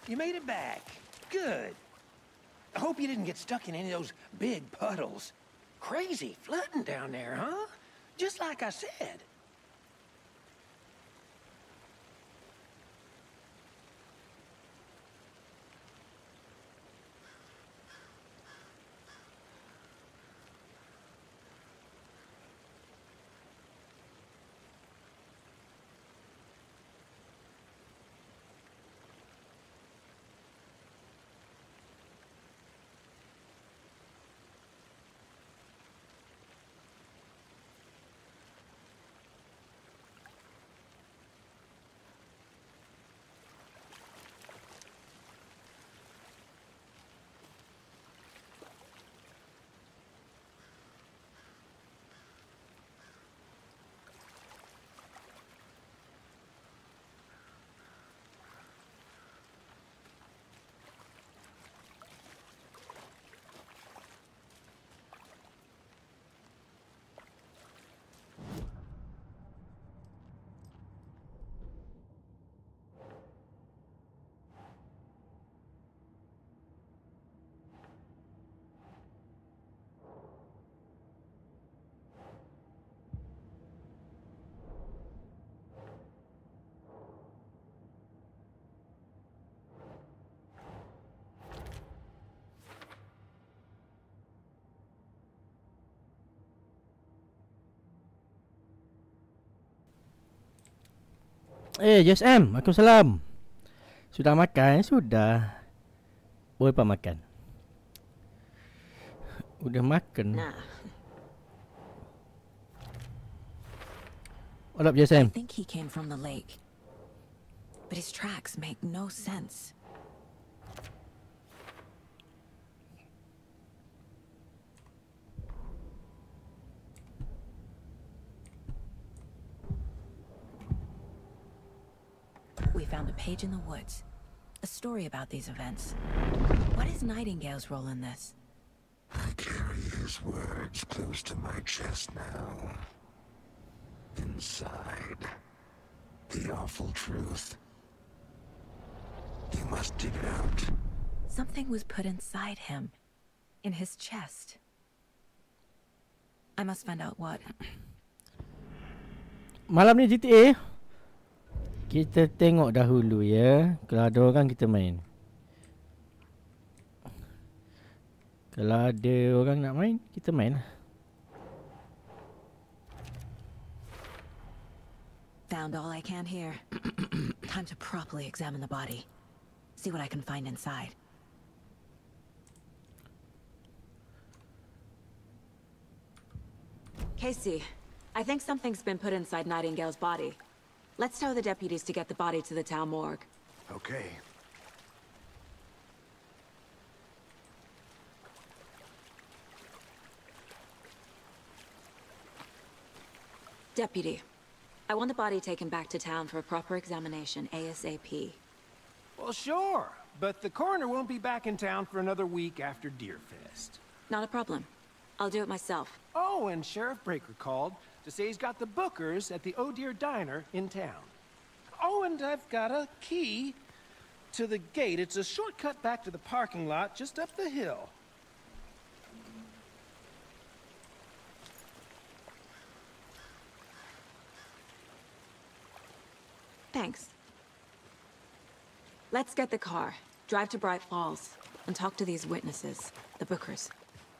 You made it back. Good. I hope you didn't get stuck in any of those big puddles. Crazy flooding down there, huh? Just like I said. Yes M, Waalaikumsalam. Sudah makan? Sudah. Boleh pak makan? Udah makan. Nah. What up, JSM? I think he came from the lake. But his tracks make no sense. We found a page in the woods. A story about these events. What is Nightingale's role in this? I carry his words close to my chest now. Inside, the awful truth. You must dig it out. Something was put inside him. In his chest. I must find out what. Malam ni GTA kita tengok dahulu ya. Kalau ada orang kita main. Kalau ada orang nak main, kita main lah. Found all I can here. Time to properly examine the body. See what I can find inside. Casey, I think something's been put inside Nightingale's body. Let's tell the deputies to get the body to the town morgue. Okay. Deputy, I want the body taken back to town for a proper examination ASAP. Well, sure. But the coroner won't be back in town for another week after Deerfest. Not a problem. I'll do it myself. Oh, and Sheriff Breaker called to say he's got the bookers at the Oh Dear Diner in town. Oh, and I've got a key to the gate. It's a shortcut back to the parking lot just up the hill. Thanks. Let's get the car, drive to Bright Falls, and talk to these witnesses, the bookers.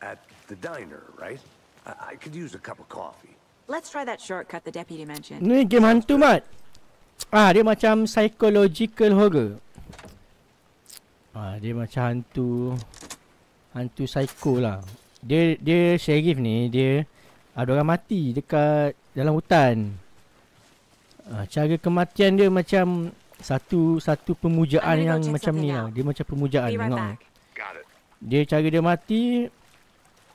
At the diner, right? I could use a cup of coffee. Let's try that shortcut the deputy mentioned. Ni game hantu mat. Dia macam psychological horror. Dia macam hantu psycho lah. Dia sheriff ni, dia ada orang mati dekat dalam hutan. Cara kematian dia macam satu pemujaan yang macam ni lah. Dia macam pemujaan, tengok. Dia cara dia mati,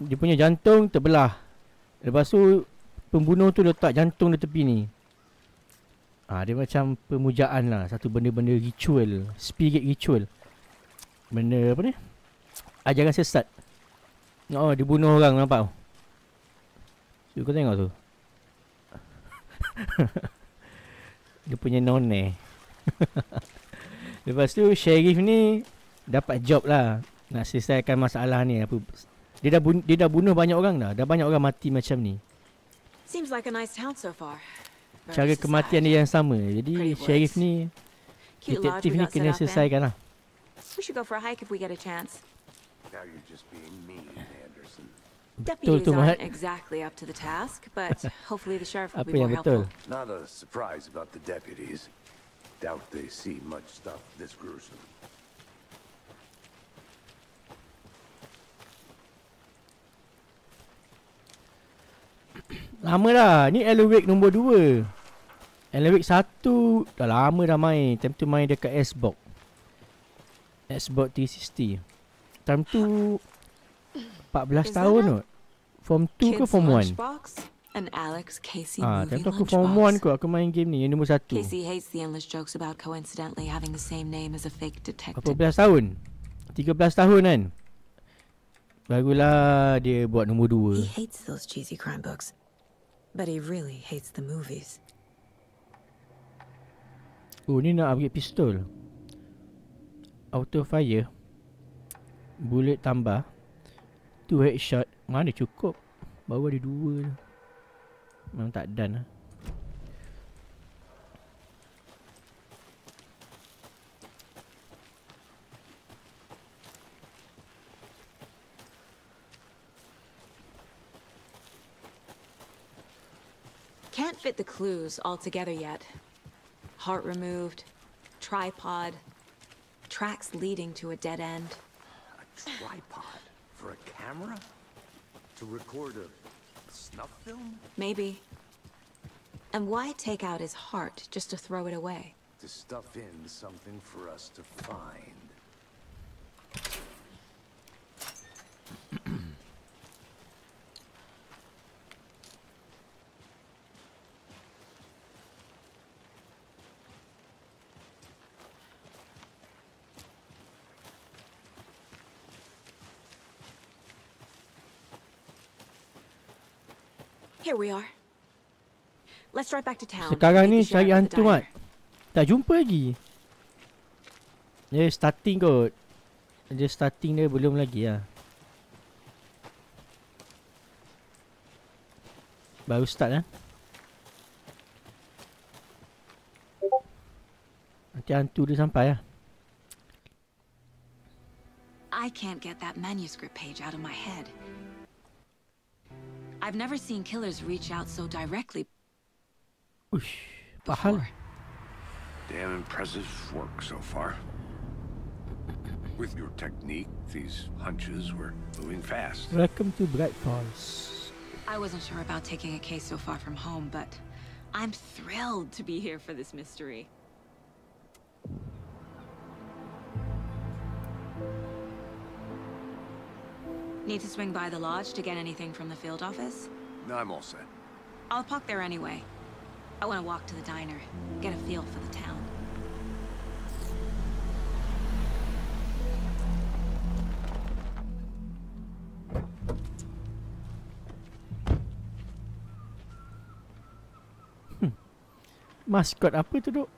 dia punya jantung terbelah. Lepas tu pembunuh tu letak jantung di tepi ni. Dia macam pemujaan lah. Satu benda-benda ritual, spirit ritual. Benda apa ni? Ajaran sesat. Dia bunuh orang, nampak? So, kau tengok tu. Dia punya noneh. Lepas tu sheriff ni dapat job lah. Nak selesaikan masalah ni apa. Dia dah bunuh banyak orang dah. Dah banyak orang mati macam ni. Seems like a nice town so far. Cara kematian dia yang sama. Jadi sheriff ni, detektif ni kena selesaikan lah. We should go for a hike if we get a chance. Now you're just being mean, Anderson. Deputies tu, Mat. aren't exactly up to the task, but hopefully the sheriff will Apa be more yang betul? helpful. Not a surprise about the deputies. Doubt they see much stuff this gruesome. Lama dah. Ni Alan Wake nombor 2. Alan Wake 1 dah lama dah main. Time tu main dekat Xbox 360. Time tu 14 tahun kot. Form 2 ke Form 1? An Alex Casey Time movie tu aku Form 1 lunchbox. kot. Aku main game ni. Yang nombor 1. Casey hates the endless jokes about coincidentally having the same name as a fake detective. Berapa belas tahun? 13 tahun kan? Barulah dia buat nombor He 2. hates those cheesy crime books, but he really hates the movies. Oh, ni nak upgrade pistol. Auto fire. Bullet tambah. 2 headshot. Mana cukup? Baru ada 2 je. Memang tak done lah. Can't fit the clues all together yet. Heart removed, tripod, tracks leading to a dead end. A tripod for a camera? To record a snuff film? Maybe. And why take out his heart just to throw it away? To stuff in something for us to find. Here we are. Let's drive back to town. Sekarang Meet ni the sheriff cari at the hantu diner. Mat. Tak jumpa lagi. Dia starting kot. Dia starting dia belum lagi lah. Baru start lah. Nanti hantu dia sampai lah. I can't get that manuscript page out of my head. I've never seen killers reach out so directly Ush, pahal. before. Damn impressive work so far. With your technique, these hunches were moving fast. Welcome to Bright Falls. I wasn't sure about taking a case so far from home, but I'm thrilled to be here for this mystery. Need to swing by the lodge to get anything from the field office? No, I'm all set. I'll park there anyway. I want to walk to the diner, get a feel for the town. Maskot apa tu duk?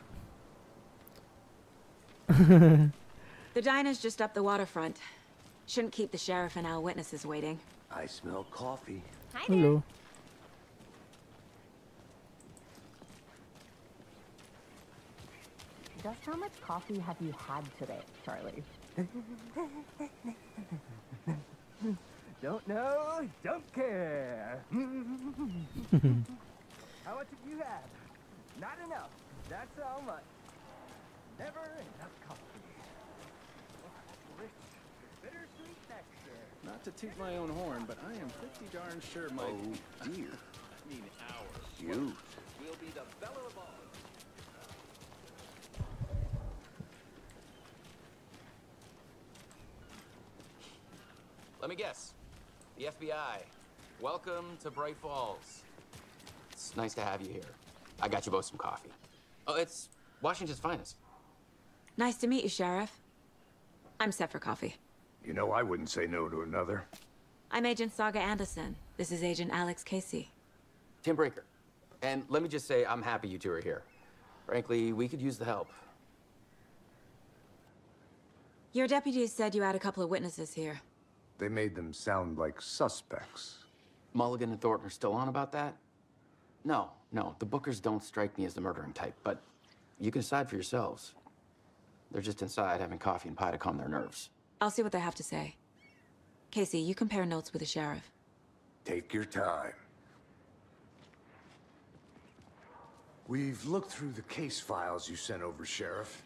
The diner's just up the waterfront. Shouldn't keep the sheriff and our witnesses waiting. I smell coffee. Hello. Just how much coffee have you had today, Charlie? Don't know, don't care. How much have you had? Not enough. That's how much. Never enough coffee. Rich, bittersweet nectar. Not to toot my own horn, but I am pretty darn sure my... Oh, dear. I mean, ours. Cute. Will be the belle of all. Let me guess. The FBI. Welcome to Bright Falls. It's nice to have you here. I got you both some coffee. Oh, it's Washington's finest. Nice to meet you, Sheriff. I'm set for coffee. You know, I wouldn't say no to another. I'm Agent Saga Anderson. This is Agent Alex Casey. Tim Breaker. And let me just say, I'm happy you two are here. Frankly, we could use the help. Your deputies said you had a couple of witnesses here. They made them sound like suspects. Mulligan and Thornton are still on about that? No, the Bookers don't strike me as the murdering type, but you can decide for yourselves. They're just inside having coffee and pie to calm their nerves. I'll see what they have to say. Casey, you compare notes with the sheriff. Take your time. We've looked through the case files you sent over, Sheriff.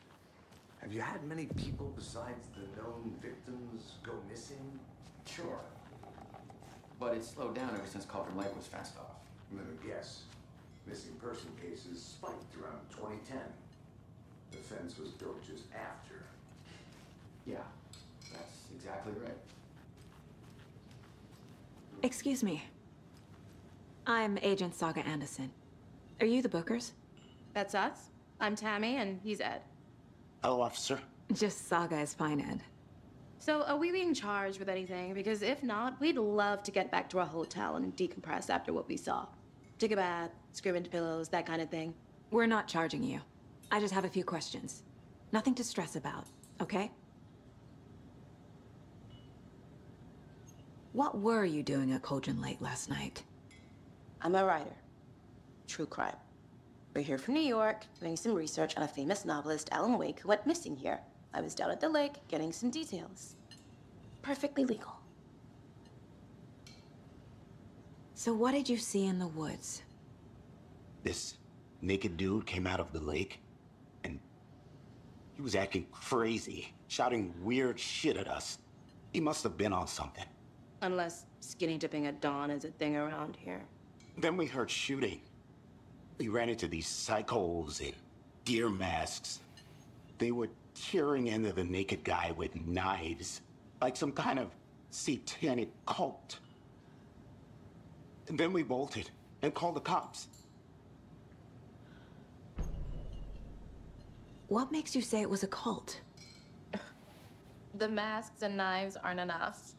Have you had many people besides the known victims go missing? Sure. But it's slowed down ever since Cauldron Lake was fenced off. Let me guess. Missing person cases spiked around 2010. The fence was built just after. Yeah, that's exactly right. Excuse me. I'm Agent Saga Anderson. Are you the Bookers? That's us. I'm Tammy, and he's Ed. Hello, officer. Just Saga is fine, Ed. So, are we being charged with anything? Because if not, we'd love to get back to our hotel and decompress after what we saw. Take a bath, scream into pillows, that kind of thing. We're not charging you. I just have a few questions. Nothing to stress about, okay? What were you doing at Cauldron Lake last night? I'm a writer. True crime. We're here from New York, doing some research on a famous novelist, Alan Wake, who went missing here. I was down at the lake, getting some details. Perfectly legal. So what did you see in the woods? This naked dude came out of the lake, and he was acting crazy, shouting weird shit at us. He must have been on something. Unless skinny dipping at dawn is a thing around here. Then we heard shooting. We ran into these psychos in deer masks. They were tearing into the naked guy with knives, like some kind of satanic cult. And then we bolted and called the cops. What makes you say it was a cult? The masks and knives aren't enough.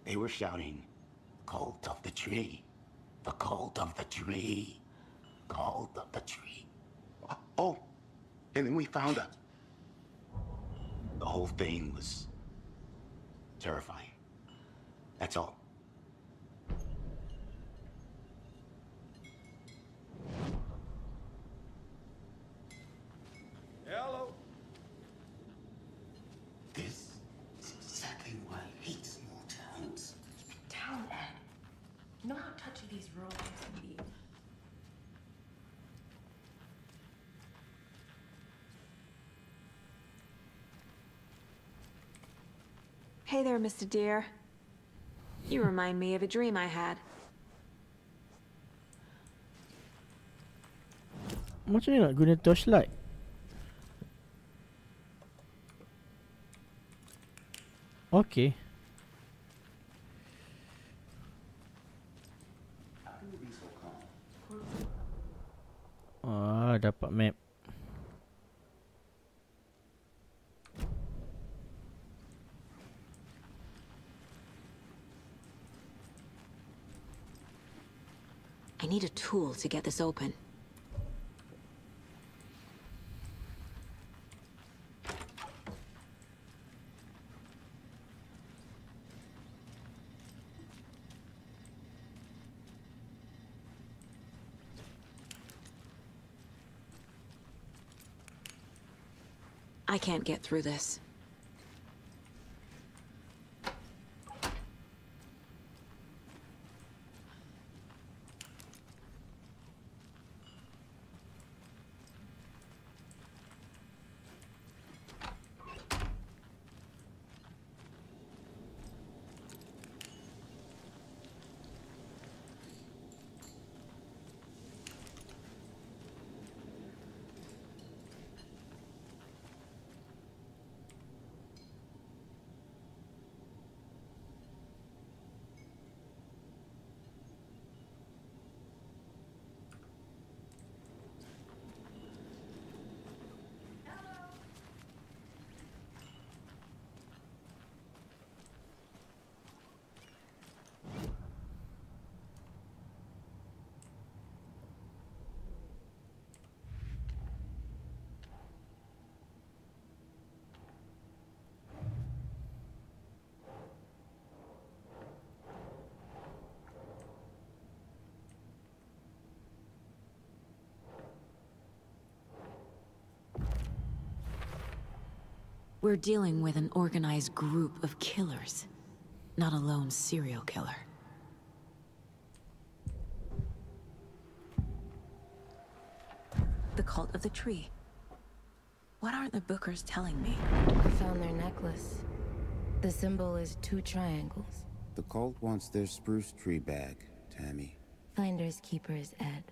They were shouting, "Cult of the tree, the cult of the tree, cult of the tree." Oh, and then we found out. The whole thing was terrifying. That's all. Hello. This is exactly why I hate small towns. Down, Ed. You know how touchy these rural things can be. Hey there, Mr. Deer. You remind me of a dream I had. Macam mana nak guna torchlight? Okay. Dapat map. I need a tool to get this open. I can't get through this. We're dealing with an organized group of killers, not a lone serial killer. The cult of the tree. What aren't the Bookers telling me? I found their necklace. The symbol is 2 triangles. The cult wants their spruce tree bag, Tammy. Finders keepers, Ed.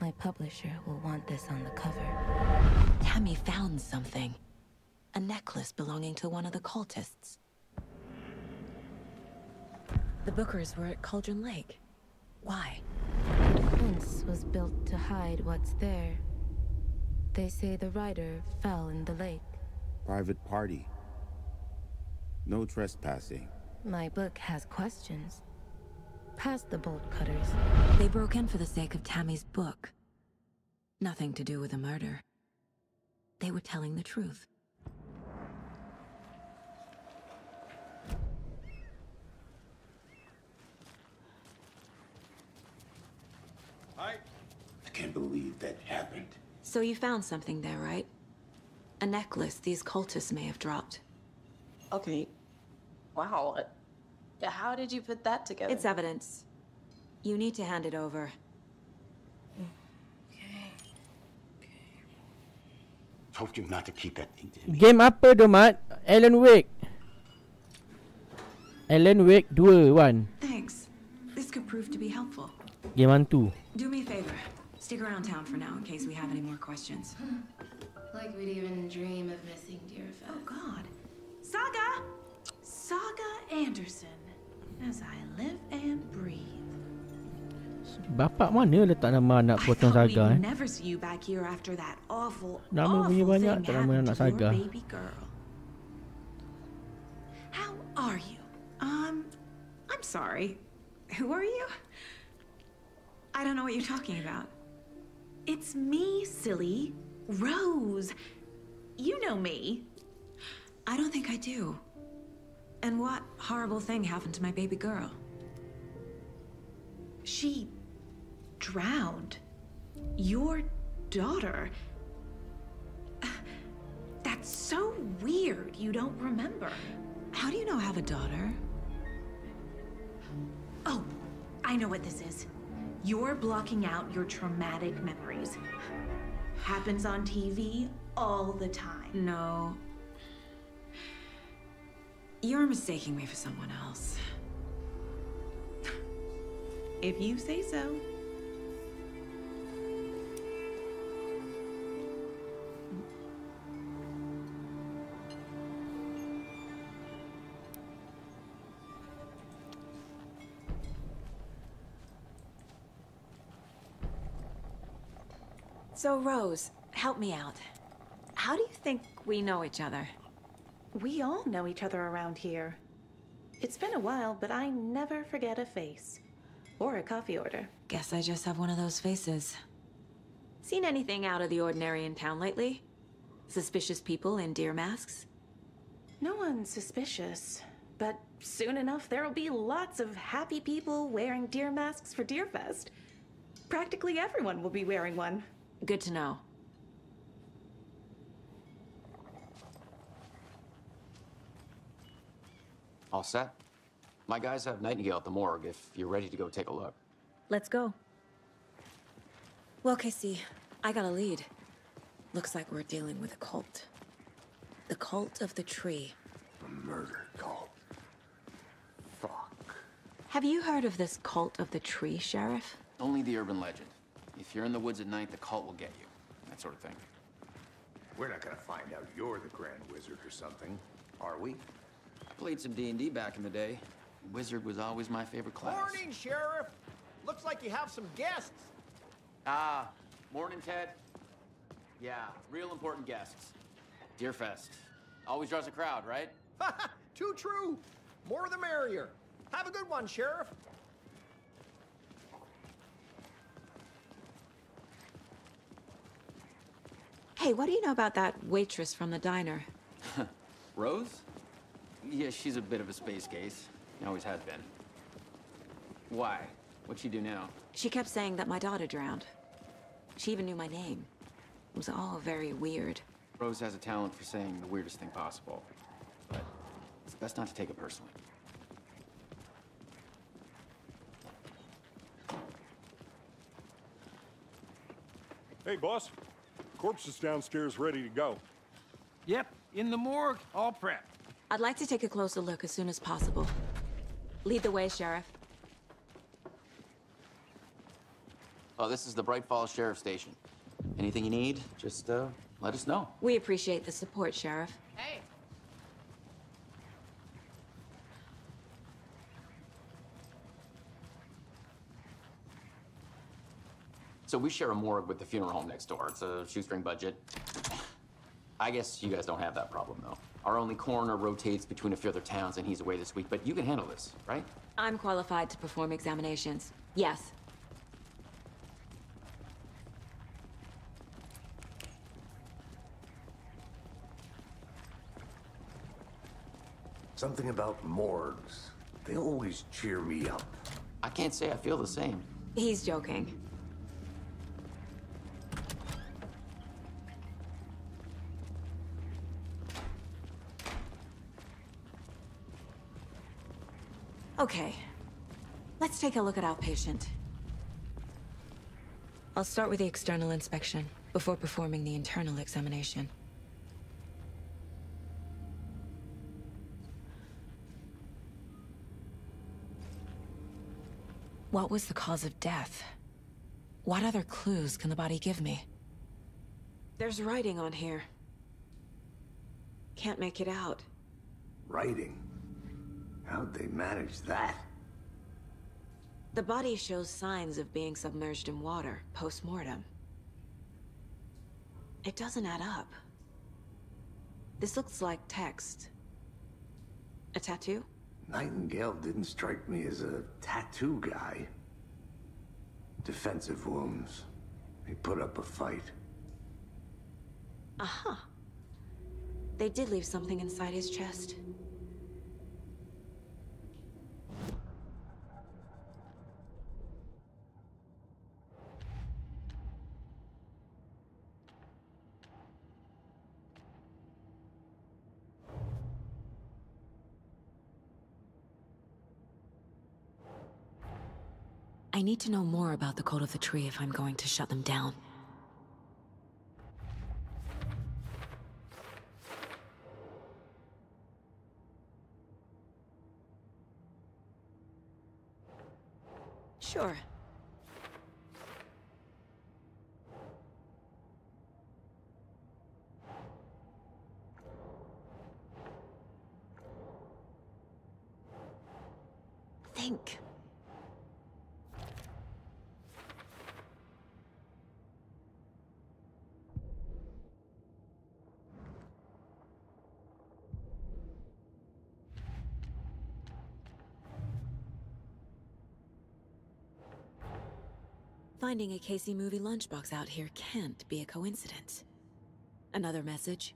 My publisher will want this on the cover. Tammy found something. A necklace belonging to one of the cultists. The Bookers were at Cauldron Lake. Why? The fence was built to hide what's there. They say the rider fell in the lake. Private party. No trespassing. My book has questions. Past the bolt cutters. They broke in for the sake of Tammy's book. Nothing to do with the murder. They were telling the truth. I can't believe that happened. So you found something there, right? A necklace these cultists may have dropped. Okay. Wow. How did you put that together? It's evidence. You need to hand it over. Told you not to keep that thing to me. Game apa tu, Mat? Alan Wake. Alan Wake 2, 1. Thanks. This could prove to be helpful. Game hantu. Do me a favor. Stick around town for now in case we have any more questions. Like we'd even dream of missing Deerfest. Oh, God. Saga! Saga Anderson. As I live and breathe. Bapak mana letak nama anak potong Saga We'd never see you back here after that awful, Nama punya awful banyak, thing tak nama happened anak to your Saga. baby girl. How are you? I'm sorry. Who are you? I don't know what you're talking about. It's me, silly. Rose. You know me. I don't think I do. And what horrible thing happened to my baby girl? She drowned. Your daughter. That's so weird you don't remember. How do you know I have a daughter? Oh, I know what this is. You're blocking out your traumatic memories. Happens on TV all the time. No. You're mistaking me for someone else. If you say so. So, Rose, help me out. How do you think we know each other? We all know each other around here. It's been a while, but I never forget a face. Or a coffee order. Guess I just have one of those faces. Seen anything out of the ordinary in town lately? Suspicious people in deer masks? No one's suspicious. But soon enough, there'll be lots of happy people wearing deer masks for Deerfest. Practically everyone will be wearing one. Good to know. All set? My guys have Nightingale at the morgue if you're ready to go take a look. Let's go. Well, Casey, I got a lead. Looks like we're dealing with a cult. The cult of the tree. A murder cult. Fuck. Have you heard of this cult of the tree, Sheriff? Only the urban legend. If you're in the woods at night, the cult will get you. That sort of thing. We're not gonna find out you're the Grand Wizard or something, are we? Played some D&D back in the day. Wizard was always my favorite class. Morning, Sheriff. Looks like you have some guests. Ah, morning, Ted. Yeah, real important guests. Deerfest. Always draws a crowd, right? Too true. More the merrier. Have a good one, Sheriff. Hey, what do you know about that waitress from the diner? Rose? Yeah, she's a bit of a space case. Always has been. Why? What'd she do now? She kept saying that my daughter drowned. She even knew my name. It was all very weird. Rose has a talent for saying the weirdest thing possible, but it's best not to take it personally. Hey, boss. Corpse is downstairs ready to go. Yep, in the morgue, all prepped. I'd like to take a closer look as soon as possible. Lead the way, Sheriff. Oh, this is the Bright Falls Sheriff Station. Anything you need, just let us know. We appreciate the support, Sheriff. Hey. So we share a morgue with the funeral home next door. It's a shoestring budget. I guess you guys don't have that problem, though. Our only coroner rotates between a few other towns, and he's away this week, but you can handle this, right? I'm qualified to perform examinations. Yes. Something about morgues. They always cheer me up. I can't say I feel the same. He's joking. Okay. Let's take a look at our patient. I'll start with the external inspection before performing the internal examination. What was the cause of death? What other clues can the body give me? There's writing on here. Can't make it out. Writing? How'd they manage that? The body shows signs of being submerged in water post-mortem. It doesn't add up. This looks like text. A tattoo? Nightingale didn't strike me as a tattoo guy. Defensive wounds. He put up a fight. Aha. They did leave something inside his chest. I need to know more about the code of the tree if I'm going to shut them down. Sure. Think. Finding a Casey movie lunchbox out here can't be a coincidence. Another message?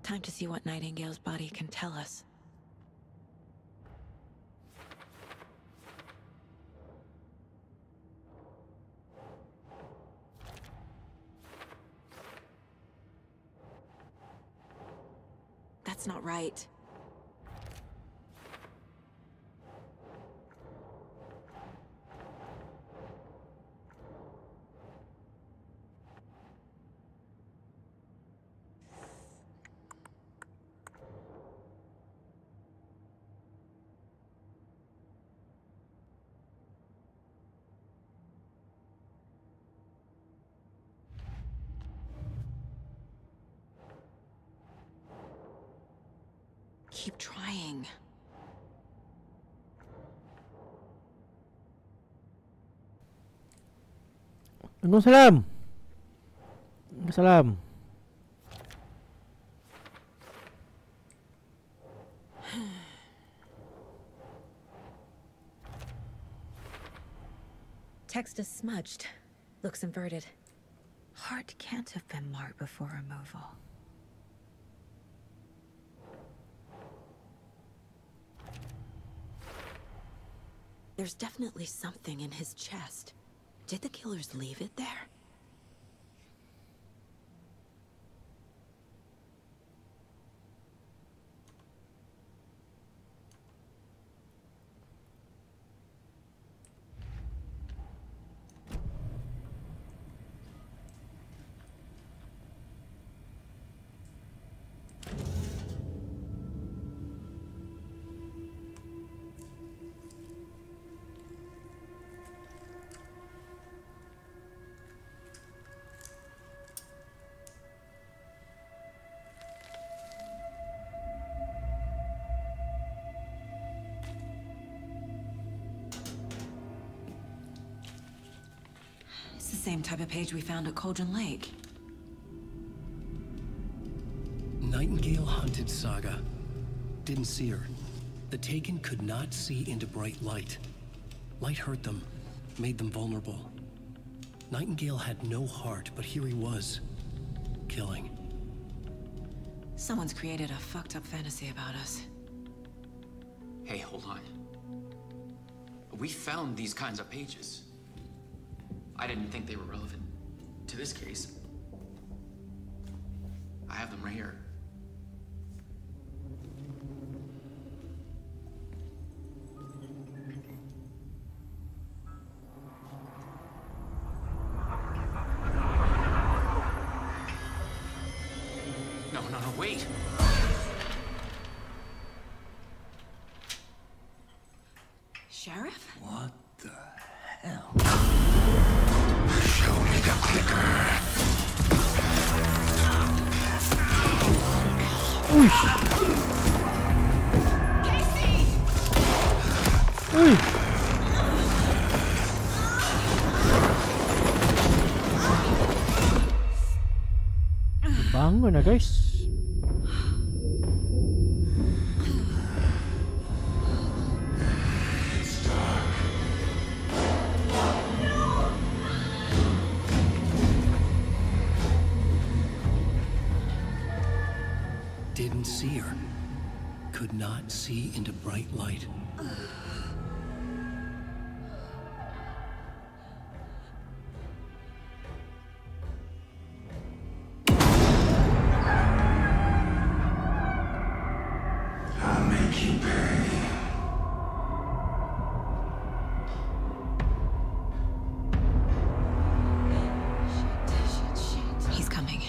Time to see what Nightingale's body can tell us. That's not right. Keep trying. Waalaikumsalam. Waalaikumsalam. Text is smudged. Looks inverted. Heart can't have been marked before removal. There's definitely something in his chest. Did the killers leave it there? Same type of page we found at Cauldron Lake. Nightingale hunted Saga. Didn't see her. The Taken could not see into bright light. Light hurt them, made them vulnerable. Nightingale had no heart, but here he was, killing. Someone's created a fucked up fantasy about us. Hey, hold on. We found these kinds of pages. I didn't think they were relevant to this case. I have them right here. No, wait! Sheriff? What the hell? Show me the clicker. Casey! Bangun lah guys. Didn't see her. Could not see into bright light. I'll make you pay. He's coming.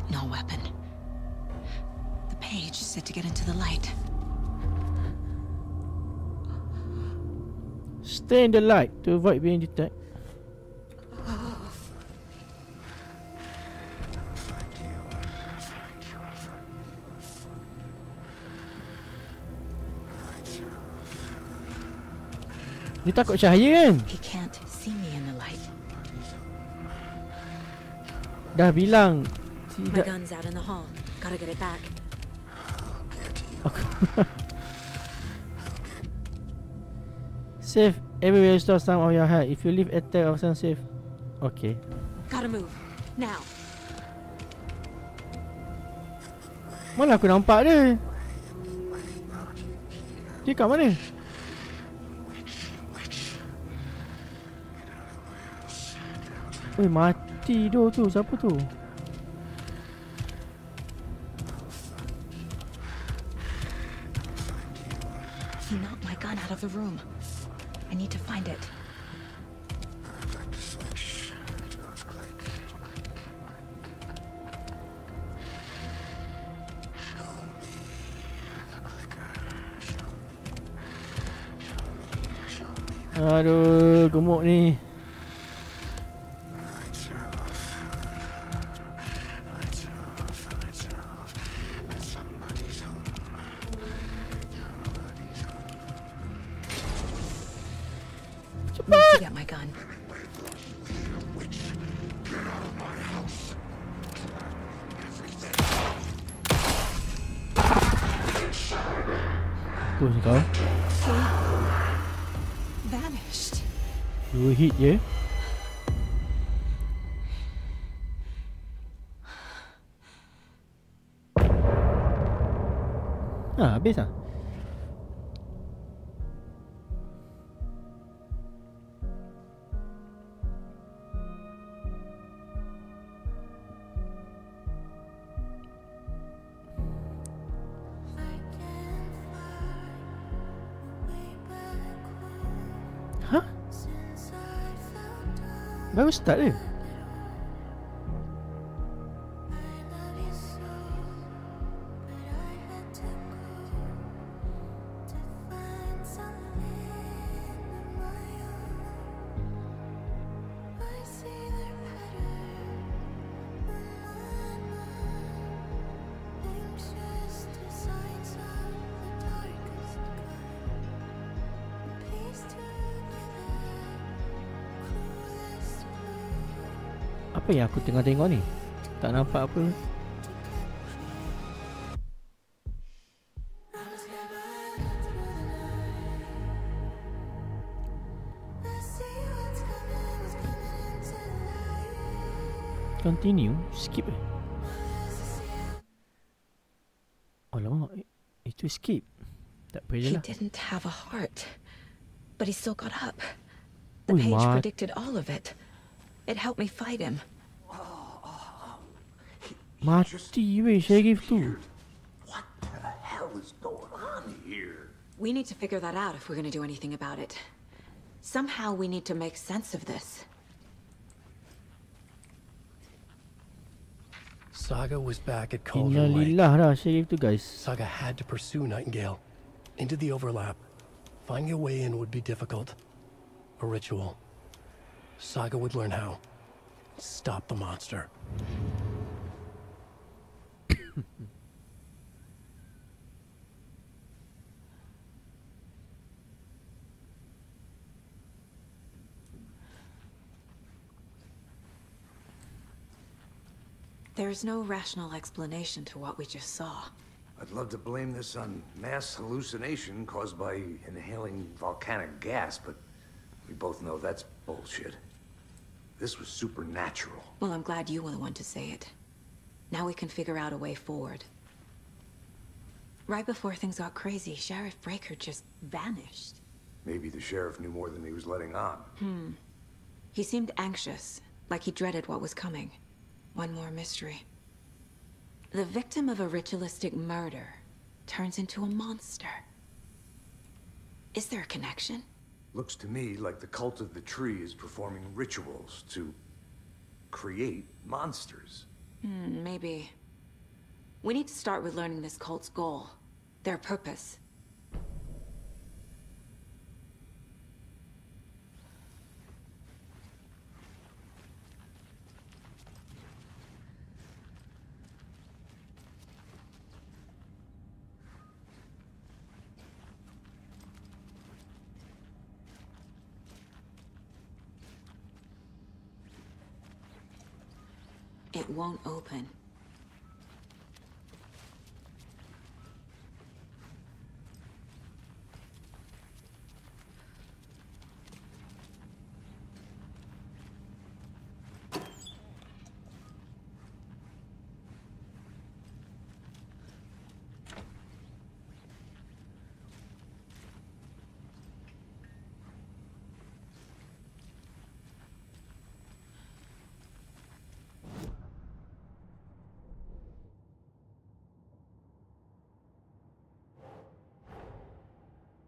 No weapon. The page said to get into the light. Stay in the light to avoid being detected. Dia takut cahaya kan? He can't see me in the light. Dah bilang My tidak. gun's out in the hall. Gotta get it back. Save everywhere, store some of your heart. If you leave attack of some safe. Okay. Gotta move. Now. Mana aku nampak dia? Dia kat mana? Oi, mati tu. Siapa tu? He knocked my gun out of the room. I need to find it. Aduh, gemuk ni. Need to get my gun. Tu kau. Vanished. 2 hit je. Habis lah. Hah? Baru start je. Apa yang aku tengah tengok ni? Tak nampak apa. Continue? Skip eh? Alamak, itu skip. Tak apa je He lah. didn't have a heart, but he still got up. The Ui, page mat. predicted all of it. It helped me fight him. Mati weh Sheriff tu. What the hell is going on here? We need to figure that out if we're going to do anything about it. Somehow we need to make sense of this. Saga was back at Cauldron Lake. Innalillah dah Sheriff tu guys. Saga had to pursue Nightingale into the overlap. Finding a way in would be difficult. A ritual. Saga would learn how. Stop the monster. There's no rational explanation to what we just saw. I'd love to blame this on mass hallucination caused by inhaling volcanic gas, but we both know that's bullshit. This was supernatural. Well, I'm glad you were the one to say it. Now we can figure out a way forward. Right before things got crazy, Sheriff Breaker just vanished. Maybe the sheriff knew more than he was letting on. He seemed anxious, like he dreaded what was coming. One more mystery. The victim of a ritualistic murder turns into a monster. Is there a connection? Looks to me like the cult of the tree is performing rituals to create monsters. Maybe. We need to start with learning this cult's goal, their purpose. It won't open.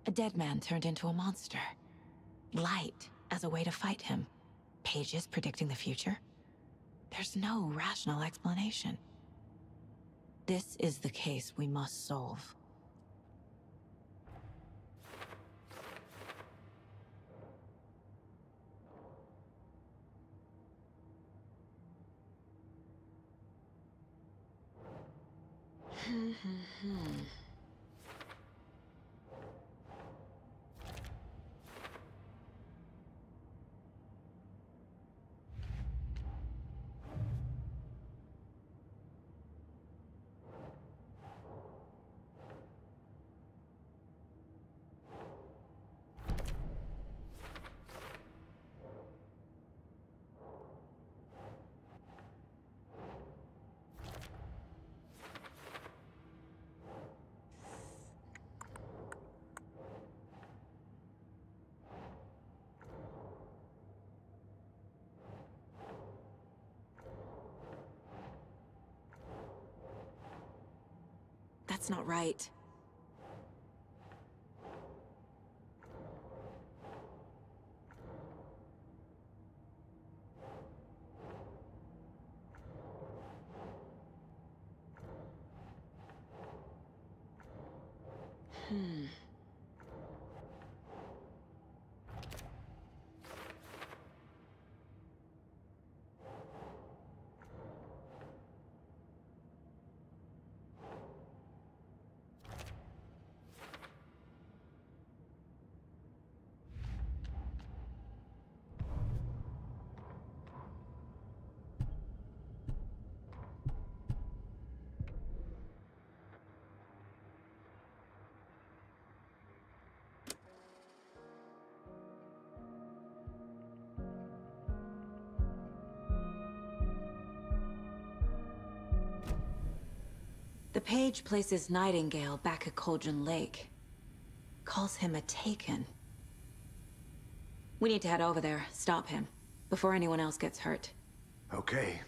A dead man turned into a monster. Light as a way to fight him. Pages predicting the future? There's no rational explanation. This is the case we must solve. That's not right. The page places Nightingale back at Cauldron Lake. Calls him a Taken. We need to head over there, stop him, before anyone else gets hurt. Okay.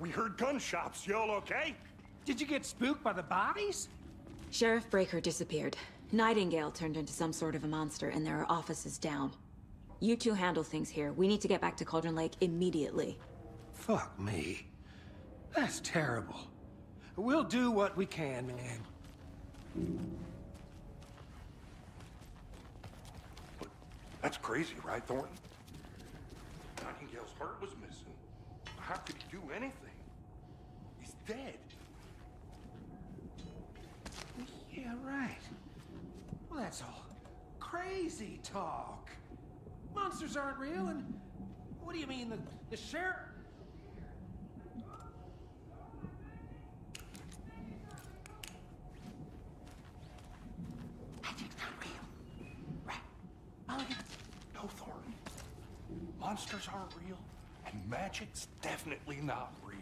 We heard gunshots. Y'all okay? Did you get spooked by the bodies? Sheriff Breaker disappeared. Nightingale turned into some sort of a monster, and there are offices down. You two handle things here. We need to get back to Cauldron Lake immediately. Fuck me. That's terrible. We'll do what we can, man. That's crazy, right, Thornton? Nightingale's heart was missing. How could he do anything? He's dead. Yeah, right. Well, that's all crazy talk. Monsters aren't real, and what do you mean, the sheriff? Magic's not real. Right. Mulligan? No, Thornton. Monsters aren't real, and magic's definitely not real.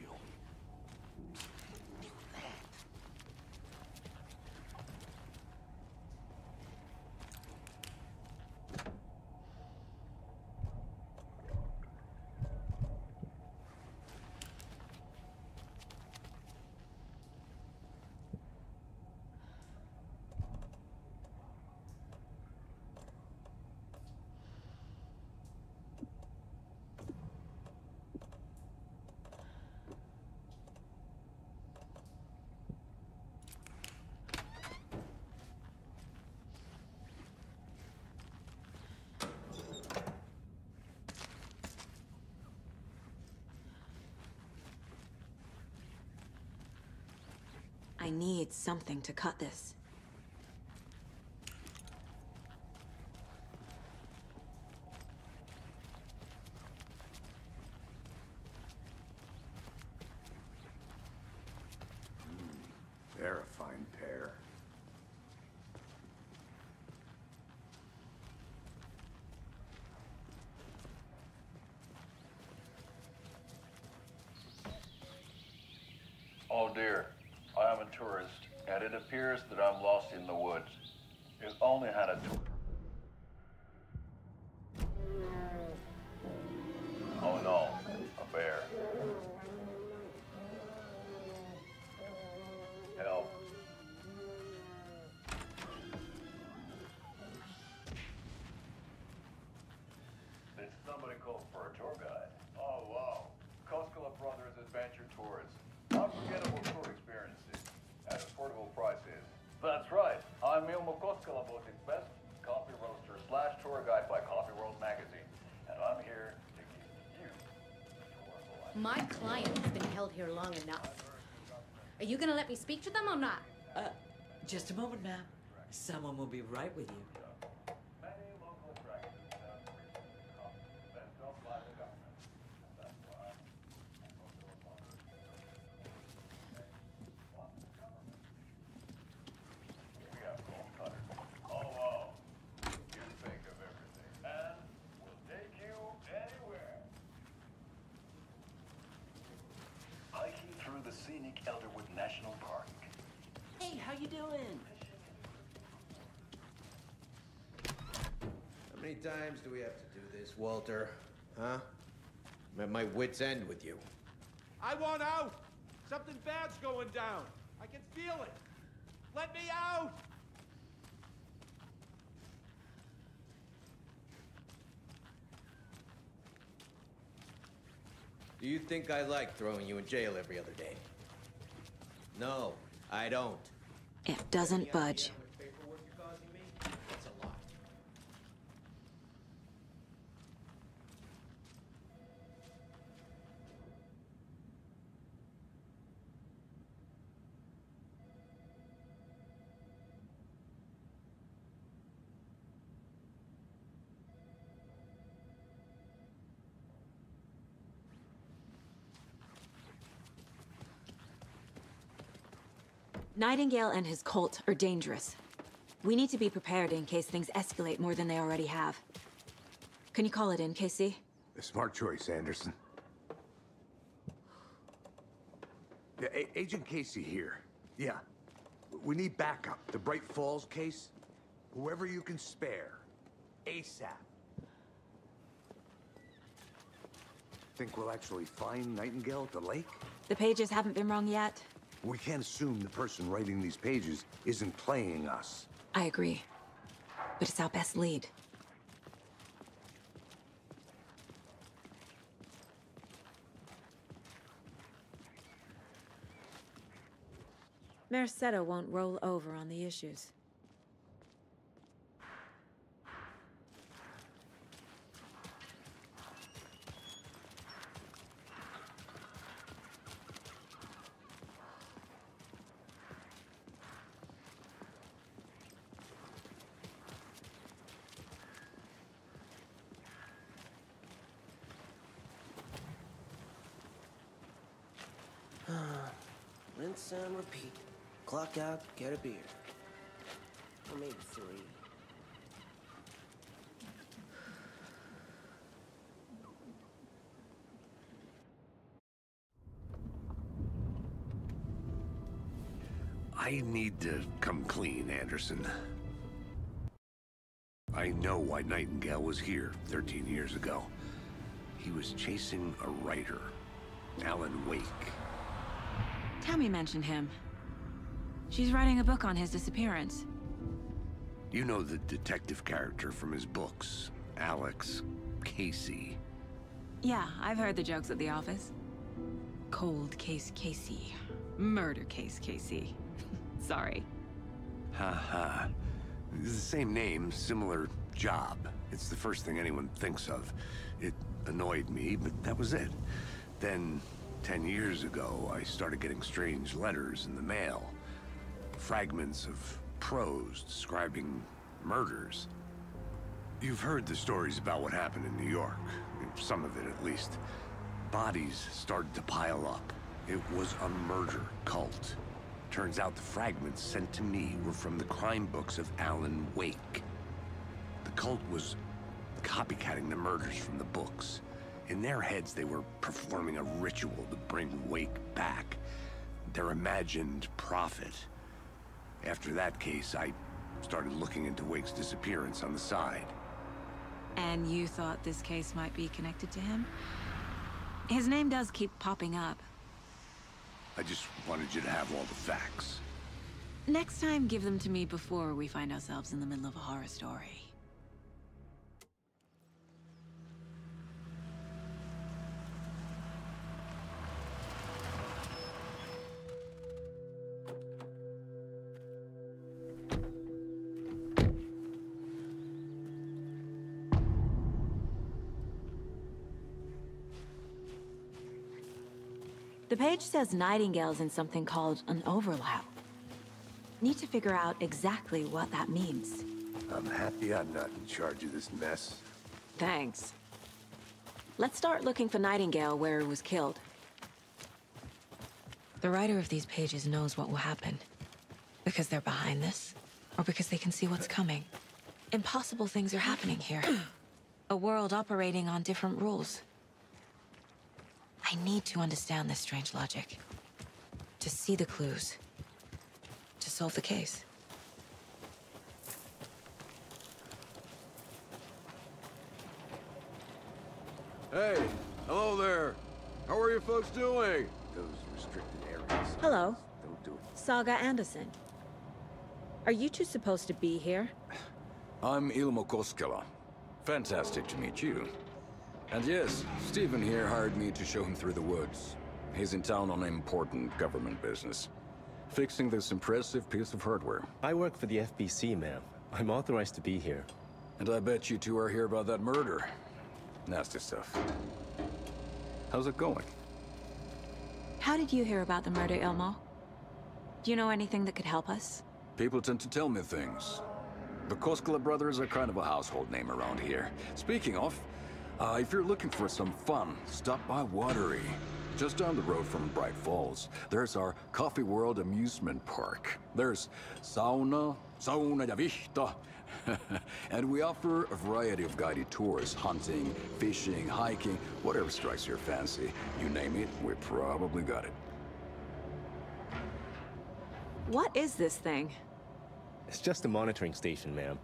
I need something to cut this. They're a fine pair. Oh dear, I am a tourist, and it appears that I'm lost in the woods. If only had a tour. Oh no, a bear. Help. Did somebody call for a tour guide? Oh wow, Koskela Brothers Adventure Tours. Unforgettable tour experiences at affordable prices. That's right. I'm Ilmo Koskela, Baltic's best coffee roaster / tour guide by Coffee World magazine. And I'm here to give you a tour of life. My client has been held here long enough. Are you gonna let me speak to them or not? Just a moment, ma'am. Someone will be right with you. Many local practices have recently copied best of by the government. And that's why Koskela Brothers we have cold cutters. Oh wow. You think of everything. And we'll take you anywhere. Hiking through the scenic Elderwood National Park. Hey, how you doing? How many times do we have to do this, Walter? Huh? I'm at my wit's end with you. I want out! Something bad's going down. I can feel it. Let me out! Do you think I like throwing you in jail every other day? No, I don't. It doesn't budge. Paperwork you're causing me? That's a lie. Nightingale and his cult are dangerous. We need to be prepared in case things escalate more than they already have. Can you call it in, Casey? A smart choice, Anderson. Yeah, Agent Casey here. Yeah. We need backup. The Bright Falls case. Whoever you can spare. ASAP. Think we'll actually find Nightingale at the lake? The pages haven't been wrong yet. We can't assume the person writing these pages isn't playing us. I agree. But it's our best lead. Mercado won't roll over on the issues. Rinse and repeat. Clock out, get a beer. Or maybe 3. I need to come clean, Anderson. I know why Nightingale was here 13 years ago. He was chasing a writer, Alan Wake. Tammy mentioned him. She's writing a book on his disappearance. You know the detective character from his books, Alex Casey. Yeah, I've heard the jokes at the office. Cold case Casey. Murder case Casey. Sorry. Ha. It's the same name, similar job. It's the first thing anyone thinks of. It annoyed me, but that was it. Then, 10 years ago, I started getting strange letters in the mail. Fragments of prose describing murders. You've heard the stories about what happened in New York. Some of it, at least. Bodies started to pile up. It was a murder cult. Turns out the fragments sent to me were from the crime books of Alan Wake. The cult was copycatting the murders from the books. In their heads, they were performing a ritual to bring Wake back. Their imagined prophet. After that case, I started looking into Wake's disappearance on the side. And you thought this case might be connected to him? His name does keep popping up. I just wanted you to have all the facts. Next time, give them to me before we find ourselves in the middle of a horror story. The page says Nightingale's in something called an overlap. Need to figure out exactly what that means. I'm happy I'm not in charge of this mess. Thanks. Let's start looking for Nightingale where he was killed. The writer of these pages knows what will happen. Because they're behind this, or because they can see what's coming. Impossible things are happening here. A world operating on different rules. I need to understand this strange logic. To see the clues. To solve the case. Hey, hello there. How are you folks doing? Those restricted areas. Hello. Don't do it. Saga Anderson. Are you two supposed to be here? I'm Ilmo Koskela. Fantastic to meet you. And yes, Stephen here hired me to show him through the woods. He's in town on important government business, fixing this impressive piece of hardware. I work for the FBC, ma'am. I'm authorized to be here. And I bet you two are here about that murder. Nasty stuff. How's it going? How did you hear about the murder, Ilmo? Do you know anything that could help us? People tend to tell me things. The Koskela brothers are kind of a household name around here. Speaking of, if you're looking for some fun, stop by Watery. Just down the road from Bright Falls, there's our Coffee World amusement park. There's sauna ja vihta. And we offer a variety of guided tours, hunting, fishing, hiking, whatever strikes your fancy. You name it, we probably got it. What is this thing? It's just a monitoring station, ma'am.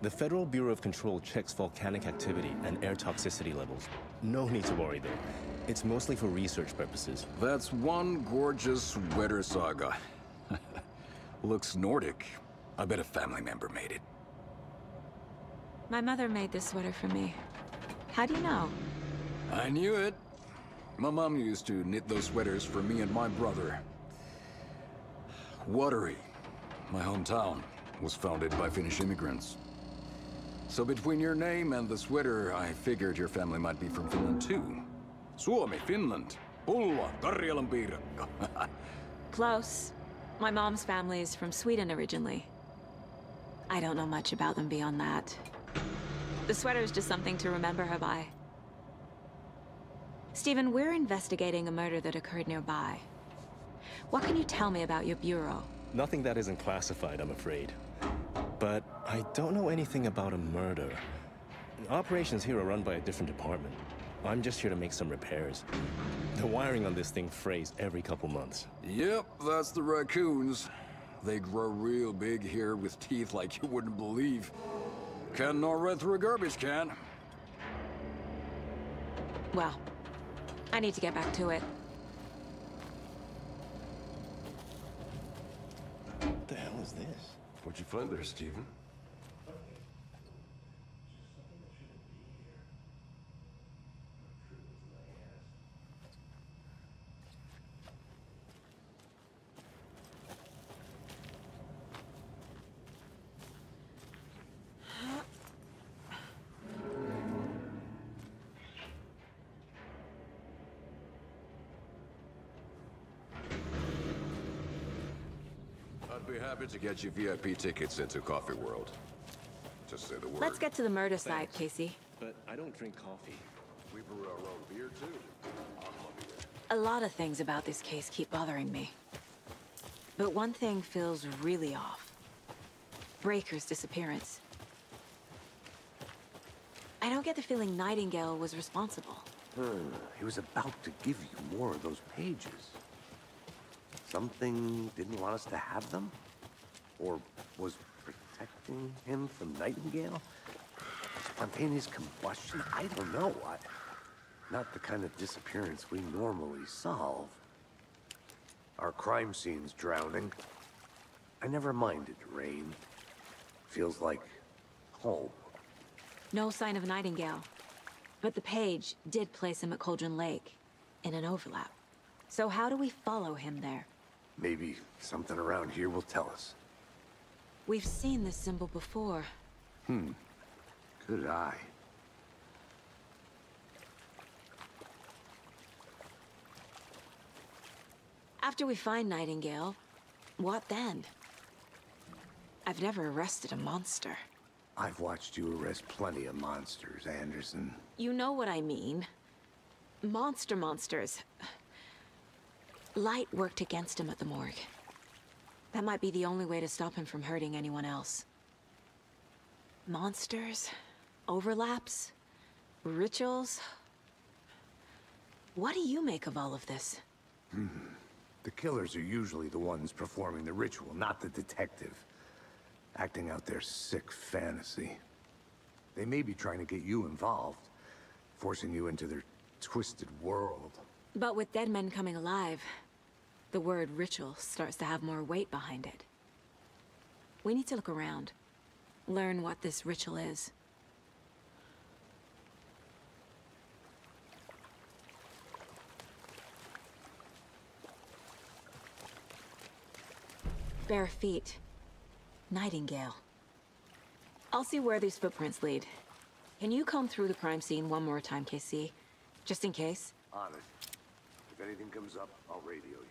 The Federal Bureau of Control checks volcanic activity and air toxicity levels. No need to worry, though. It's mostly for research purposes. That's one gorgeous weather saga. Looks Nordic. I bet a family member made it. My mother made this sweater for me. How do you know? I knew it. My mom used to knit those sweaters for me and my brother. Watery, my hometown, was founded by Finnish immigrants. So between your name and the sweater, I figured your family might be from Finland too. Suomi, Finland. Pulla, Karjalan piirakka. Close. My mom's family is from Sweden originally. I don't know much about them beyond that. The sweater is just something to remember her by. Stephen, we're investigating a murder that occurred nearby. What can you tell me about your bureau? Nothing that isn't classified, I'm afraid. But I don't know anything about a murder. Operations here are run by a different department. I'm just here to make some repairs. The wiring on this thing frays every couple months. Yep, that's the raccoons. They grow real big here with teeth like you wouldn't believe. Can't gnaw right through a garbage can. Well, I need to get back to it. What the hell is this? What'd you find there, Stephen? I'd be happy to get you VIP tickets into Coffee World. Just say the word. Let's get to the murder site, Casey. But I don't drink coffee. We brew our own beer, too. A lot of things about this case keep bothering me. But one thing feels really off. Breaker's disappearance. I don't get the feeling Nightingale was responsible. He was about to give you more of those pages. Something didn't want us to have them? Or was protecting him from Nightingale? Spontaneous combustion? I don't know. Not the kind of disappearance we normally solve. Our crime scene's drowning. I never minded rain. Feels like home. No sign of Nightingale. But the page did place him at Cauldron Lake, in an overlap. So how do we follow him there? Maybe something around here will tell us. We've seen this symbol before. Good eye. After we find Nightingale, what then? I've never arrested a monster. I've watched you arrest plenty of monsters, Anderson. You know what I mean. Monsters. Light worked against him at the morgue. That might be the only way to stop him from hurting anyone else. Monsters? Overlaps? Rituals? What do you make of all of this? The killers are usually the ones performing the ritual, not the detective. Acting out their sick fantasy. They may be trying to get you involved, forcing you into their twisted world. But with dead men coming alive, the word ritual starts to have more weight behind it. We need to look around. Learn what this ritual is. Bare feet. Nightingale. I'll see where these footprints lead. Can you comb through the crime scene one more time, KC? Just in case? On it. If anything comes up, I'll radio you.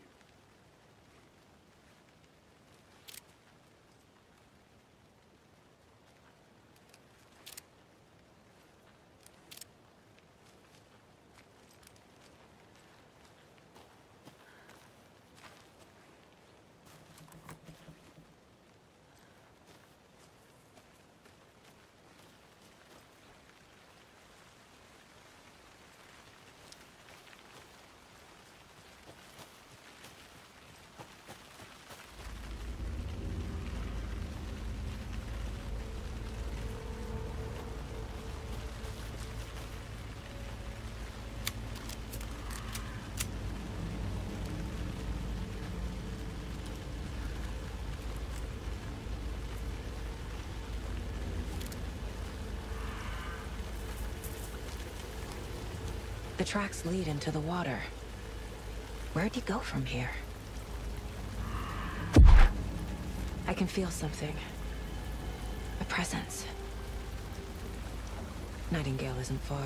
The tracks lead into the water. Where'd he go from here? I can feel something. A presence. Nightingale isn't far.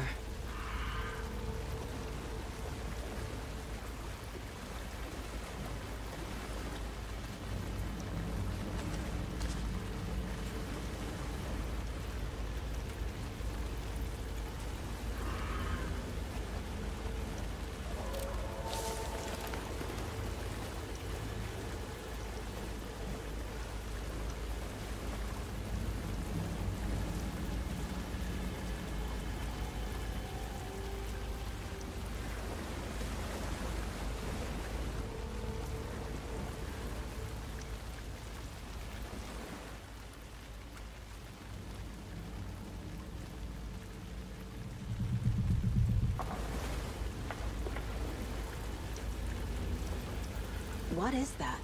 What is that?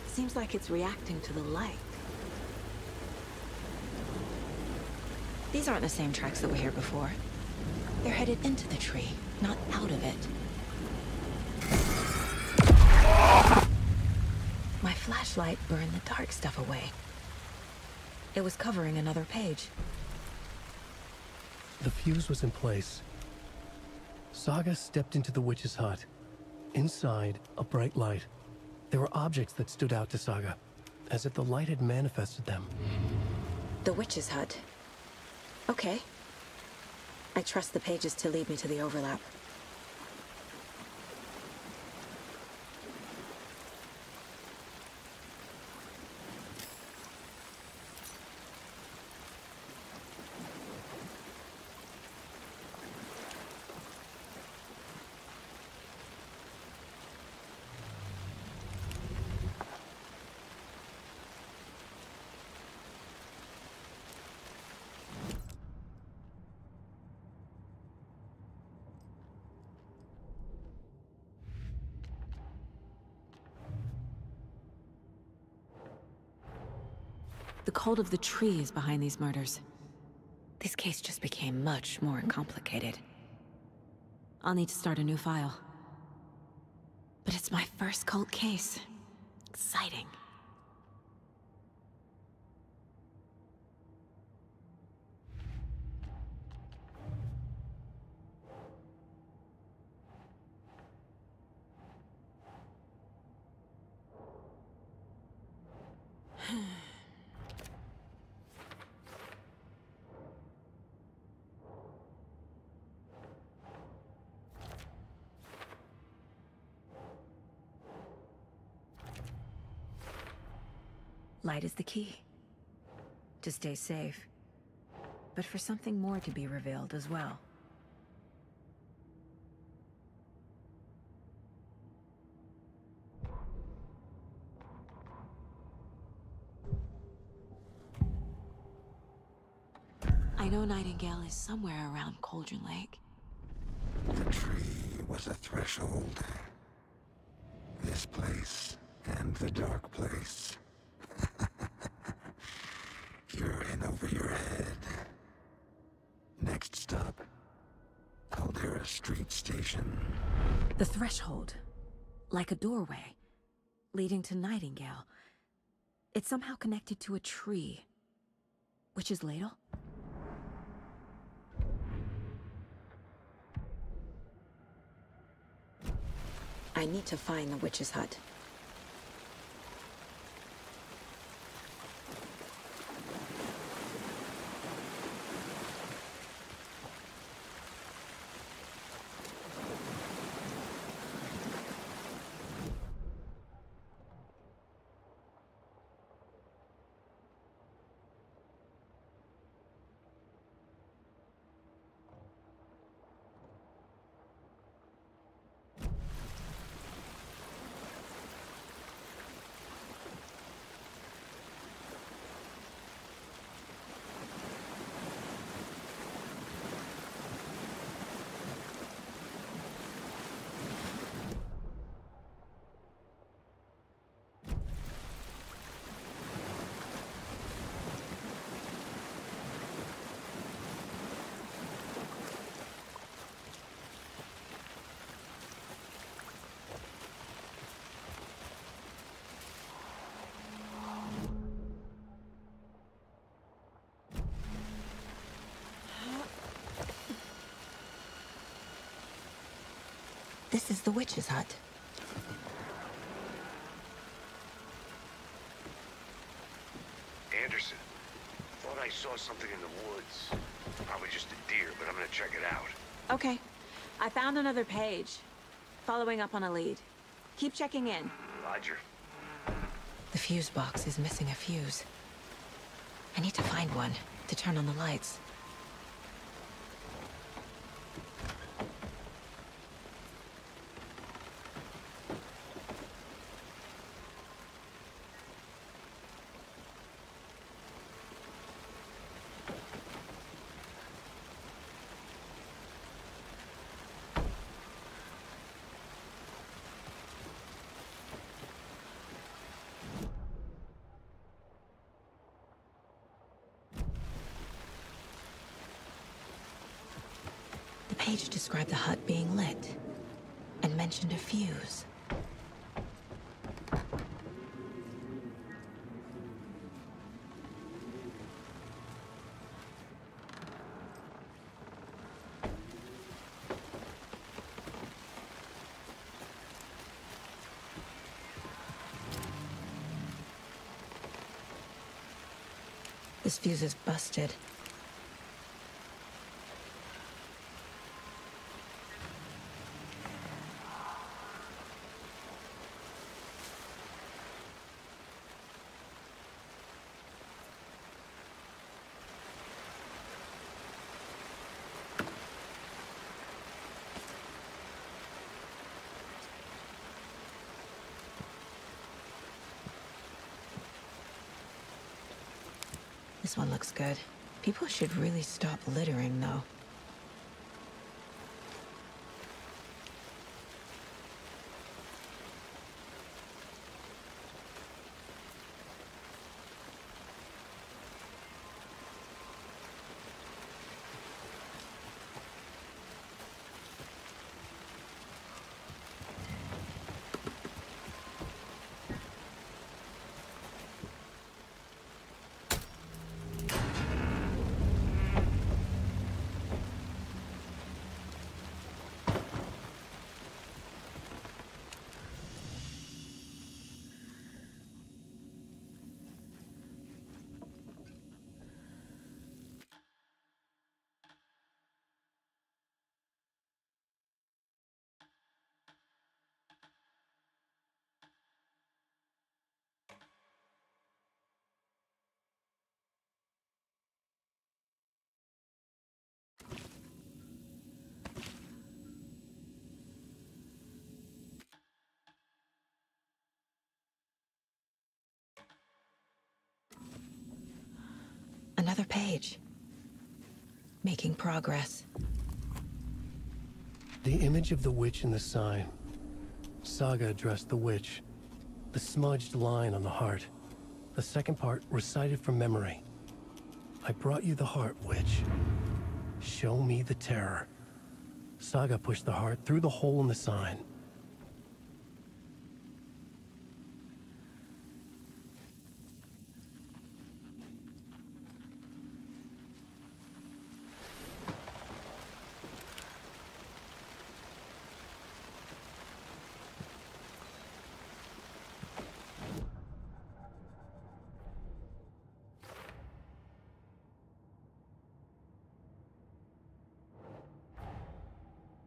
Seems like it's reacting to the light. These aren't the same tracks that were here before. They're headed into the tree, not out of it. My flashlight burned the dark stuff away. It was covering another page. The fuse was in place. Saga stepped into the witch's hut. Inside, a bright light. There were objects that stood out to Saga, as if the light had manifested them. The witch's hut. Okay. I trust the pages to lead me to the overlap. The cult of the tree is behind these murders. This case just became much more complicated. I'll need to start a new file. But it's my first cult case. Exciting. Light is the key. To stay safe. But for something more to be revealed as well. I know Nightingale is somewhere around Cauldron Lake. The tree was a threshold. This place and the dark place. You're in over your head. Next stop, Caldera Street Station. The threshold. Like a doorway. Leading to Nightingale. It's somehow connected to a tree. Witch's Ladle? I need to find the witch's hut. This is the witch's hut. Anderson, thought I saw something in the woods. Probably just a deer, but I'm gonna check it out. Okay. I found another page. Following up on a lead. Keep checking in. Roger. The fuse box is missing a fuse. I need to find one to turn on the lights. The page described the hut being lit and mentioned a fuse. This fuse is busted. This one looks good. People should really stop littering, though. Another page. making progress. The image of the witch in the sign. Saga addressed the witch. The smudged line on the heart. The second part recited from memory. I brought you the heart, witch. Show me the terror. Saga pushed the heart through the hole in the sign.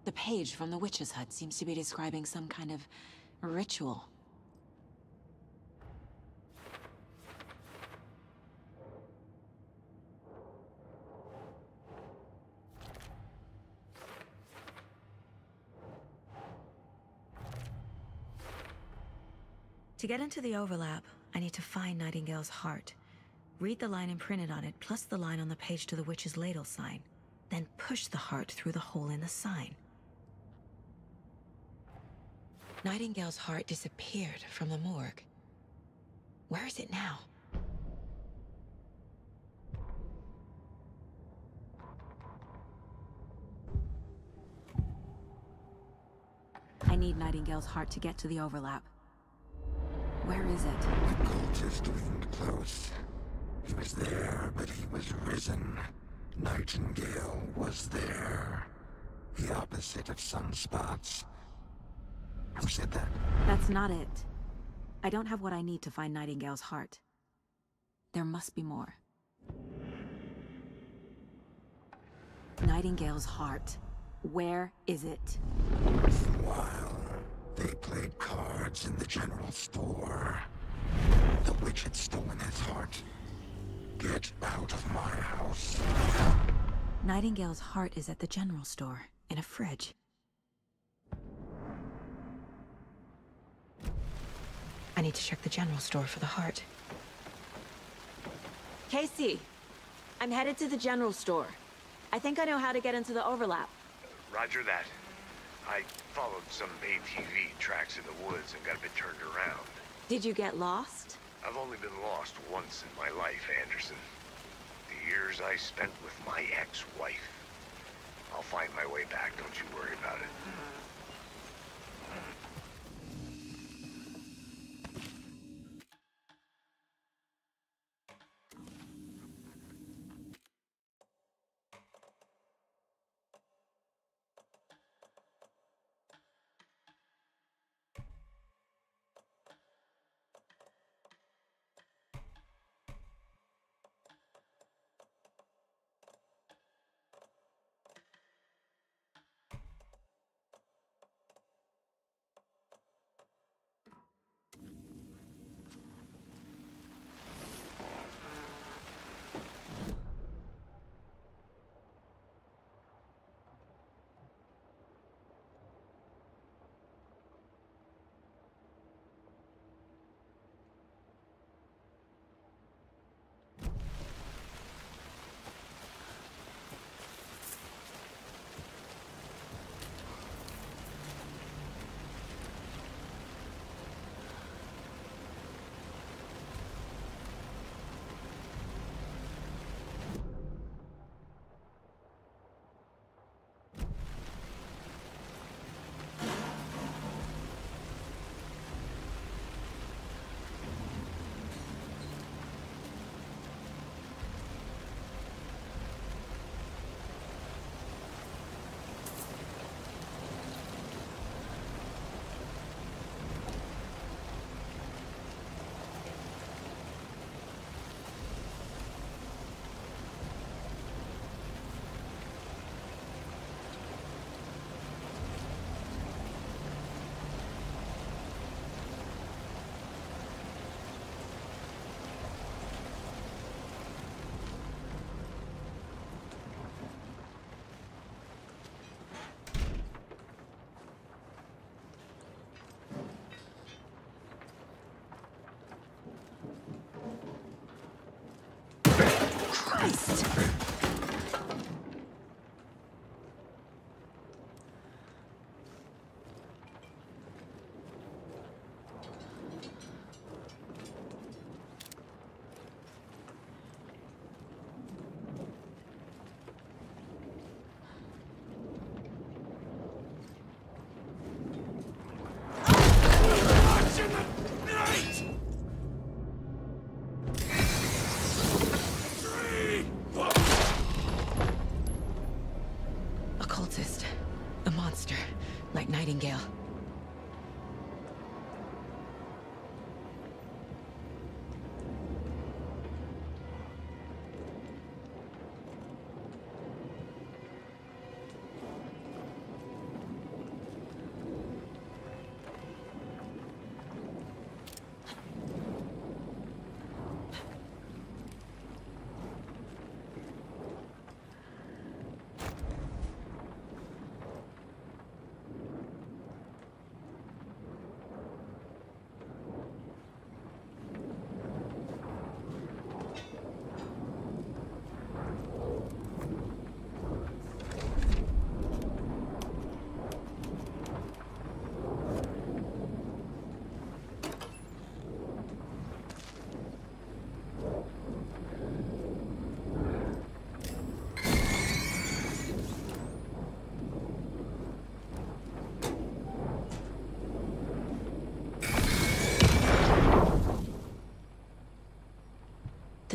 The page from the witch's hut seems to be describing some kind of ritual. To get into the overlap, I need to find Nightingale's heart. Read the line imprinted on it, plus the line on the page to the witch's ladle sign. Then push the heart through the hole in the sign. Nightingale's heart disappeared from the morgue. Where is it now? I need Nightingale's heart to get to the overlap. Where is it? The cultist leaned close. He was there, but he was risen. Nightingale was there. The opposite of sunspots. Who said that? That's not it. I don't have what I need to find Nightingale's heart. There must be more. Nightingale's heart. Where is it? While they played cards in the general store, the witch had stolen his heart. Get out of my house. Nightingale's heart is at the general store, in a fridge. I need to check the general store for the heart. Casey, I'm headed to the general store. I think I know how to get into the overlap. Roger that. I followed some ATV tracks in the woods and got a bit turned around. Did you get lost? I've only been lost once in my life, Anderson. The years I spent with my ex-wife. I'll find my way back, don't you worry about it.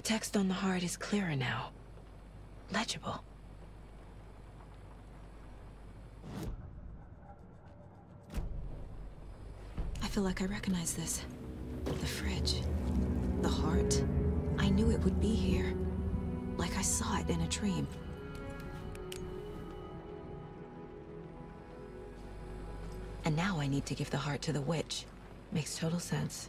text on the heart is clearer now. Legible. I feel like I recognize this. The fridge. The heart. I knew it would be here. Like I saw it in a dream. And now I need to give the heart to the witch. Makes total sense.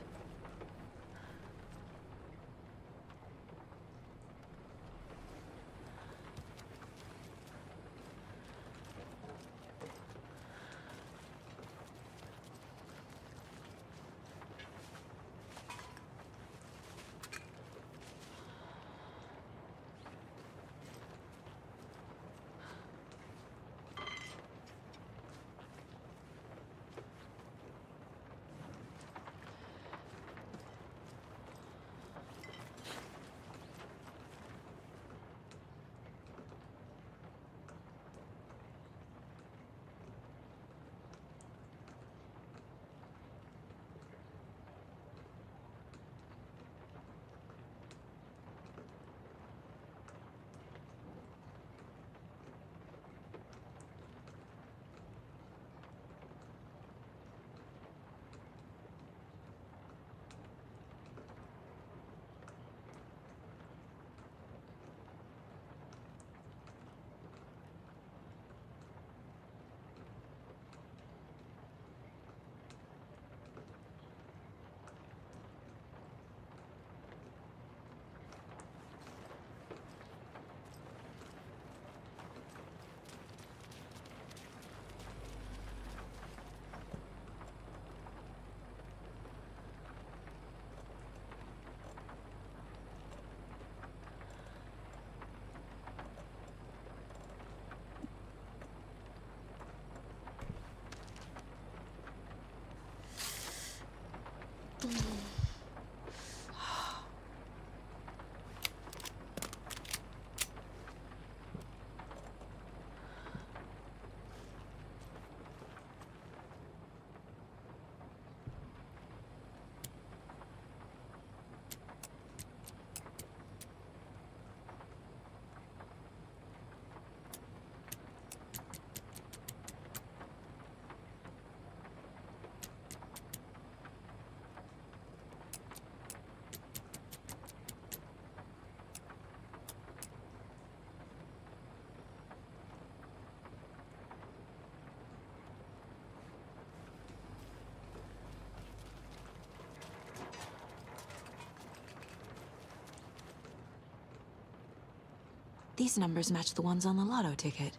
These numbers match the ones on the lotto ticket.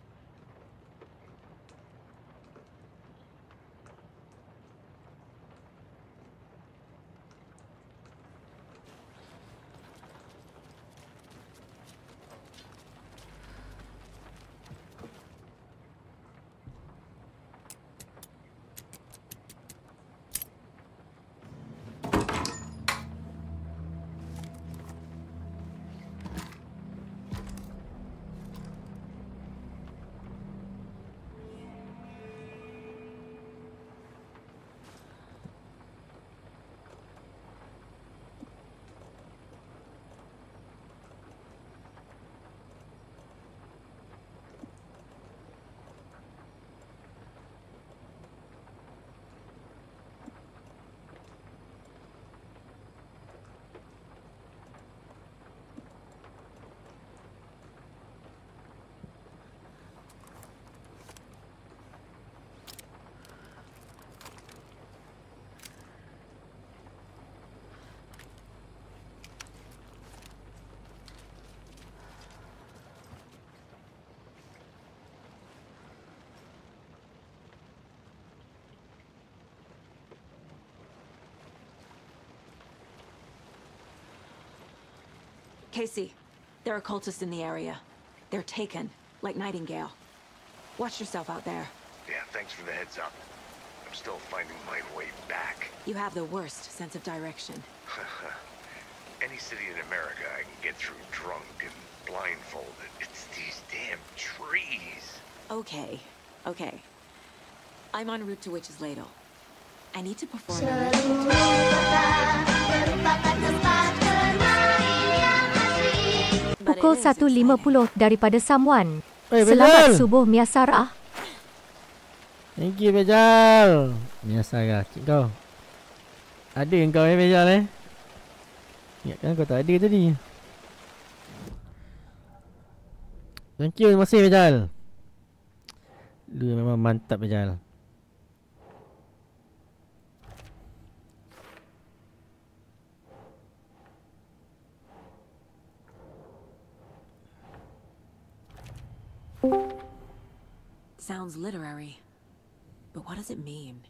Casey, there are cultists in the area. They're taken, like Nightingale. Watch yourself out there. Yeah, thanks for the heads up. I'm still finding my way back. You have the worst sense of direction. Any city in America I can get through drunk and blindfolded. It's these damn trees. Okay, okay. I'm en route to Witch's Ladle. I need to perform a ritual. pukul 1.50 daripada someone. Oi, Selamat Bejal. subuh Miasara. Thank you, Bejal. Miasara, cik kau. Ada yang kau Bejal Ingatkan kau tak ada tadi. Thank you, terima kasih Bejal. Lu memang mantap Bejal. Sounds literary. But what does it mean?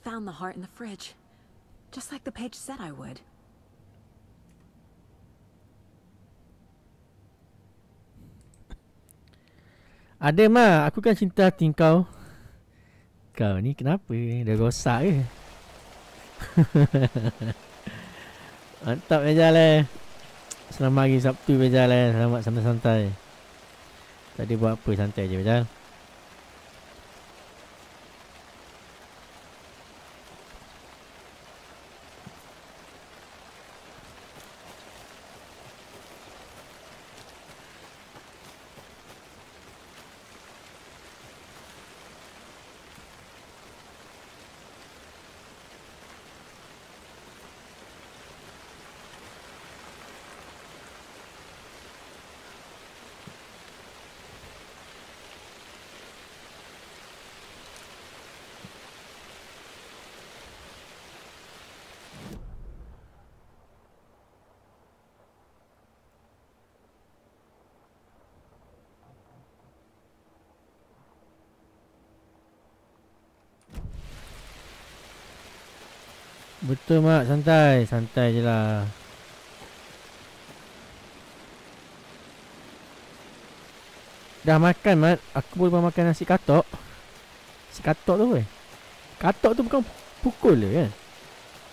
Found the heart in the fridge. Just like the page said I would. Ada mah, aku kan cinta hati kau. Kau ni kenapa? Dah rosak ke? Mantap Bejal Selamat hari Sabtu Bejal Selamat santai-santai. Tadi buat apa, santai je Bejal. Betul mak, santai. Santai je lah. Dah makan mat. Aku boleh makan nasi katok. Nasi katok tu apa? Katok tu bukan pukul je kan?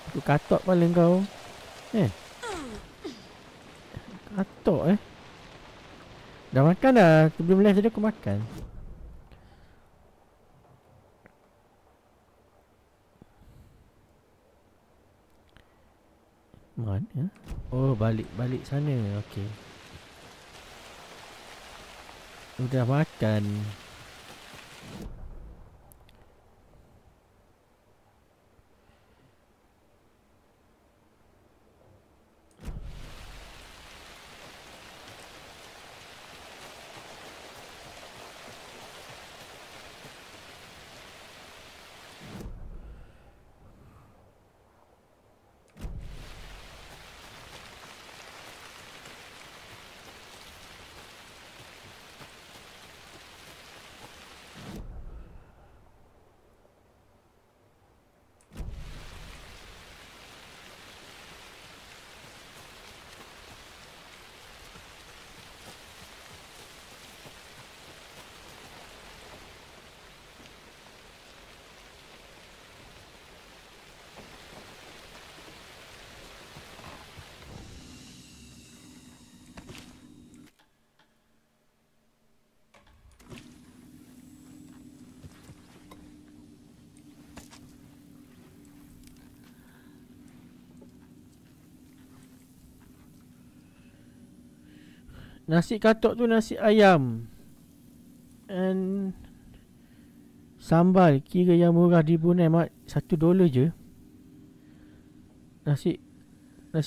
Tu katok kepala kau. Katok Dah makan dah. Sebelum live tadi aku makan. Mana? Oh, balik sana. Okey. Udah makan. Nasi katok tu nasi ayam and sambal. Kira yang murah di Brunei mak, $1 je. Nasi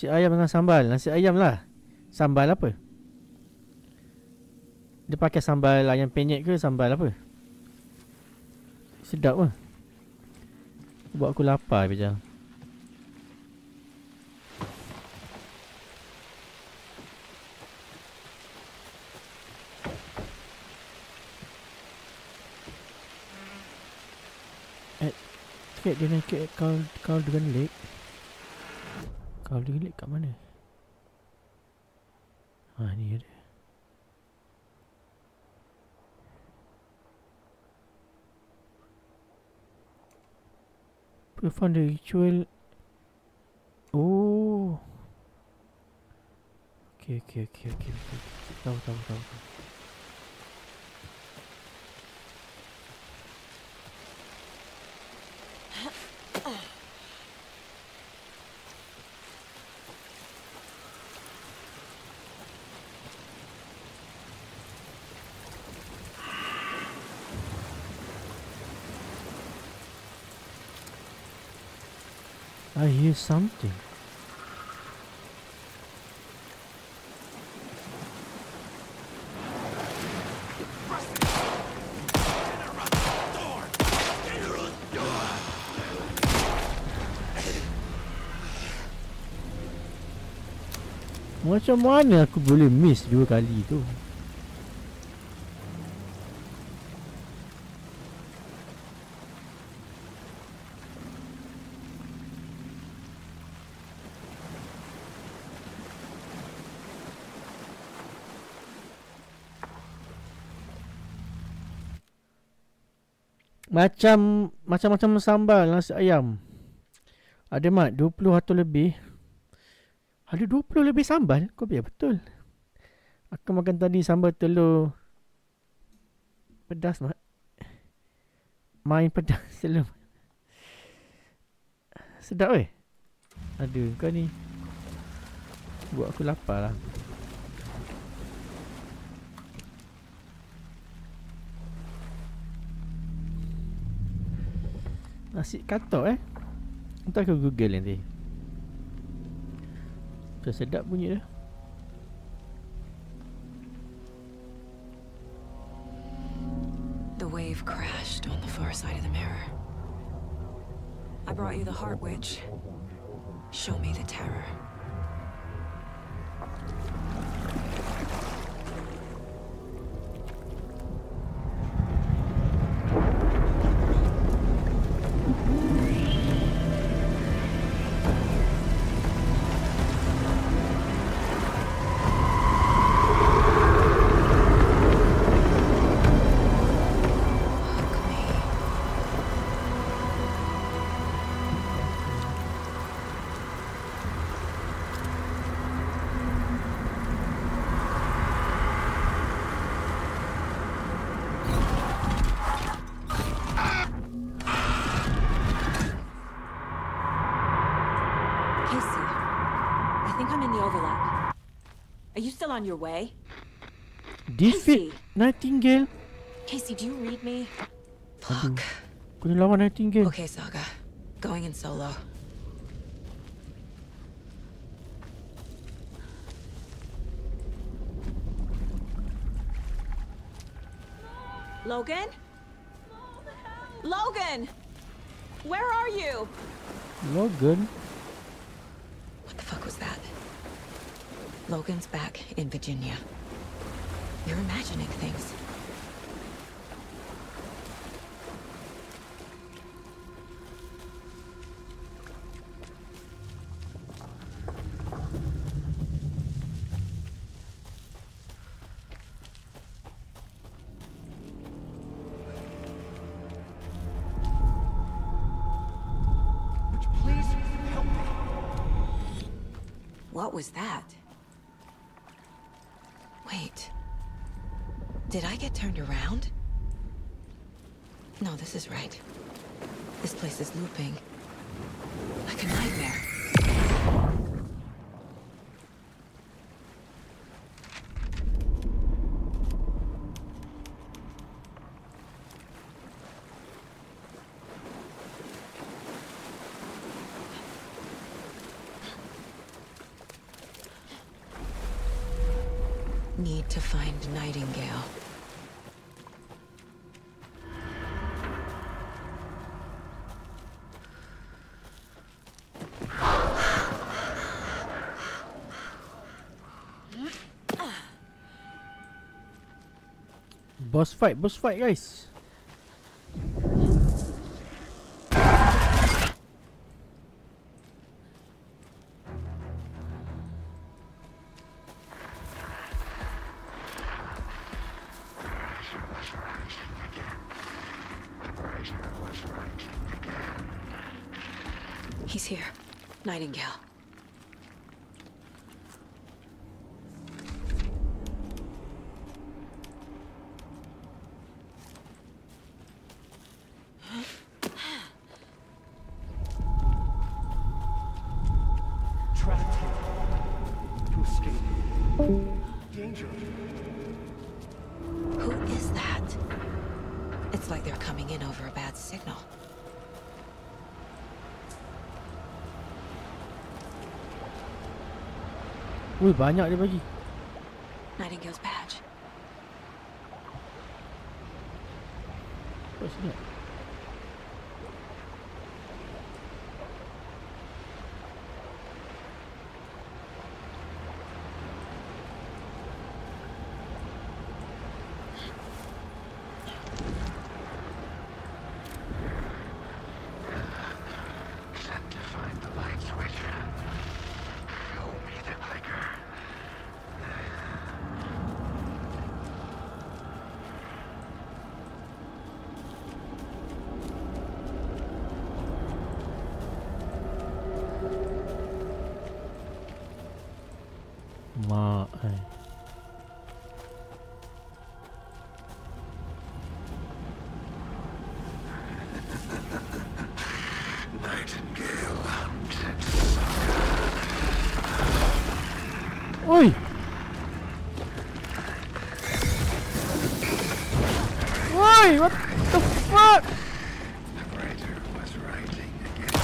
ayam dengan sambal. Nasi ayam lah. Sambal apa? Dia pakai sambal ayam penyet ke sambal apa? Sedap lah. Buat aku lapar Bejal. Sikit dia naik ke kau dengan leg. Kau dengan leg kat mana? Ni ada. Perform the ritual. Oh. Okay. Tahu. I hear something. Macam mana aku boleh miss 2 kali tu? Macam-macam sambal nasi ayam. Ada mat 20 atau lebih. Ada 20 lebih sambal? Kau biar betul. Aku makan tadi sambal telur pedas mat. Main pedas telur. Sedap weh. Aduh, kau ni buat aku lapar lah. Nasi katok Entah aku Google nanti. Sedap bunyi dah. The wave crashed on the far side of the mirror. I brought you the heart witch. Show me the terror. On your way? Defeat Nightingale. Casey, do you read me? Fuck. Kena lawan Nightingale. Okay, Saga. Going in solo. Logan? Logan! Where are you? Logan? What the fuck was that? Logan's back in Virginia. You're imagining things. Please help me. What was that? Wait. Did I get turned around? No, this is right. This place is looping. Like a nightmare. Need to find Nightingale. Boss fight guys. He's here. Nightingale. Trapped here. To escape. Danger. Who is that? It's like they're coming in over a bad signal. Ui, banyak dia bagi. Nightingale's badge. Apa sedap? Mak Nightingale hunted. Oi! Oi! What the fuck? The writer was writing again.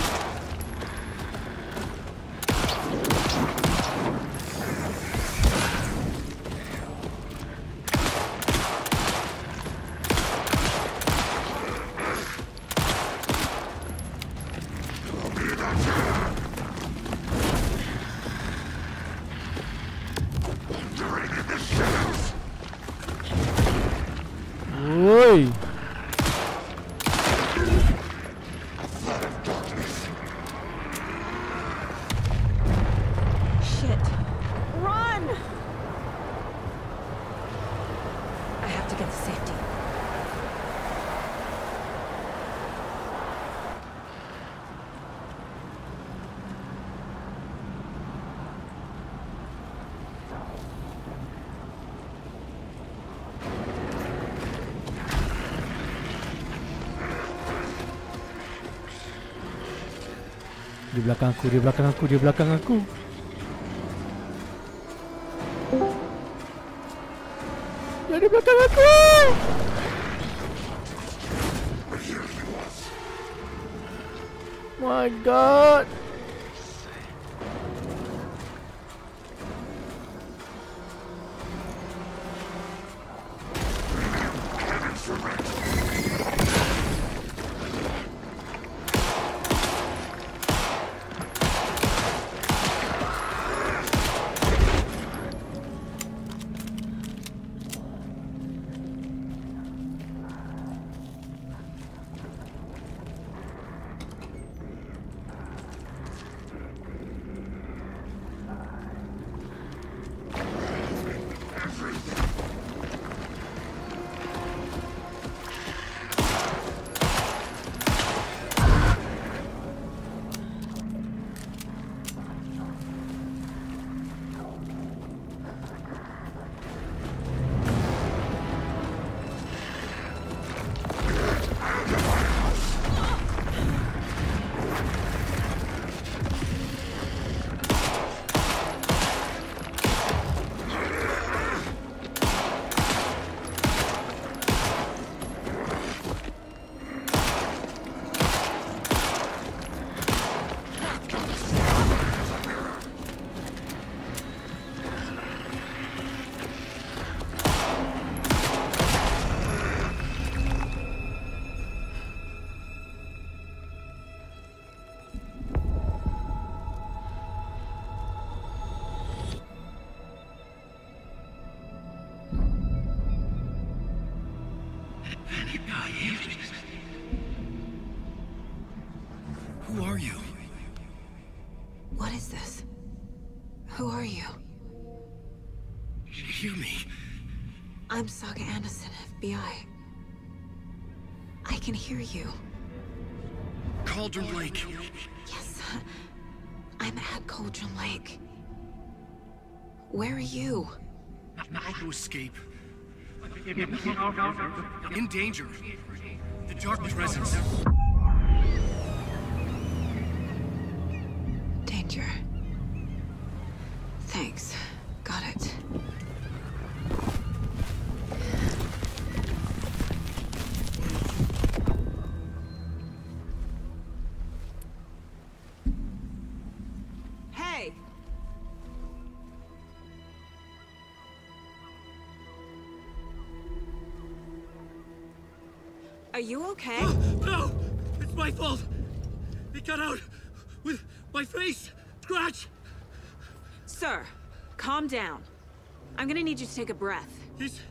Oi! Shit. Run! I have to get to safety. Di belakang aku, di belakang aku, di belakang aku. Dia di belakang aku. My God. Who are you? What is this? Who are you? Hear me. I'm Saga Anderson, FBI. I can hear you. Cauldron Lake. Yes, I'm at Cauldron Lake. Where are you? How to escape. In danger. The Dark Presence. Danger. Thanks. Got it. Hey! Are you okay? No! It's my fault! It got out with my face! Scratch! Sir, calm down. I'm gonna need you to take a breath. He's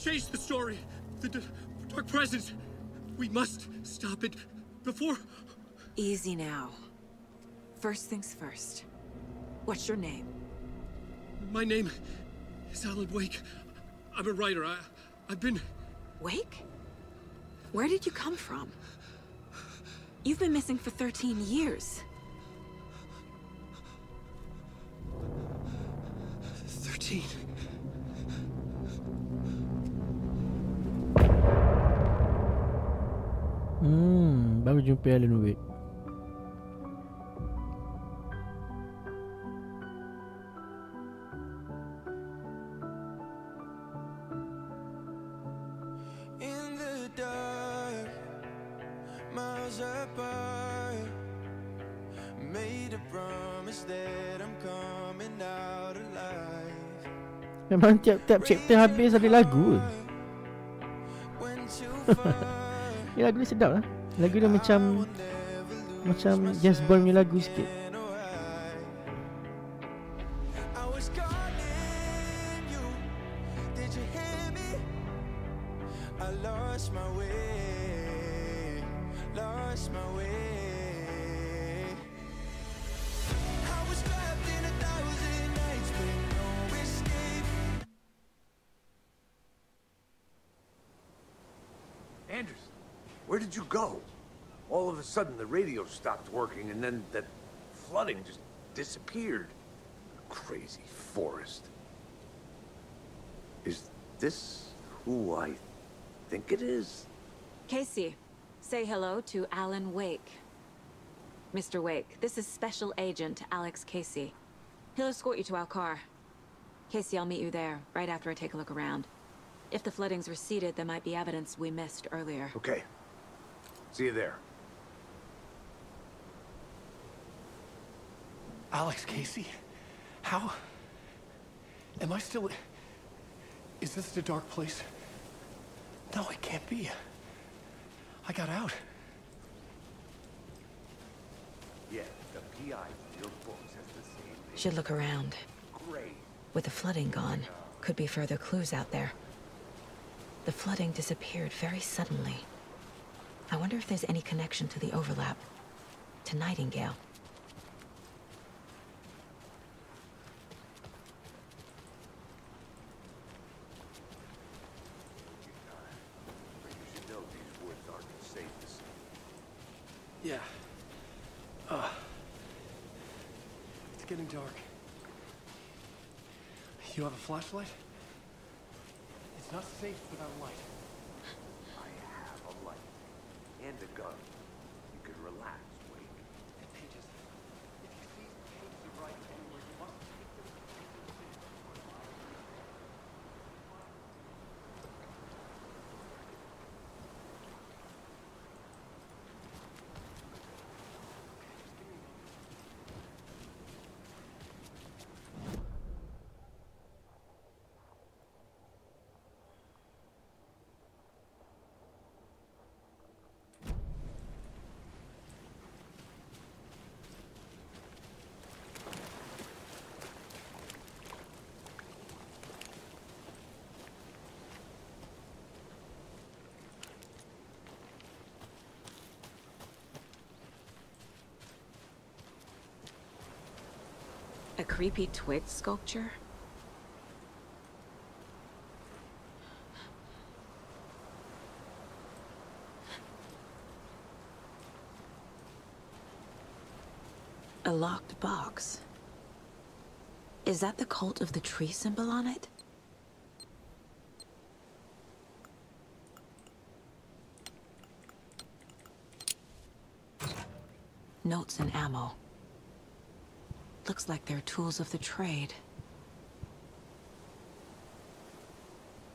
changed the story. The dark presence. We must stop it before... Easy now. First things first. What's your name? My name is Alan Wake. I'm a writer. I've been... Wake? Where did you come from? You've been missing for 13 years. 13. Baru jumpa Alan Wake. In the dark, miles apart, made a promise that I'm coming out alive. Memang tiap-tiap chapter habis ada lagu. Ni lagu ni sedap lah. Lagu dia macam Jazz Ball punya lagu sikit. I lost my way, lost my way. I was trapped in 1,000 nights with no escape. Anderson, where did you go? All of a sudden the radio stopped working and then that flooding just disappeared. Crazy forest. Is this who I think it is? Casey, say hello to Alan Wake. Mr. Wake, this is Special Agent Alex Casey. He'll escort you to our car. Casey, I'll meet you there, right after I take a look around. If the flooding's receded, there might be evidence we missed earlier. Okay. See you there. Alex Casey? How? Am I still... Is this the dark place? No, it can't be. I got out. Yeah, the PI in your books has the same name. Should look around. Great. With the flooding gone, could be further clues out there. The flooding disappeared very suddenly. I wonder if there's any connection to the overlap. To Nightingale. Yeah. It's getting dark. You have a flashlight? It's not safe without light. I have a light and a gun. You can relax, Wake. And pages. If you see pages of writing anywhere, you must take them. A creepy twig sculpture? A locked box. Is that the cult of the tree symbol on it? Notes and ammo. Looks like they're tools of the trade.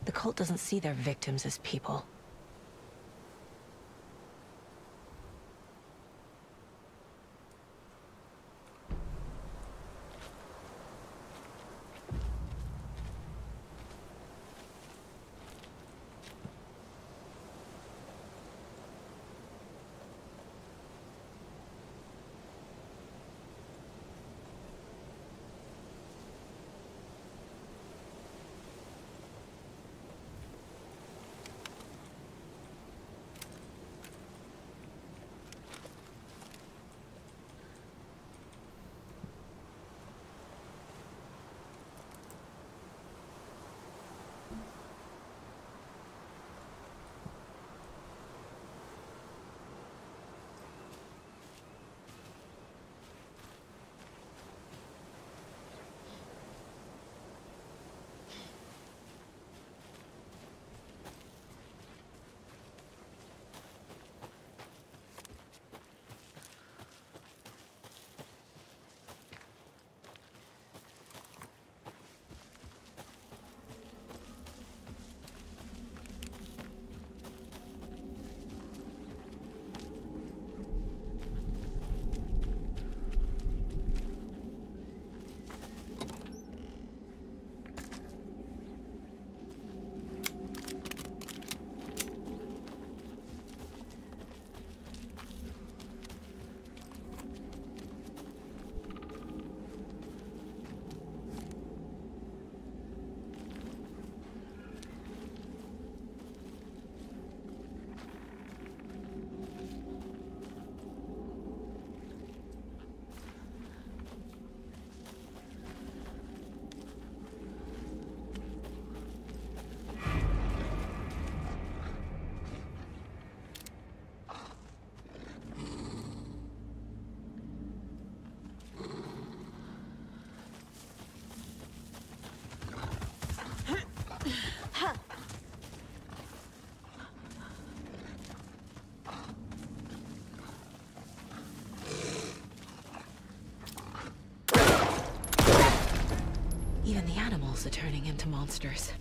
The cult doesn't see their victims as people. And the animals are turning into monsters.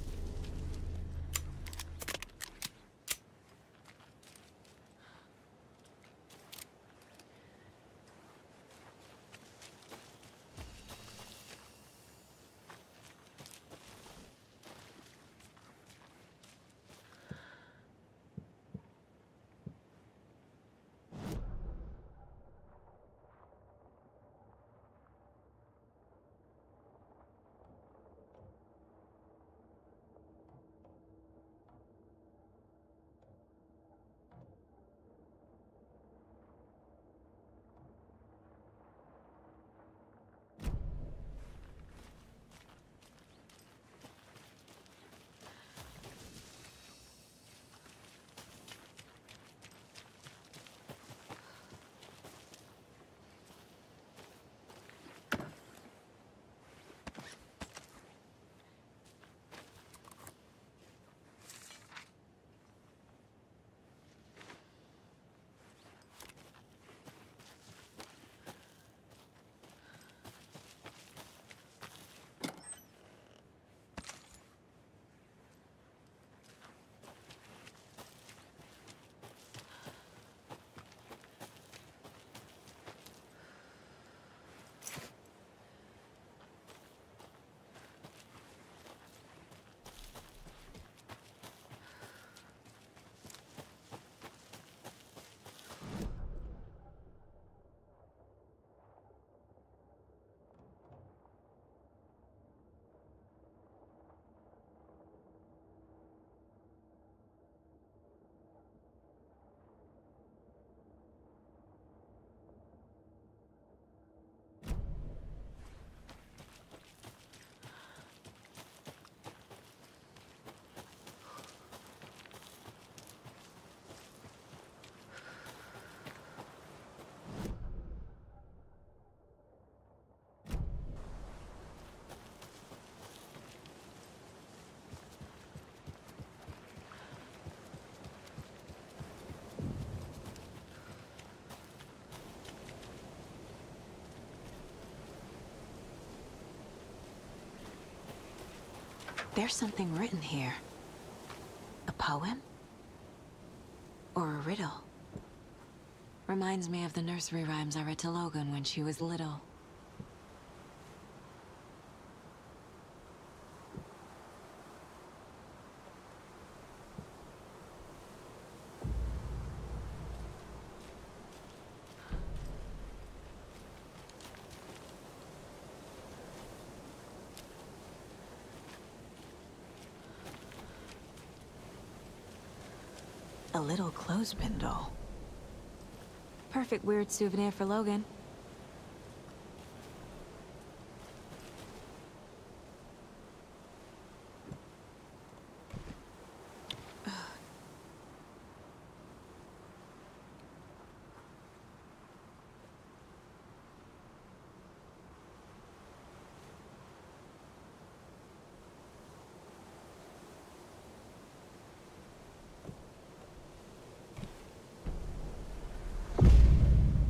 There's something written here. A poem? Or a riddle? Reminds me of the nursery rhymes I read to Logan when she was little. A little clothespin doll. Perfect weird souvenir for Logan.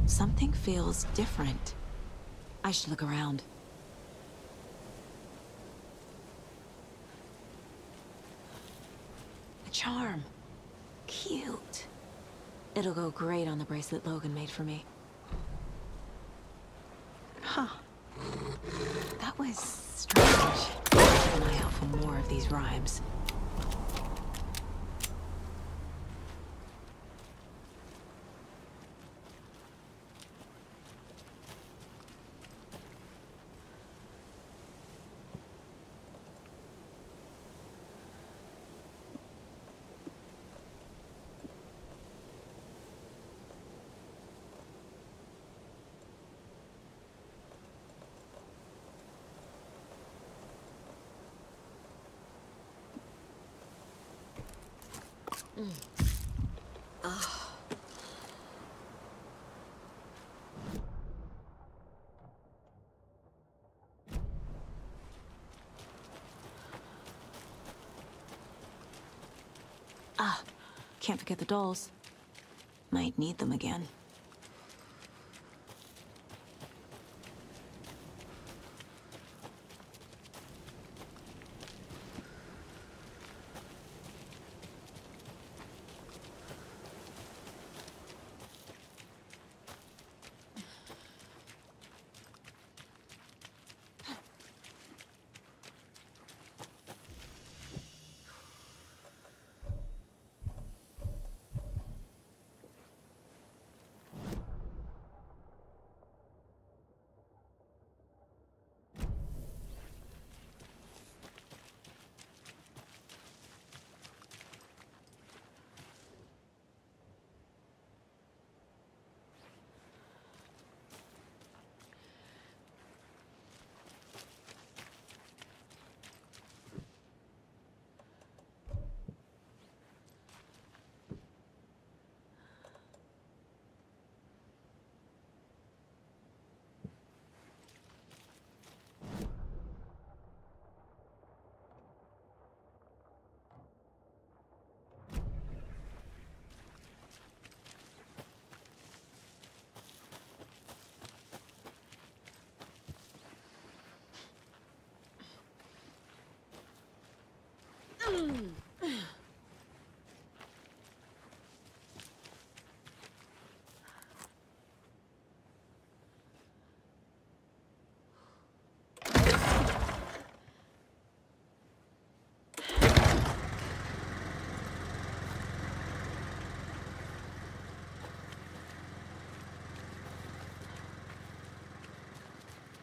Something feels different. I should look around. A charm. Cute. It'll go great on the bracelet Logan made for me. Huh. That was strange. Keep an eye out for more of these rhymes. Can't forget the dolls. Might need them again.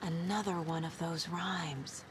Another one of those rhymes.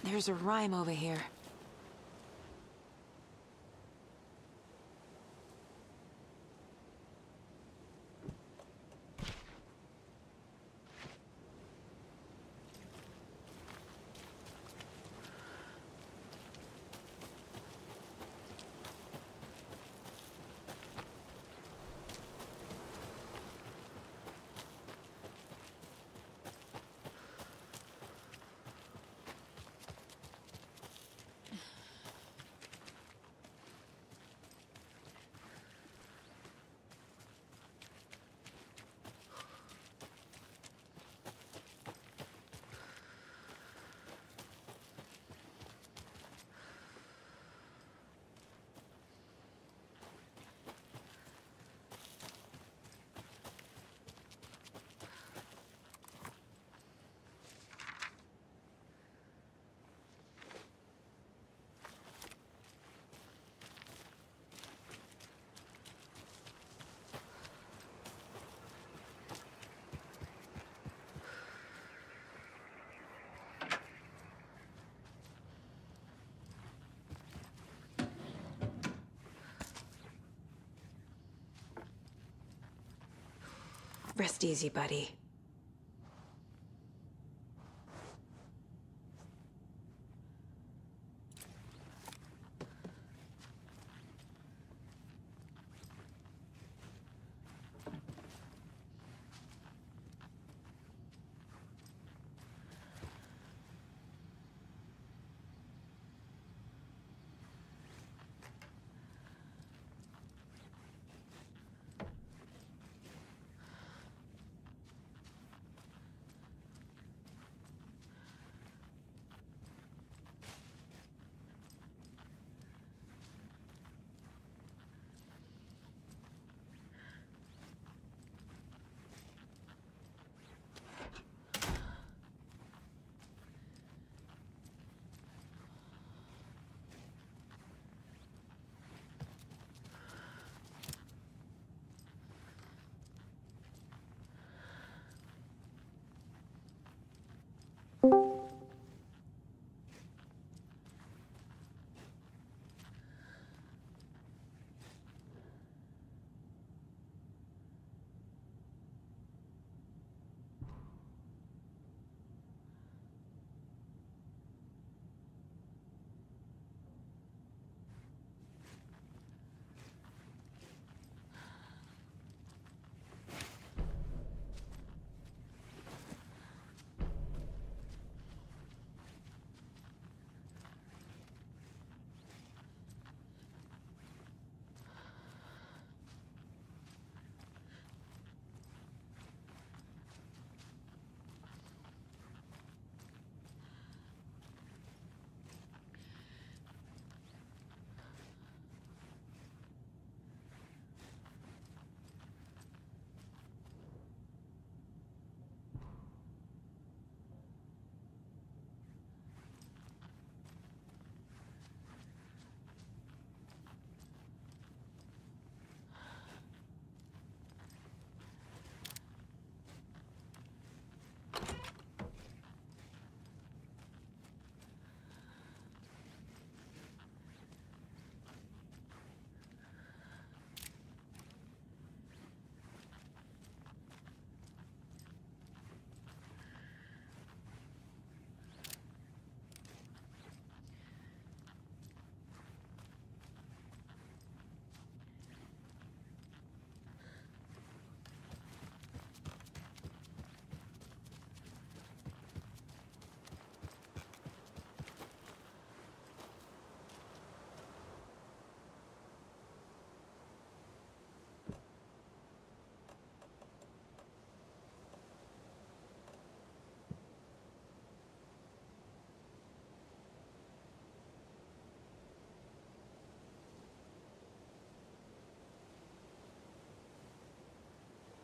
There's a rhyme over here. Rest easy, buddy.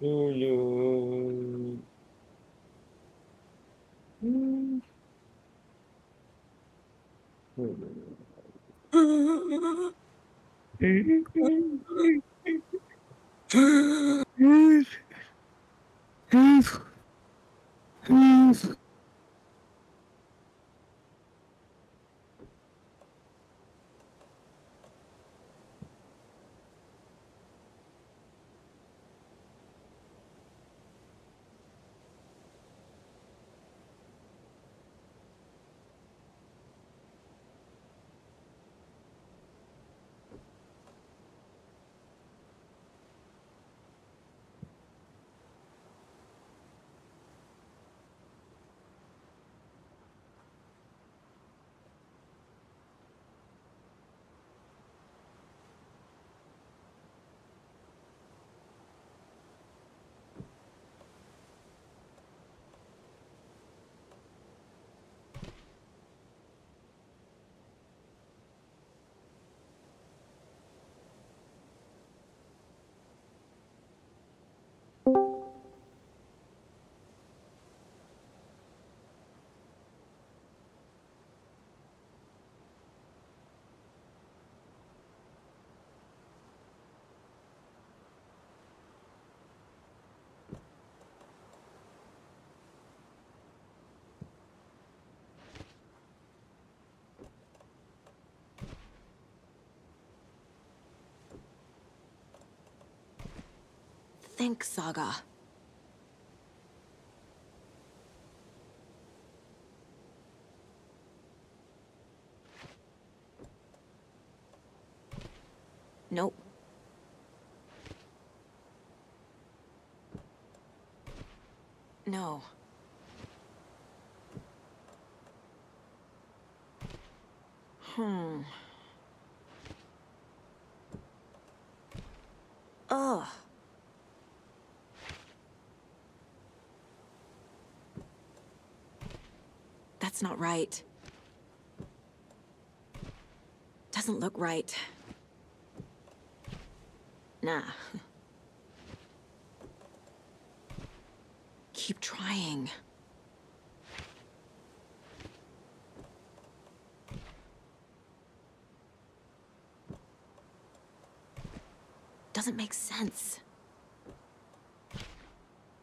Dulu. Think, Saga. Nope. No. Ugh. That's not right. Doesn't look right. Nah. Keep trying. Doesn't make sense.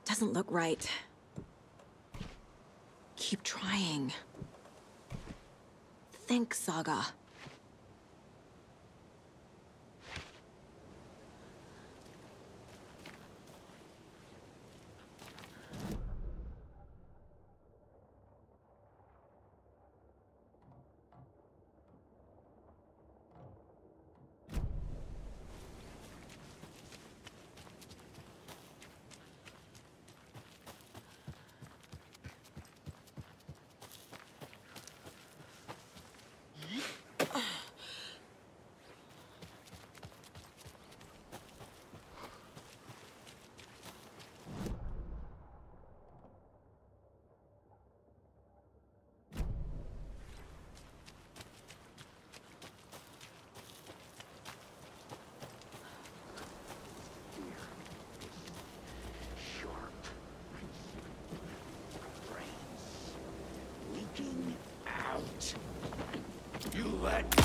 Doesn't look right. Keep trying. Think, Saga. You let...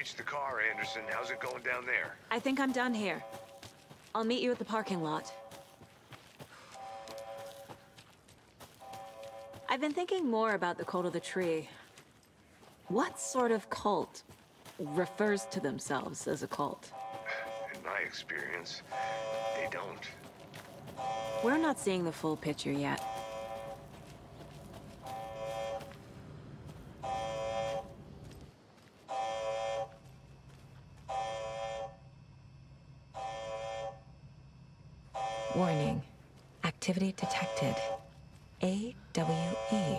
reached the car, Anderson. How's it going down there? I think I'm done here. I'll meet you at the parking lot. I've been thinking more about the cult of the tree. What sort of cult refers to themselves as a cult? In my experience, they don't. We're not seeing the full picture yet. Warning. Activity detected. AWE.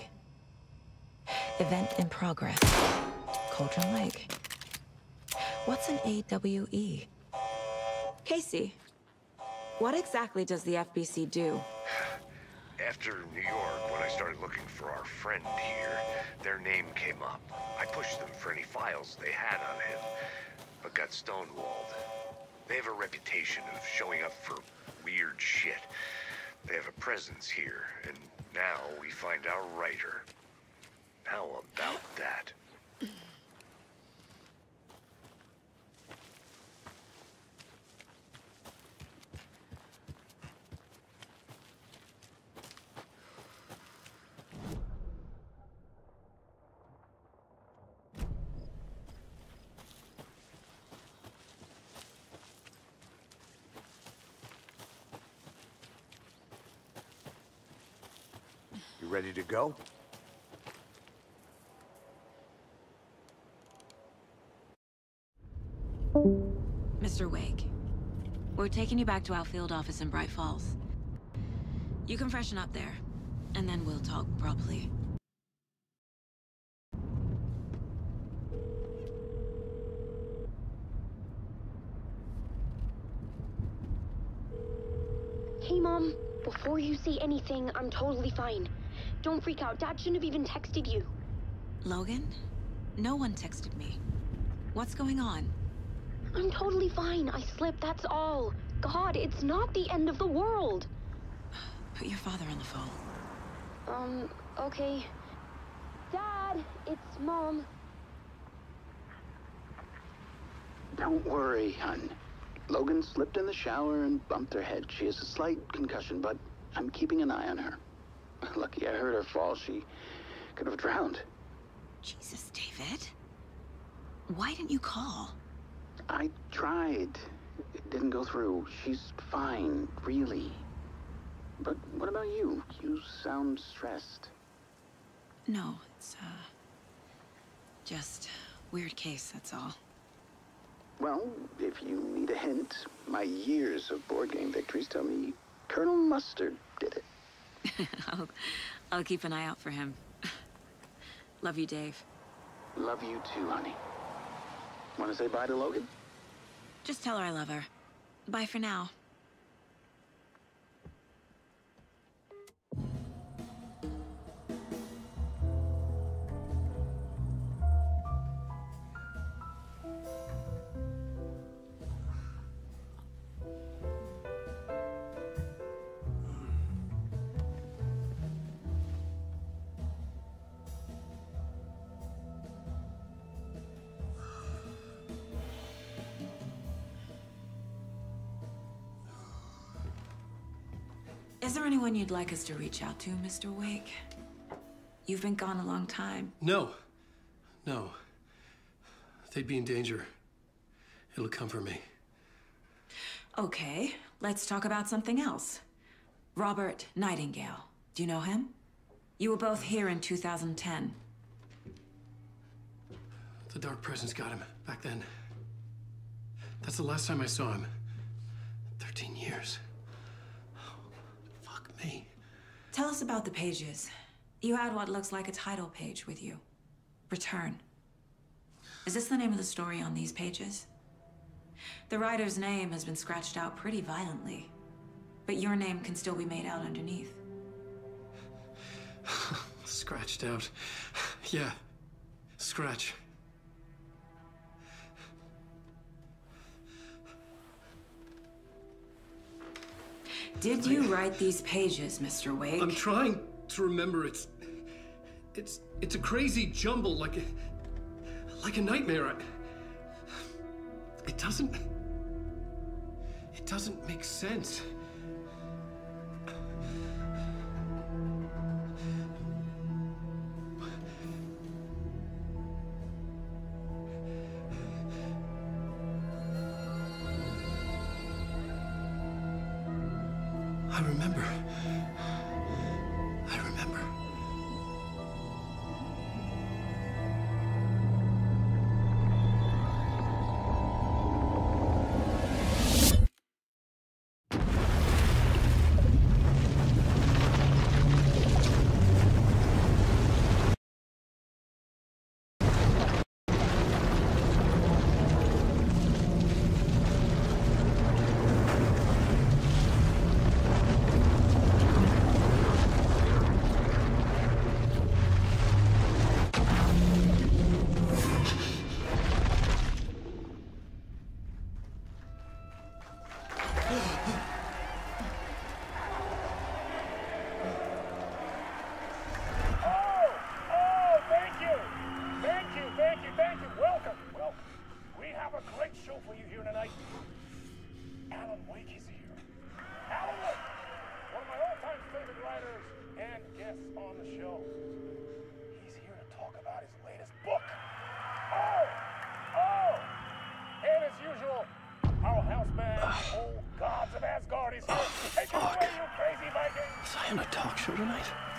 Event in progress. Cauldron Lake. What's an AWE? Casey, what exactly does the FBC do? After New York, when I started looking for our friend here, their name came up. I pushed them for any files they had on him, but got stonewalled. They have a reputation of showing up for weird shit. They have a presence here, and now we find our writer. How about that? You ready to go? Mr. Wake, we're taking you back to our field office in Bright Falls. You can freshen up there, and then we'll talk properly. Hey, Mom. Before you say anything, I'm totally fine. Don't freak out. Dad shouldn't have even texted you. Logan? No one texted me. What's going on? I'm totally fine. I slipped, that's all. God, it's not the end of the world. Put your father on the phone. Okay. Dad, it's Mom. Don't worry, hon. Logan slipped in the shower and bumped her head. She has a slight concussion, but I'm keeping an eye on her. Lucky I heard her fall. She could have drowned. Jesus, David. Why didn't you call? I tried. It didn't go through. She's fine, really. But what about you? You sound stressed. No, it's, just weird case, that's all. Well, if you need a hint, my years of board game victories tell me Colonel Mustard did it. I'll keep an eye out for him. Love you, Dave. Love you too, honey. Want to say bye to Logan? Just tell her I love her. Bye for now. Is there anyone you'd like us to reach out to, Mr. Wake? You've been gone a long time. No. No. They'd be in danger. It'll come for me. Okay, let's talk about something else. Robert Nightingale. Do you know him? You were both here in 2010. The Dark Presence got him back then. That's the last time I saw him. 13 years. Fuck me. Tell us about the pages. You had what looks like a title page with you. Return. Is this the name of the story on these pages? The writer's name has been scratched out pretty violently, but your name can still be made out underneath. Scratched out. Yeah. Scratch. Did you write these pages, Mr. Wake? I'm trying to remember. It's a crazy jumble, like a nightmare. It doesn't make sense. I remember.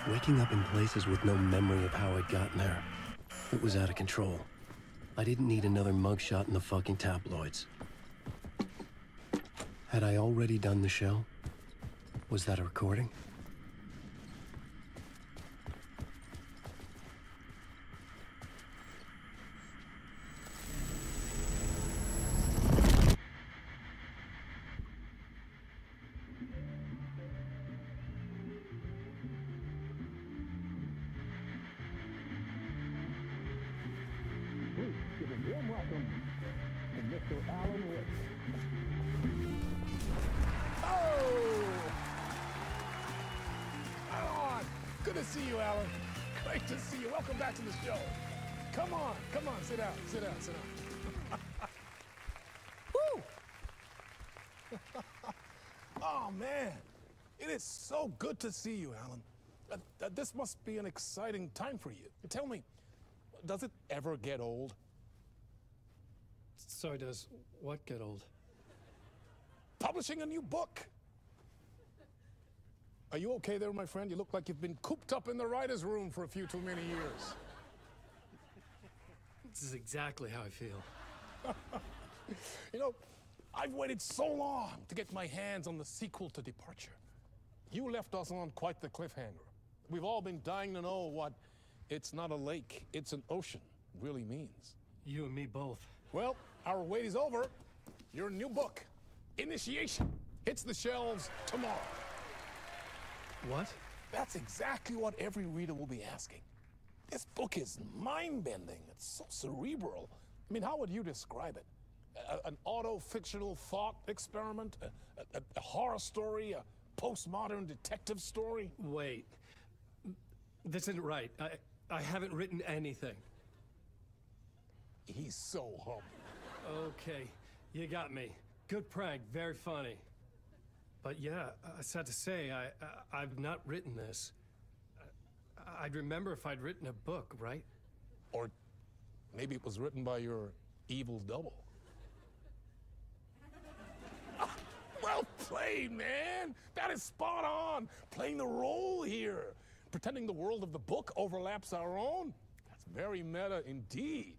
Waking up in places with no memory of how I'd gotten there. It was out of control. I didn't need another mugshot in the fucking tabloids. Had I already done the show? Was that a recording? Sit down. Woo! Oh, man. It is so good to see you, Alan. This must be an exciting time for you. Tell me, does it ever get old? So does what get old? Publishing a new book. Are you okay there, my friend? You look like you've been cooped up in the writer's room for a few too many years. This is exactly how I feel. You know, I've waited so long to get my hands on the sequel to Departure. You left us on quite the cliffhanger. We've all been dying to know what "it's not a lake, it's an ocean" really means. You and me both. Well, our wait is over. Your new book, Initiation, hits the shelves tomorrow. What? That's exactly what every reader will be asking. This book is mind-bending. It's so cerebral. I mean, how would you describe it? An auto-fictional thought experiment? A horror story? A postmodern detective story? Wait. This isn't right. I haven't written anything. He's so humble. Okay, you got me. Good prank, very funny. But yeah, I sad to say, I've not written this. I'd remember if I'd written a book, right? Or maybe it was written by your evil double. Well played, man! That is spot on! Playing the role here. Pretending the world of the book overlaps our own. That's very meta indeed.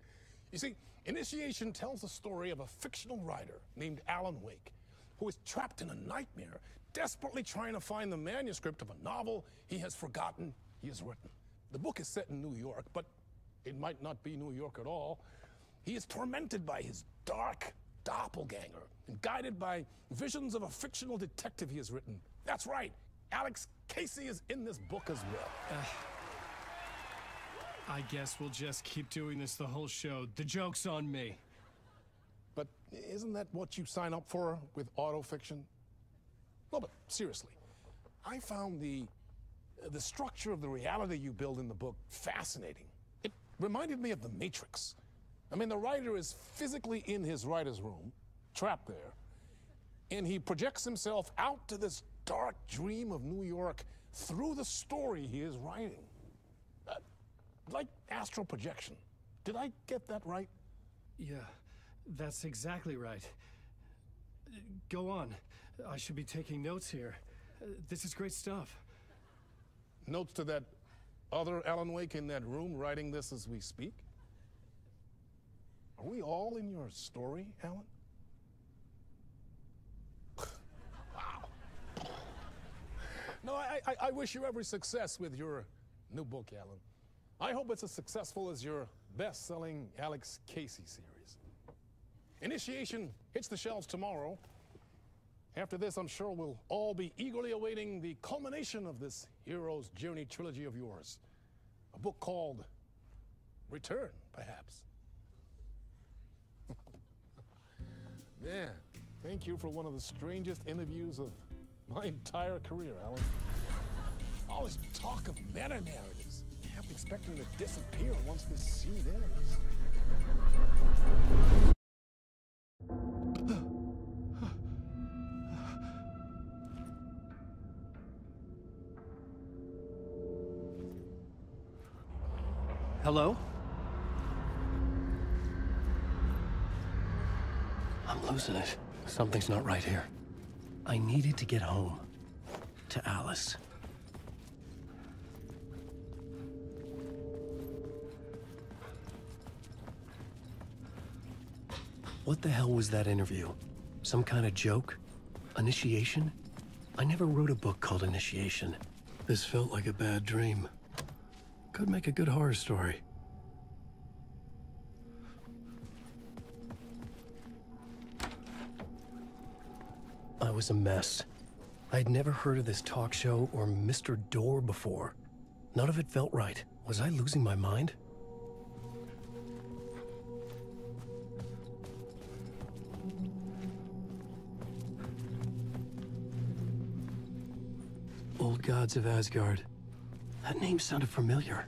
You see, Initiation tells the story of a fictional writer named Alan Wake, who is trapped in a nightmare, desperately trying to find the manuscript of a novel he has forgotten he has written. The book is set in New York, but it might not be New York at all. He is tormented by his dark doppelganger and guided by visions of a fictional detective he has written. That's right, Alex Casey is in this book as well. I guess we'll just keep doing this the whole show. The joke's on me. But isn't that what you sign up for with autofiction? No, but seriously, I found the structure of the reality you build in the book fascinating. It reminded me of The Matrix. I mean, the writer is physically in his writer's room, trapped there, and he projects himself out to this dark dream of New York through the story he is writing. Like astral projection. Did I get that right? Yeah, that's exactly right. Go on. I should be taking notes here. This is great stuff. Notes to that other Alan Wake in that room writing this as we speak? Are we all in your story, Alan? Wow. No, I wish you every success with your new book, Alan. I hope it's as successful as your best-selling Alex Casey series. Initiation hits the shelves tomorrow. After this, I'm sure we'll all be eagerly awaiting the culmination of this hero's journey trilogy of yours. A book called Return, perhaps. Man, thank you for one of the strangest interviews of my entire career, Alan. All this talk of meta-narratives. I kept expecting to disappear once this scene ends. Hello? I'm losing it. Something's not right here. I needed to get home. To Alice. What the hell was that interview? Some kind of joke? Initiation? I never wrote a book called Initiation. This felt like a bad dream. Could make a good horror story. I was a mess. I'd never heard of this talk show or Mr. Door before. None of it felt right. Was I losing my mind? Old Gods of Asgard. That name sounded familiar.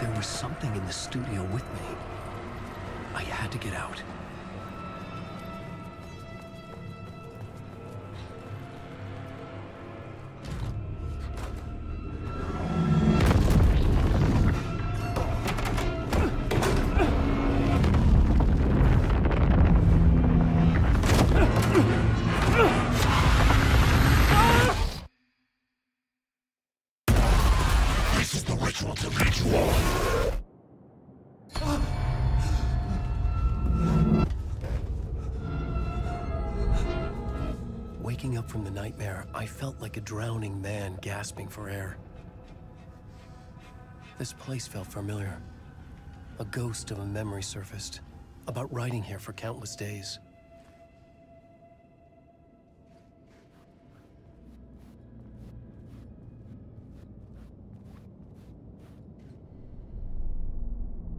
There was something in the studio with me. I had to get out. This is the ritual to lead you on. Waking up from the nightmare, I felt like a drowning man gasping for air. This place felt familiar. A ghost of a memory surfaced, about writing here for countless days.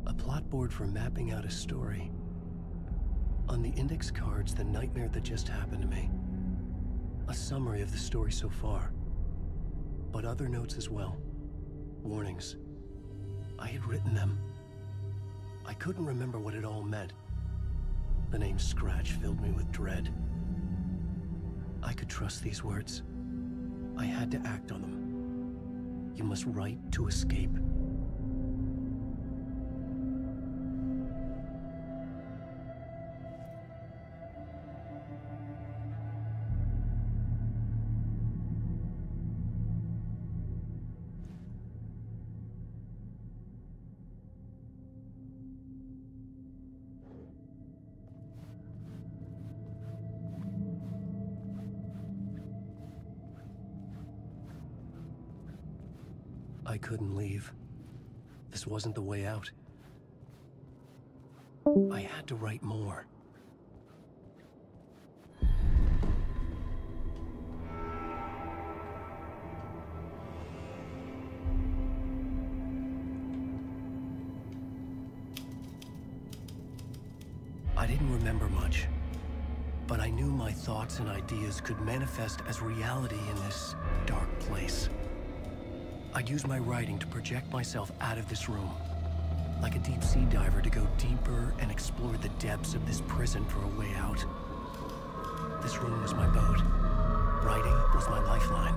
A plot board for mapping out a story. On the index cards, the nightmare that just happened to me. A summary of the story so far, but other notes as well. Warnings. I had written them. I couldn't remember what it all meant. The name Scratch filled me with dread. I could trust these words. I had to act on them. You must write to escape. I couldn't leave. This wasn't the way out. I had to write more. I didn't remember much, but I knew my thoughts and ideas could manifest as reality in this dark place. I'd use my writing to project myself out of this room, like a deep-sea diver to go deeper and explore the depths of this prison for a way out. This room was my boat. Writing was my lifeline.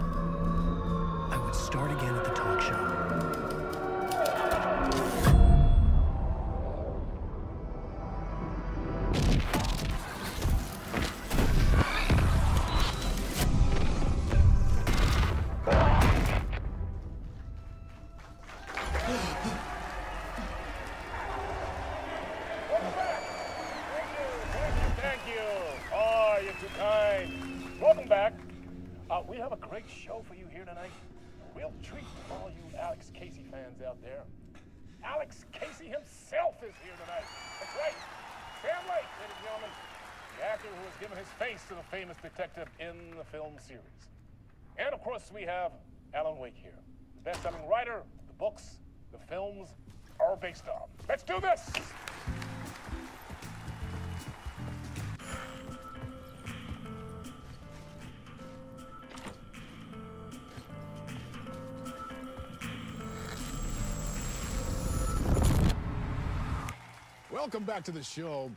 I would start again at the talk show. We have a great show for you here tonight. Real treat for all you Alex Casey fans out there. Alex Casey himself is here tonight. That's right. Sam Lake, ladies and gentlemen. The actor who has given his face to the famous detective in the film series. And of course, we have Alan Wake here. The best-selling writer, the books, the films are based on. Let's do this! Welcome back to the show.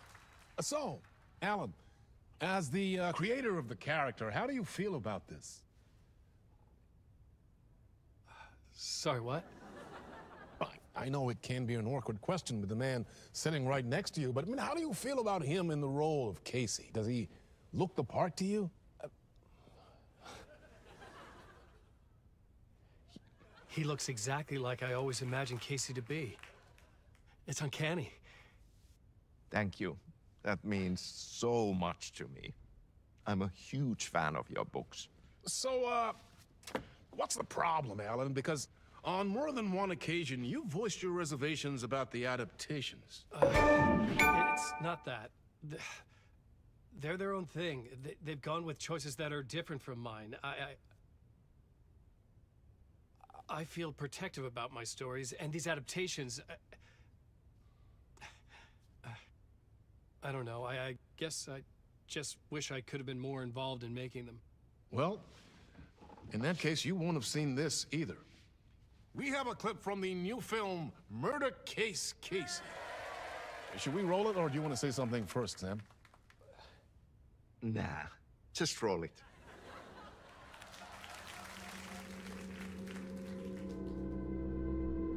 So, Alan, as the creator of the character, how do you feel about this? Sorry, what? I know it can be an awkward question with the man sitting right next to you, but I mean, how do you feel about him in the role of Casey? Does he look the part to you? He looks exactly like I always imagined Casey to be. It's uncanny. Thank you. That means so much to me. I'm a huge fan of your books. So, what's the problem, Alan? Because on more than one occasion, you voiced your reservations about the adaptations. It's not that. They're their own thing. They've gone with choices that are different from mine. I feel protective about my stories, and these adaptations... I don't know. I guess I just wish I could have been more involved in making them. Well, in that case, you won't have seen this either. We have a clip from the new film, Murder Case Casey. Should we roll it, or do you want to say something first, Sam? Nah, just roll it.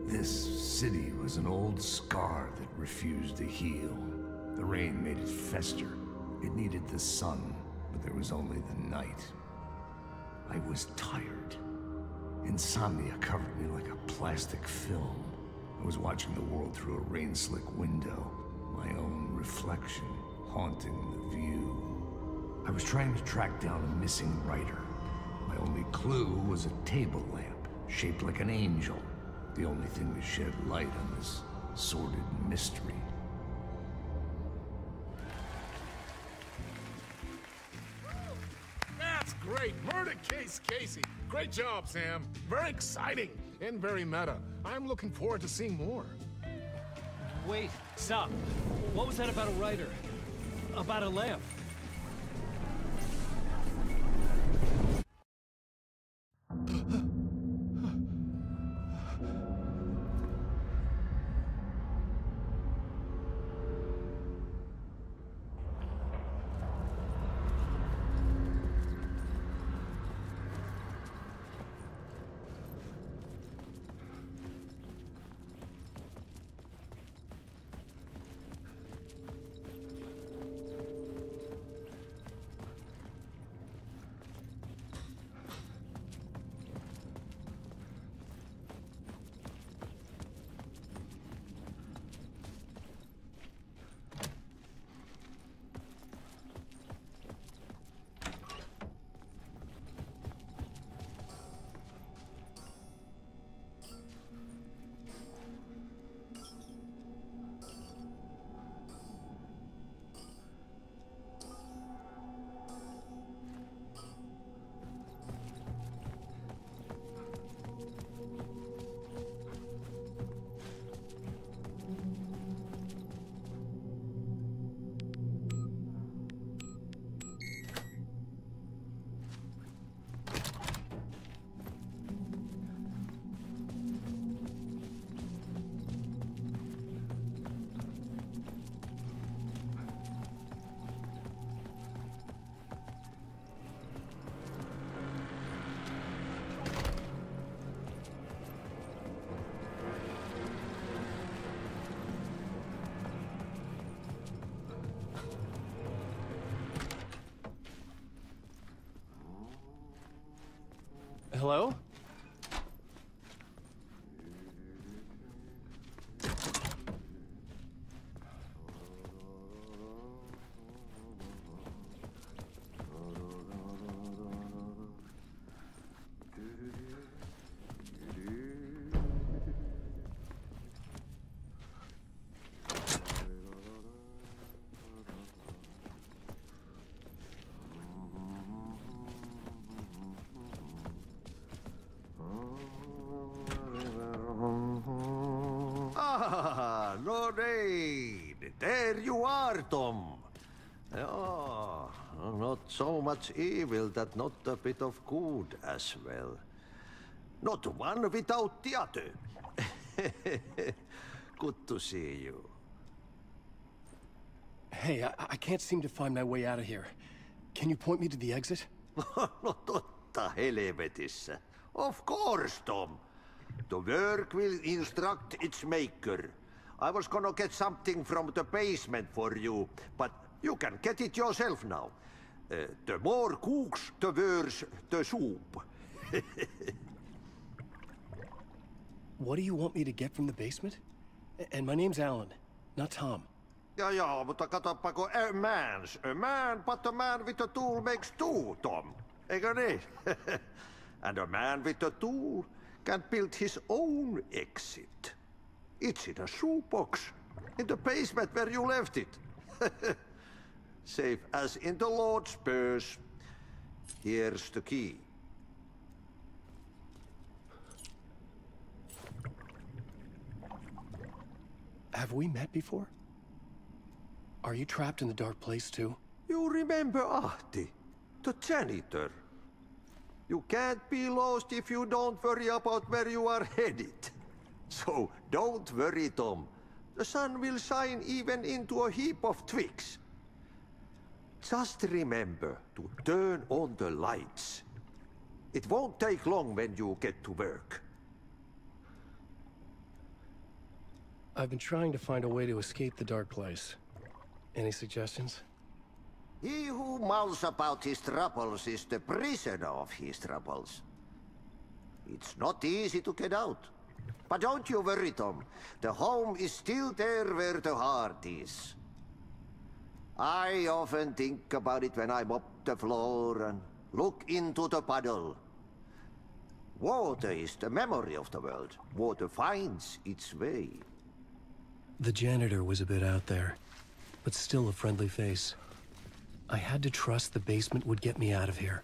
This city was an old scar that refused to heal. The rain made it fester. It needed the sun, but there was only the night. I was tired. Insomnia covered me like a plastic film. I was watching the world through a rain-slick window, my own reflection haunting the view. I was trying to track down a missing writer. My only clue was a table lamp, shaped like an angel. The only thing to shed light on this sordid mystery. That's great! Murder Case Casey! Great job, Sam. Very exciting and very meta. I'm looking forward to seeing more. Wait, stop. What was that about a writer? About a lamp? Hello? Ah, Lorraine! There you are, Tom. Oh, not so much evil that not a bit of good as well. Not one without the other. Good to see you. Hey, I can't seem to find my way out of here. Can you point me to the exit? No totta helvetissä. Of course, Tom. The work will instruct its maker. I was gonna get something from the basement for you, but you can get it yourself now. The more cooks, the worse the soup. What do you want me to get from the basement? And my name's Alan, not Tom. Ja, mutta katsoppa, a man, but a man with a tool makes two, Tom. Eikö niin? And a man with a tool can build his own exit. It's in a shoebox, in the basement where you left it. Safe as in the Lord's purse. Here's the key. Have we met before? Are you trapped in the dark place too? You remember Ahti, the janitor. You can't be lost if you don't worry about where you are headed. So don't worry, Tom. The sun will shine even into a heap of twigs. Just remember to turn on the lights. It won't take long when you get to work. I've been trying to find a way to escape the dark place. Any suggestions? He who mouths about his troubles is the prisoner of his troubles. It's not easy to get out. But don't you worry, Tom. The home is still there where the heart is. I often think about it when I mop the floor and look into the puddle. Water is the memory of the world. Water finds its way. The janitor was a bit out there, but still a friendly face. I had to trust the basement would get me out of here.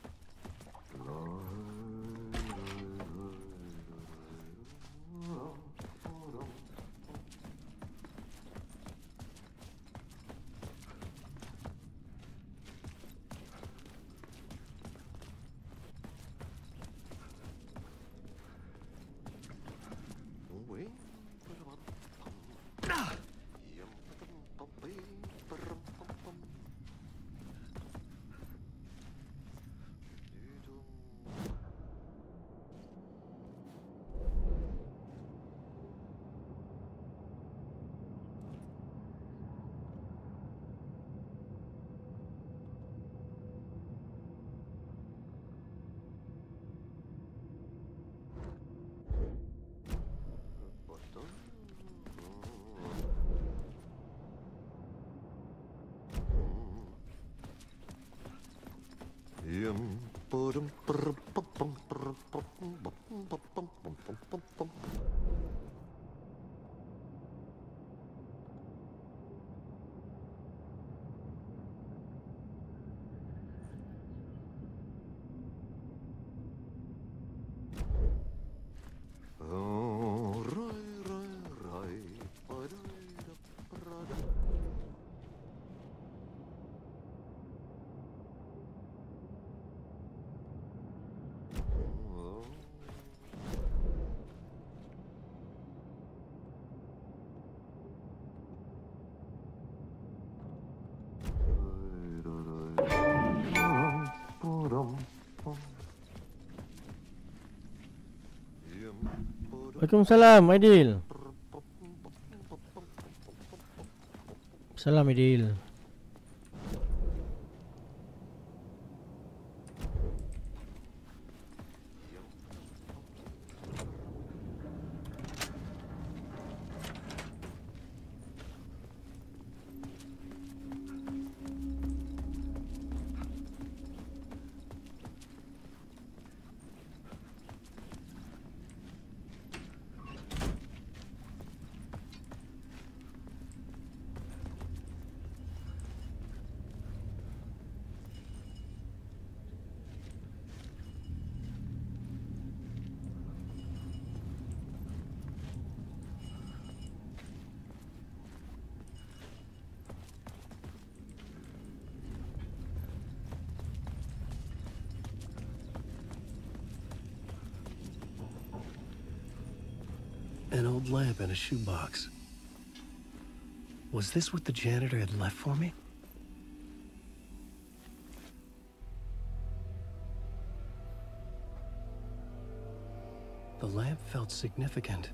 Waalaikumsalam, Aidil. Salam, Aidil. old lamp in a shoebox. Was this what the janitor had left for me? The lamp felt significant.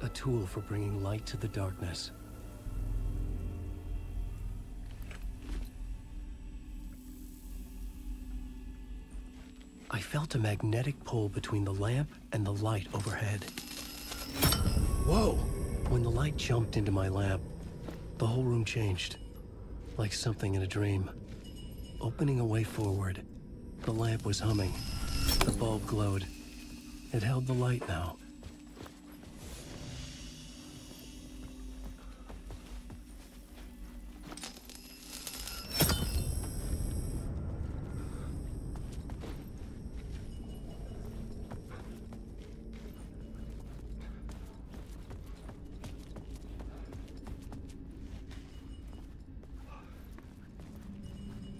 A tool for bringing light to the darkness. I felt a magnetic pull between the lamp and the light overhead. Whoa! When the light jumped into my lamp, the whole room changed, like something in a dream. Opening a way forward, the lamp was humming. The bulb glowed. It held the light now.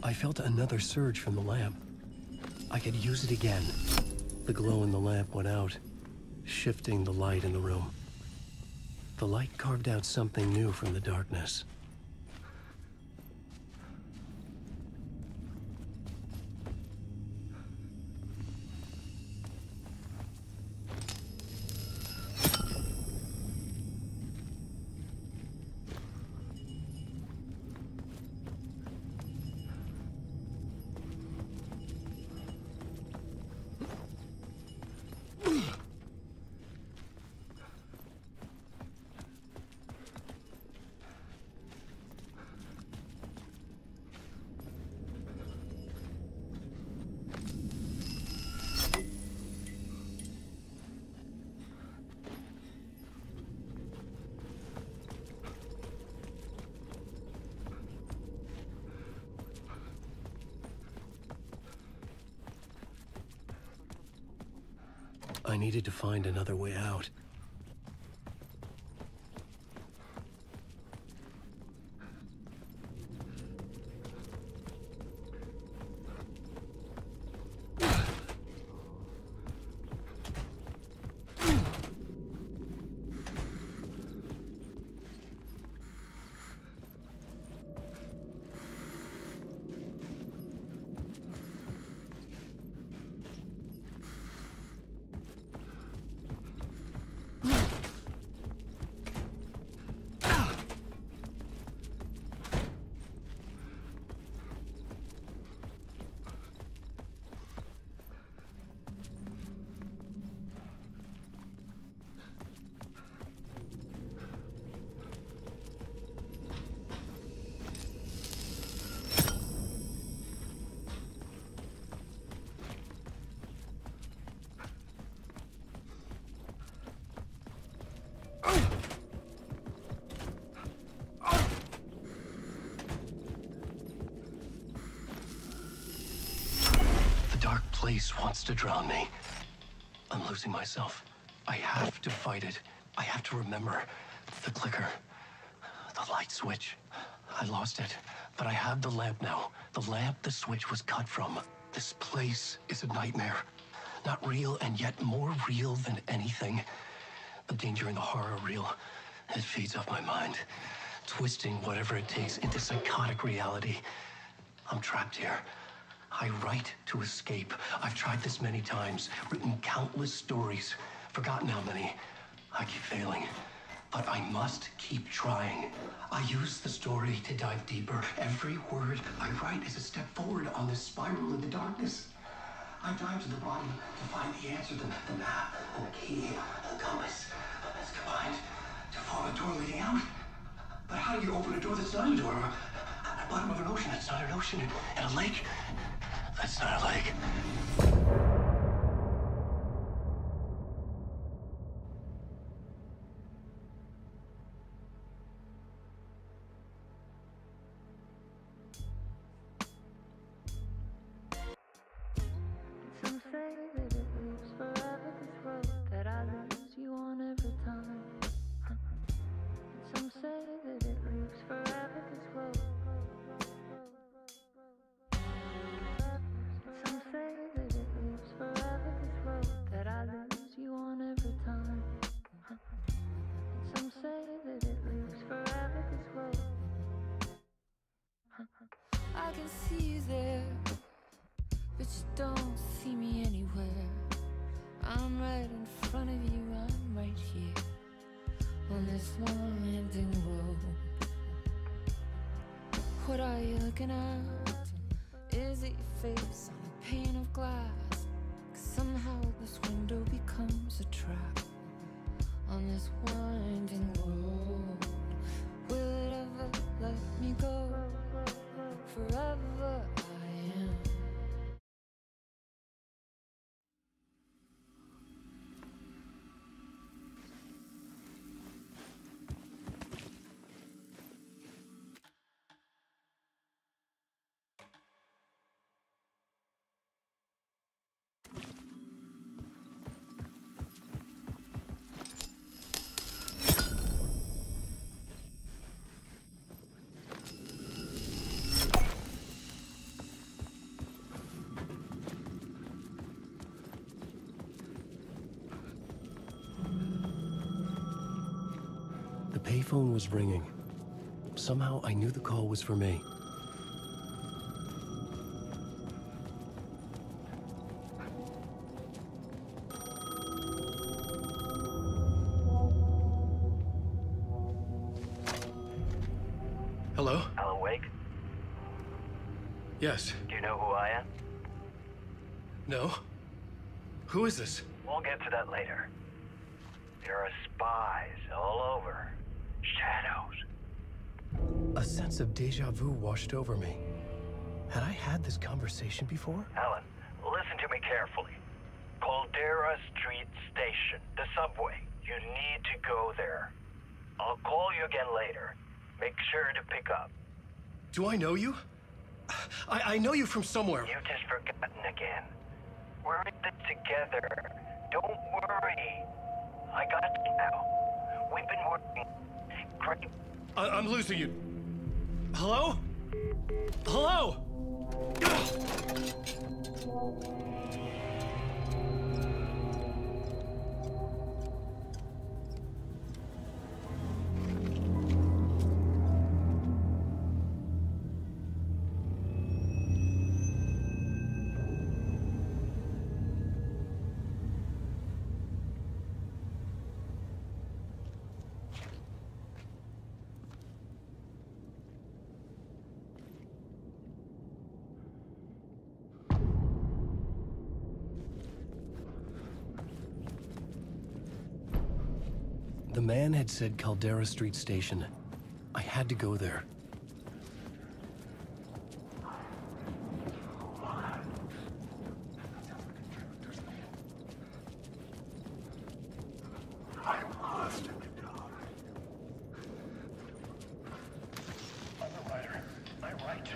I felt another surge from the lamp. I could use it again. The glow in the lamp went out, shifting the light in the room. The light carved out something new from the darkness. I needed to find another way out. Place wants to drown me. I'm losing myself. I have to fight it. I have to remember. The clicker. The light switch. I lost it. But I have the lamp now. The lamp the switch was cut from. This place is a nightmare. Not real, and yet more real than anything. The danger and the horror are real. It feeds off my mind. Twisting whatever it takes into psychotic reality. I'm trapped here. I write to escape. I've tried this many times, written countless stories, forgotten how many. I keep failing, but I must keep trying. I use the story to dive deeper. Every word I write is a step forward on this spiral in the darkness. I dive to the bottom to find the answer, the map, and the key, and the compass. It's combined to form a door leading out. But how do you open a door that's not a door? At the bottom of an ocean that's not an ocean, and a lake that's not a lake. Some say that it leaves forever this road that I lose you on every time. Some say that it leaves forever this road. Some say that it can see you there, but you don't see me anywhere. I'm right in front of you, I'm right here on this winding road. What are you looking at? Is it your face on a pane of glass? 'Cause somehow this window becomes a trap on this winding road. Will it ever let me go? Forever I am. The payphone was ringing. Somehow I knew the call was for me. Hello? Alan Wake? Yes. Do you know who I am? No? Who is this? We'll get to that later. There are spies all over. Shadows. A sense of deja vu washed over me. Had I had this conversation before? Alan, listen to me carefully. Caldera Street Station, the subway. You need to go there. I'll call you again later. Make sure to pick up. Do I know you? I know you from somewhere. You've just forgotten again. We're in this together. Don't worry. I got you now. We've been working great. I'm losing you. Hello? Hello? The man had said Caldera Street Station. I had to go there. I'm lost in the dark. I'm a writer. I write.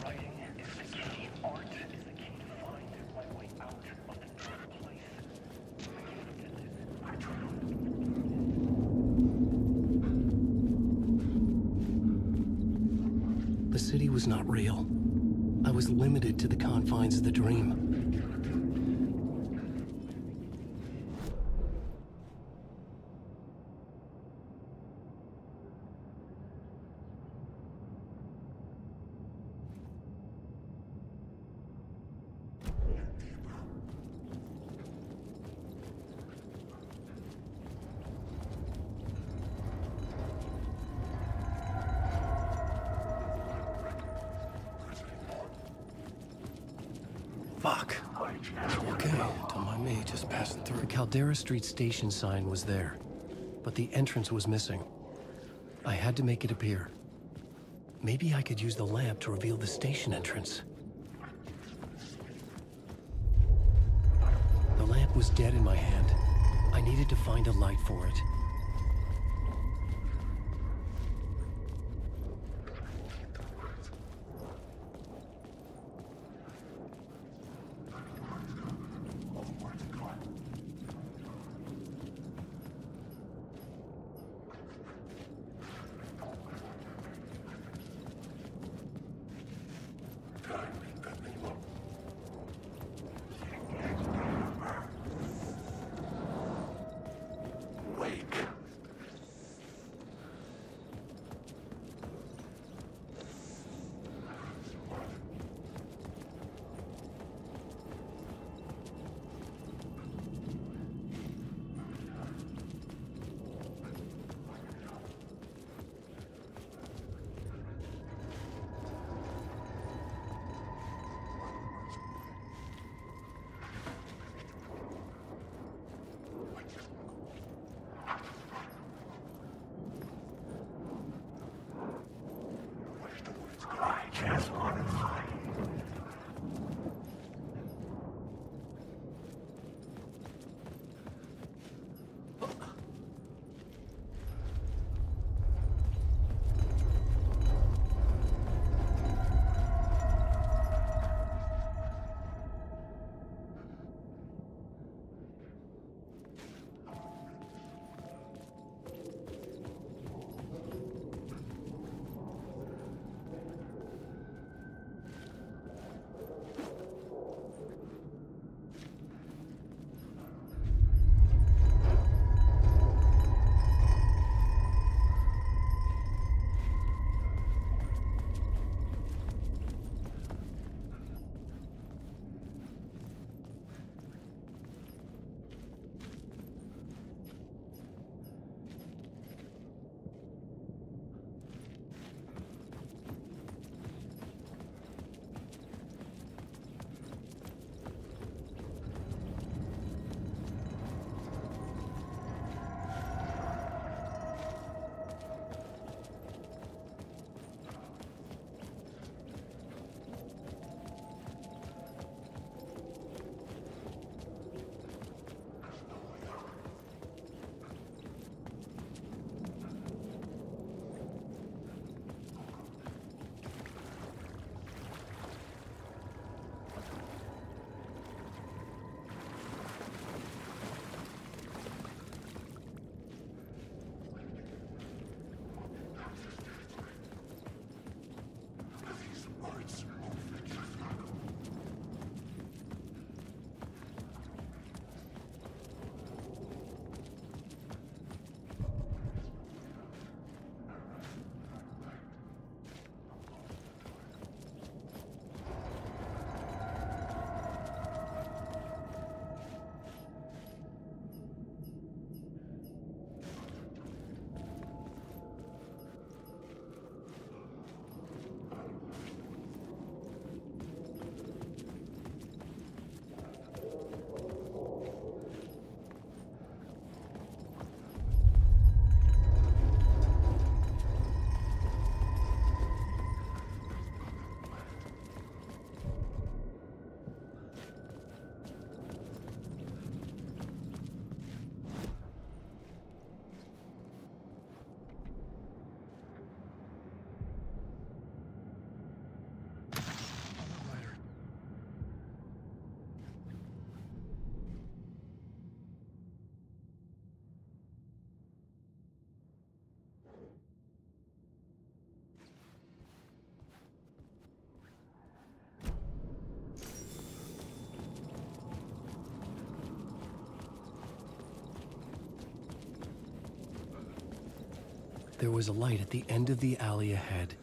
Writing is the key. Art is the key to find my way out of the dark place. I can't forget this. I drowned. The city was not real. I was limited to the confines of the dream. Fuck. Okay, don't mind me, just passing through. The Caldera Street Station sign was there, but the entrance was missing. I had to make it appear. Maybe I could use the lamp to reveal the station entrance. The lamp was dead in my hand. I needed to find a light for it. Wake. There was a light at the end of the alley ahead.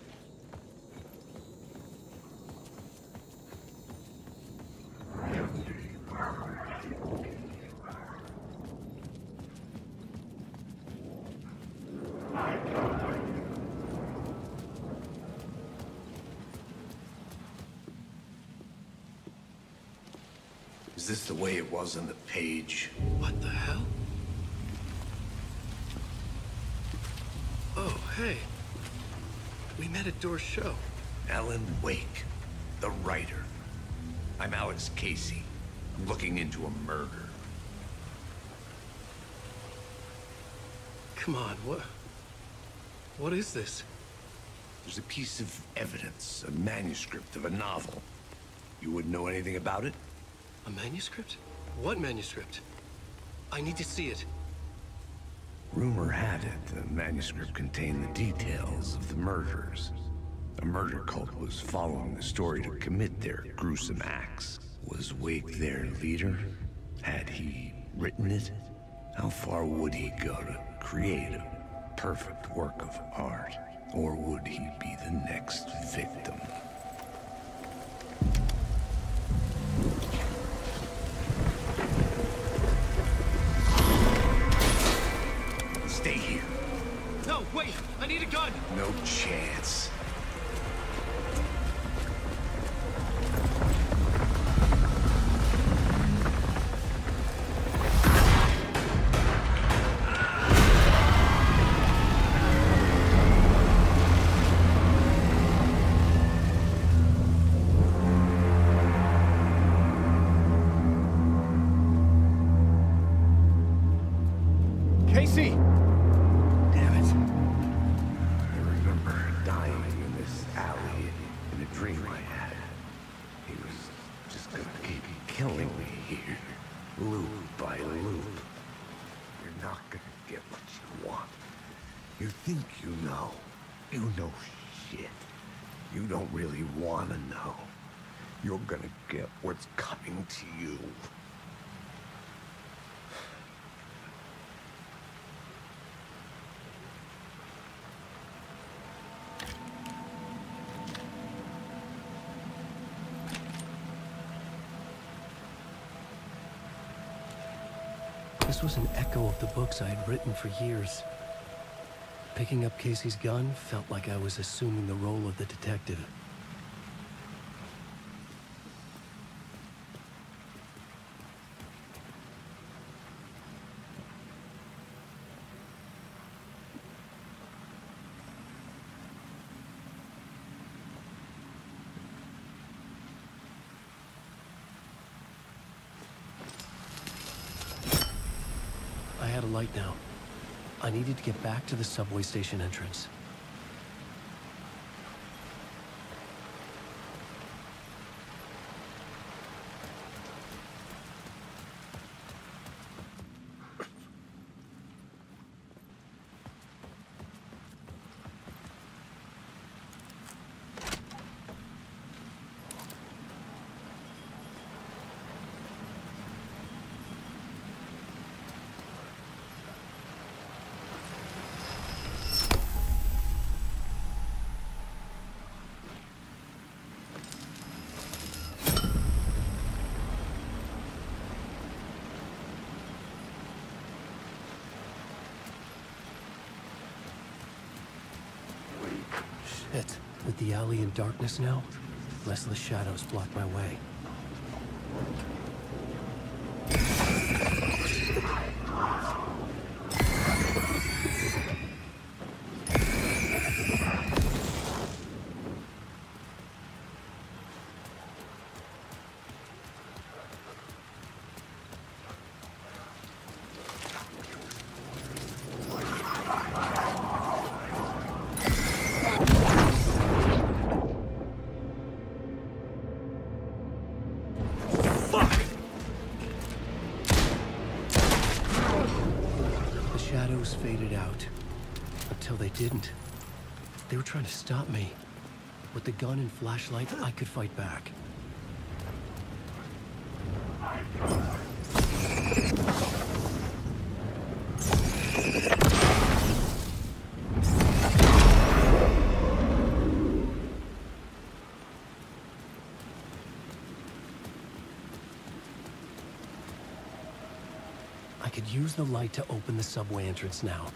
Is this the way it was on the page? What the hell? Oh, hey. We met at Door's show. Alan Wake, the writer. I'm Alex Casey. I'm looking into a murder. Come on, what is this? There's a piece of evidence, a manuscript of a novel. You wouldn't know anything about it? A manuscript? What manuscript? I need to see it. Rumor had it the manuscript contained the details of the murders. A murder cult was following the story to commit their gruesome acts. Was Wake their leader? Had he written it? How far would he go to create a perfect work of art? Or would he be the next victim? Stay here. No, wait! I need a gun! No chance. Casey! Damn it. I remember dying in this alley in a dream I had. He was just gonna keep killing me here, loop by loop. You're not gonna get what you want. You think you know. You know shit. You don't really wanna know. You're gonna get what's coming to you. This was an echo of the books I had written for years. Picking up Casey's gun felt like I was assuming the role of the detective. I had a light now. I needed to get back to the subway station entrance. Shit. With the alley in darkness now, less of the shadows block my way. Shadows faded out. Until they didn't. They were trying to stop me. With the gun and flashlight, I could fight back. Use the light to open the subway entrance now.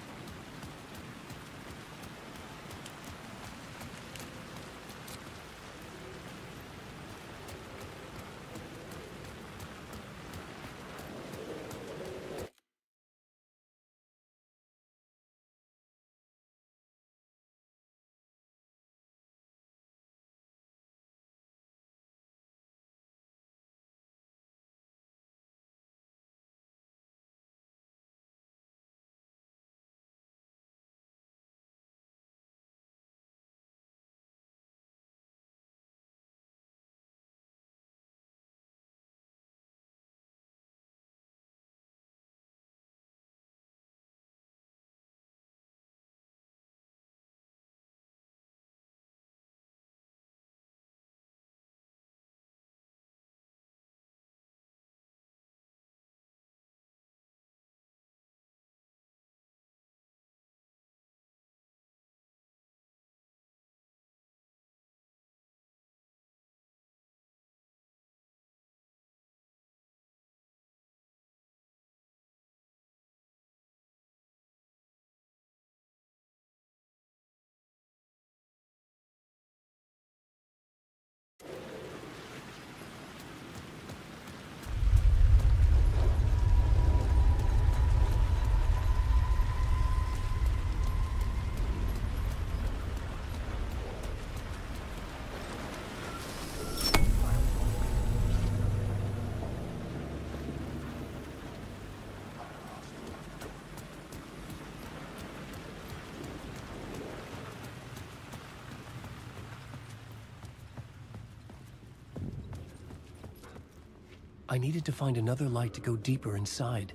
I needed to find another light to go deeper inside.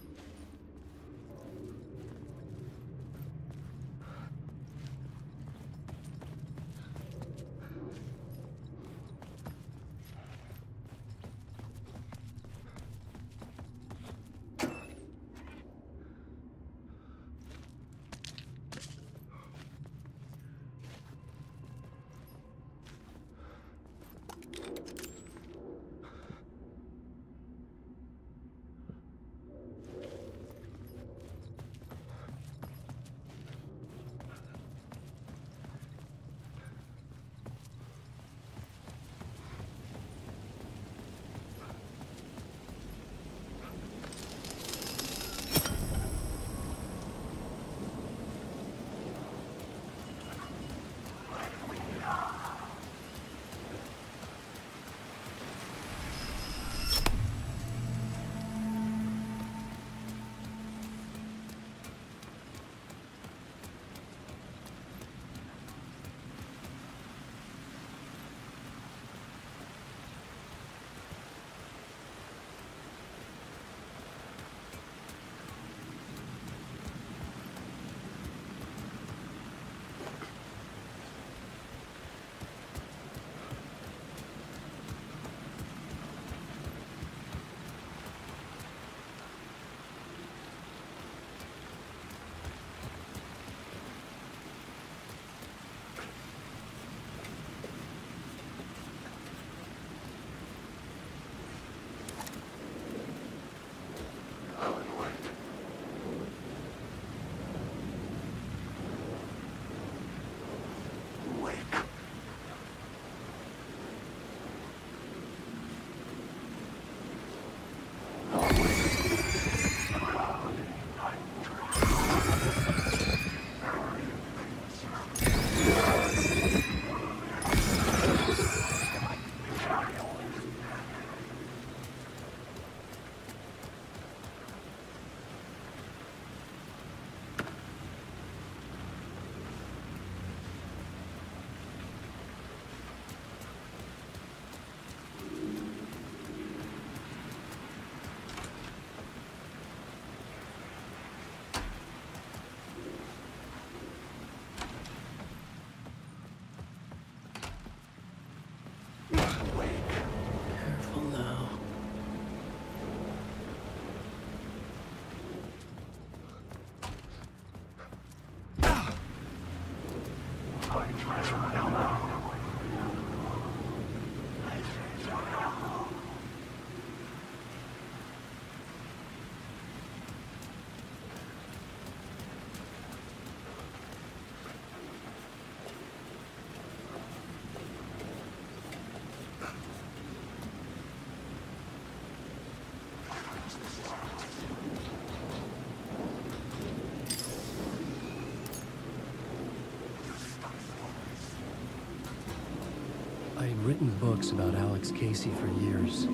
I had written books about Alex Casey for years.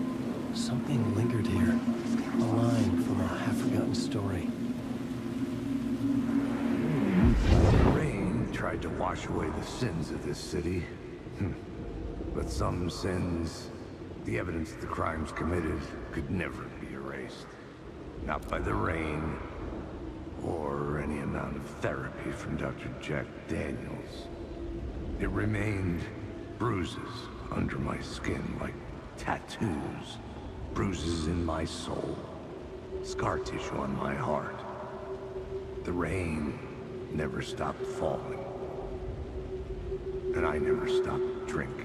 Something lingered here. A line from a half-forgotten story. The rain tried to wash away the sins of this city. But some sins, the evidence of the crimes committed, could never be erased. Not by the rain, or any amount of therapy from Dr. Jack Daniels. It remained bruises under my skin, like tattoos. Bruises in my soul. Scar tissue on my heart. The rain never stopped falling. And I never stopped drinking.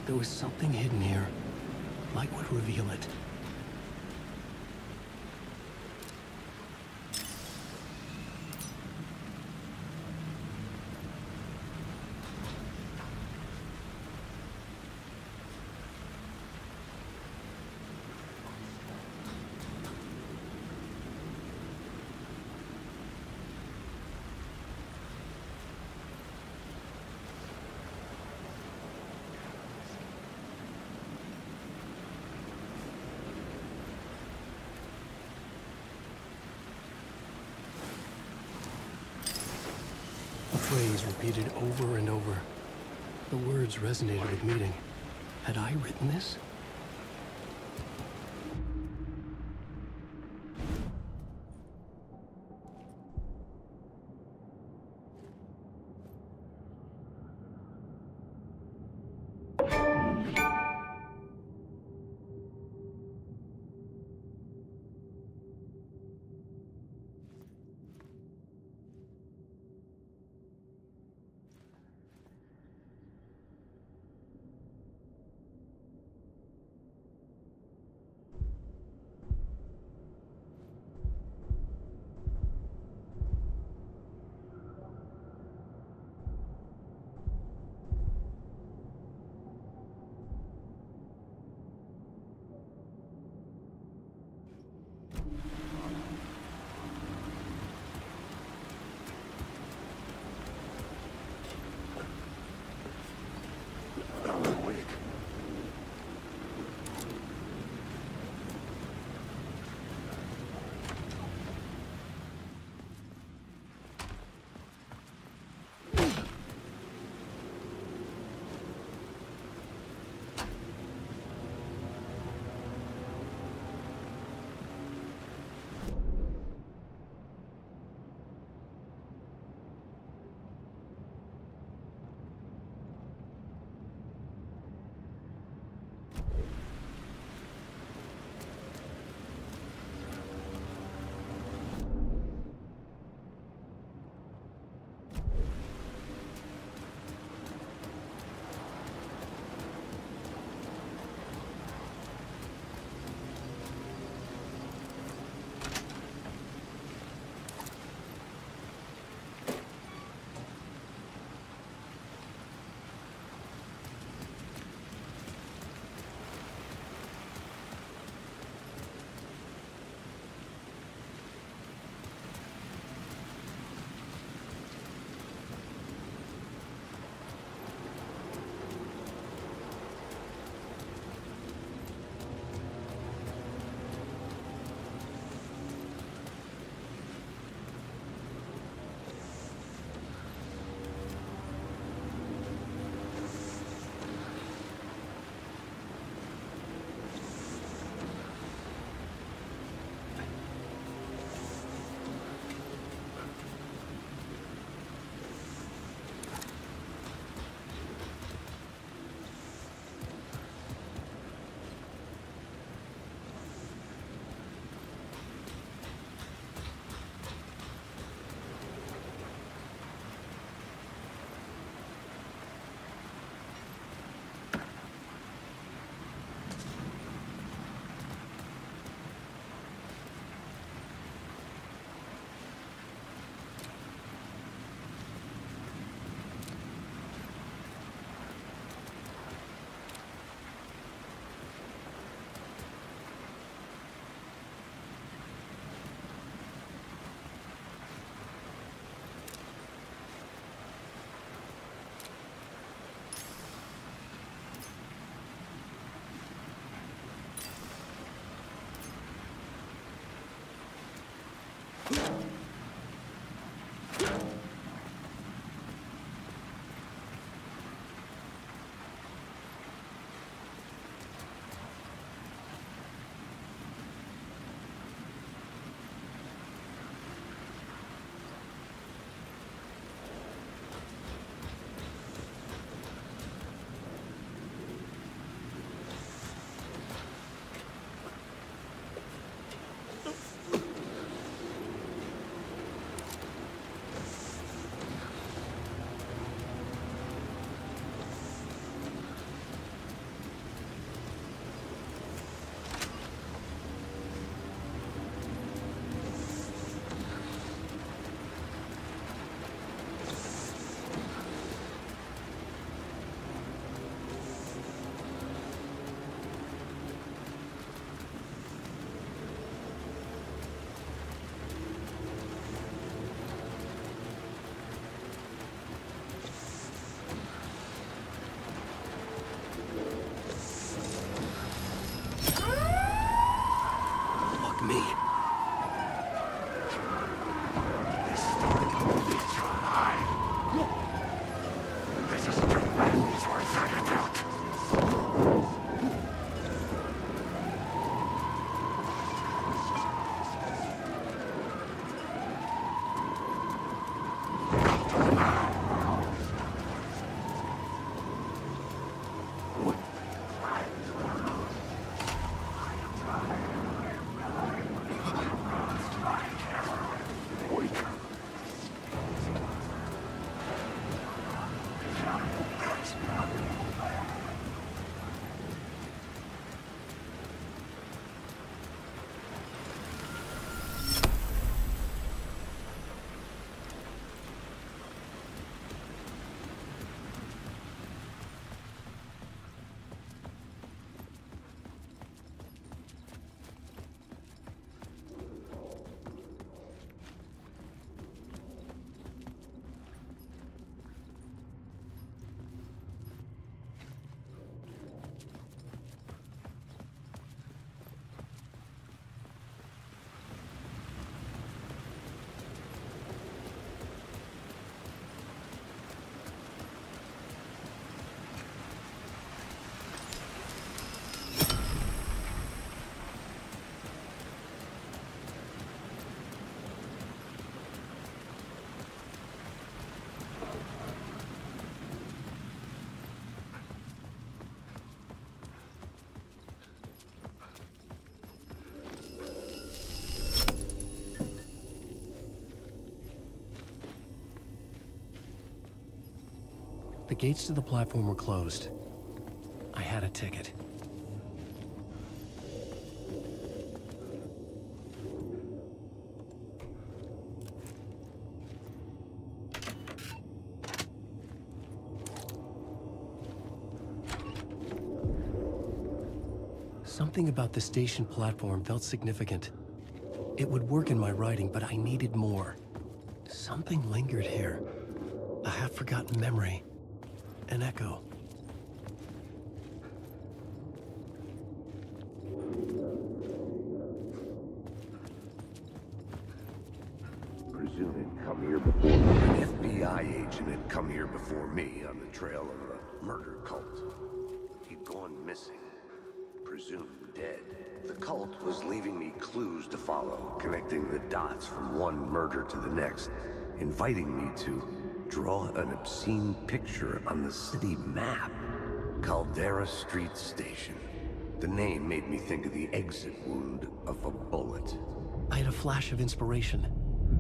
There was something hidden here. Light would reveal it. phrase repeated over and over. The words resonated with meaning. Had I written this? The gates to the platform were closed. I had a ticket. Something about the station platform felt significant. It would work in my writing, but I needed more. Something lingered here. A half-forgotten memory. An echo. Presume he'd come here before an FBI agent had come here before me on the trail of a murder cult. He'd gone missing. Presumed dead. The cult was leaving me clues to follow, connecting the dots from one murder to the next, inviting me to draw an obscene picture on the city map. Caldera Street Station. The name made me think of the exit wound of a bullet. I had a flash of inspiration.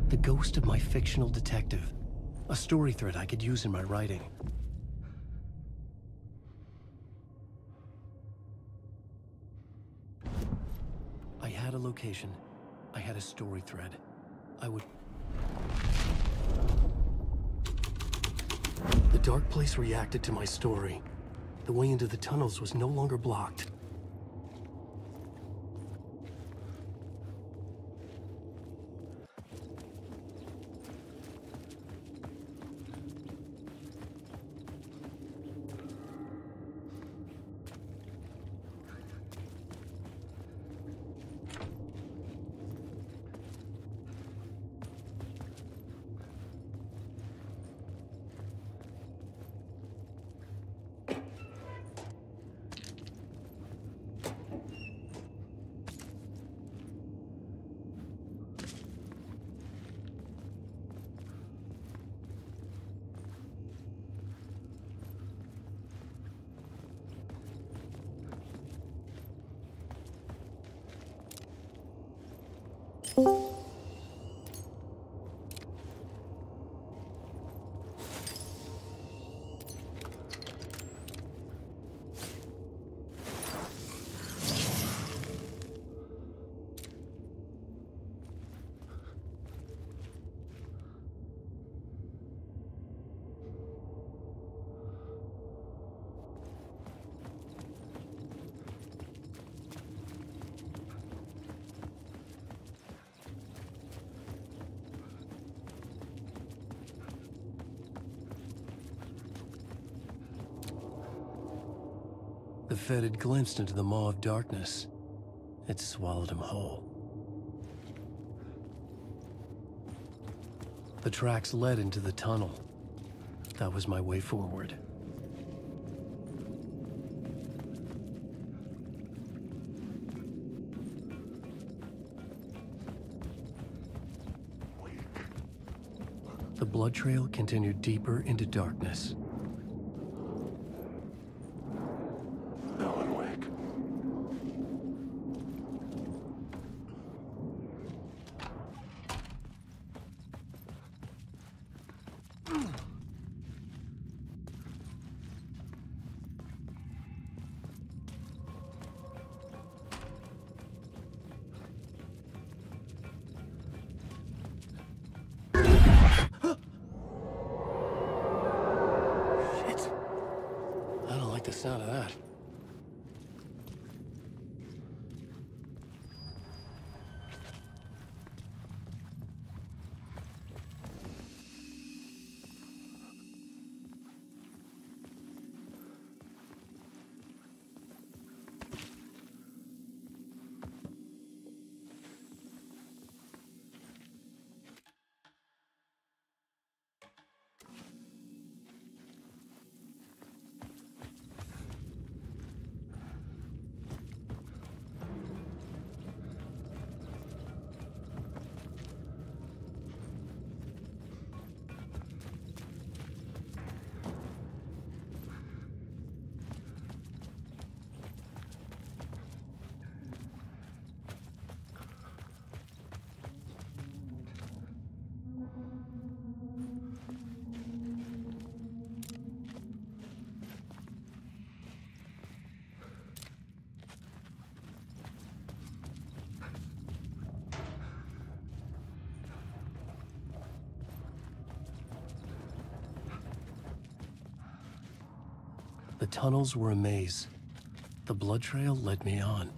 The ghost of my fictional detective. A story thread I could use in my writing. I had a location. I had a story thread. I would... The dark place reacted to my story. The way into the tunnels was no longer blocked. The Fed had glimpsed into the maw of darkness. It swallowed him whole. The tracks led into the tunnel. That was my way forward. The blood trail continued deeper into darkness. The sound of that. The tunnels were a maze. The blood trail led me on.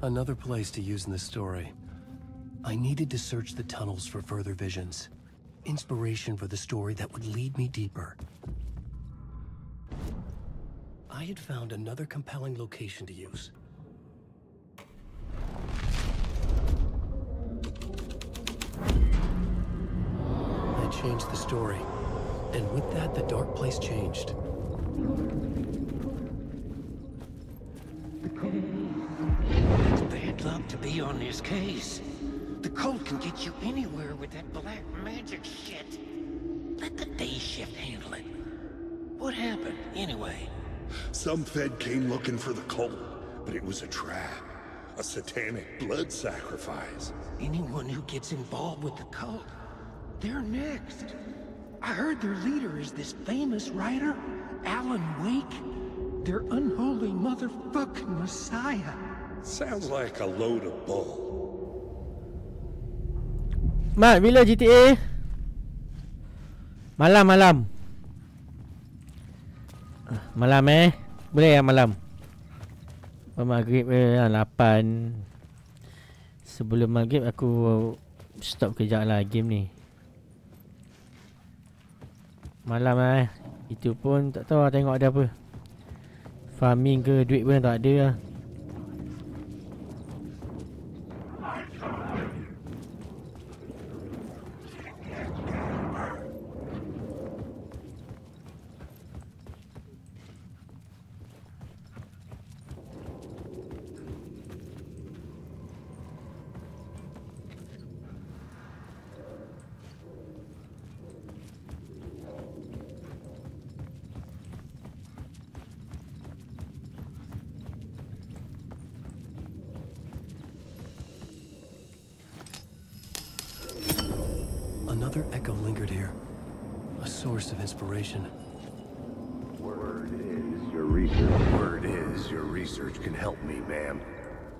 Another place to use in the story. I needed to search the tunnels for further visions. Inspiration for the story that would lead me deeper. I had found another compelling location to use. I changed the story, and with that, the dark place changed. It's bad luck to be on this case. The cult can get you anywhere with that black magic shit. Let the day shift handle it. What happened, anyway? Some Fed came looking for the cult, but it was a trap. A satanic blood sacrifice. Anyone who gets involved with the cult, they're next. I heard their leader is this famous writer, Alan Wake. Their unholy motherfucking messiah. Sounds like a load of bull. Mat, bila GTA? Malam. Malam boleh ya malam. Maghrib 8. Sebelum maghrib aku stop kejap lah game ni. Malam itu pun tak tahu tengok ada apa. Farming ke duit pun tak ada lah. Another echo lingered here. A source of inspiration. Word is your research can help me, ma'am.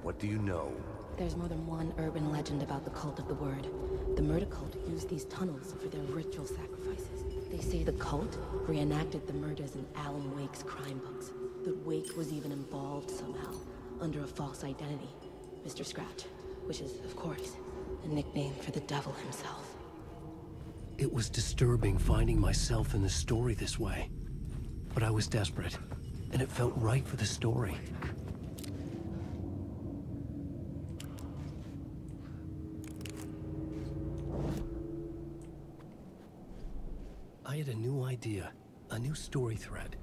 What do you know? There's more than one urban legend about the cult of the Word. The murder cult used these tunnels for their ritual sacrifices. They say the cult reenacted the murders in Alan Wake's crime books. That Wake was even involved somehow, under a false identity. Mr. Scratch, which is, of course, a nickname for the devil himself. It was disturbing finding myself in the story this way. But I was desperate, and it felt right for the story. I had a new idea, a new story thread.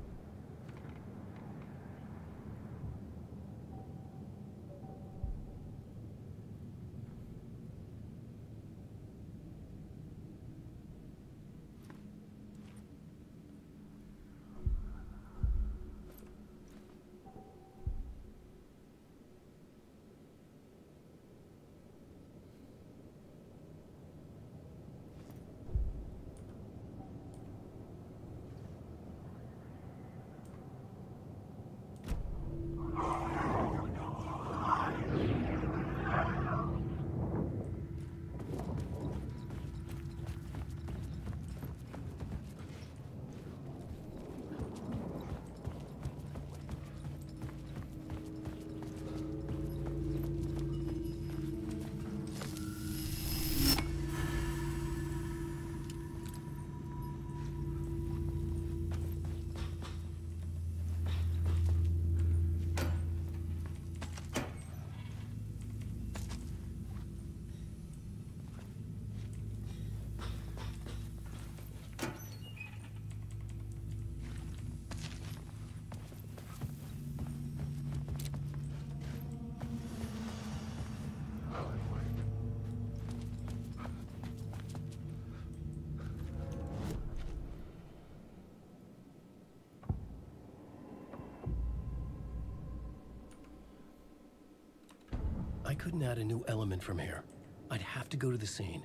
I couldn't add a new element from here. I'd have to go to the scene.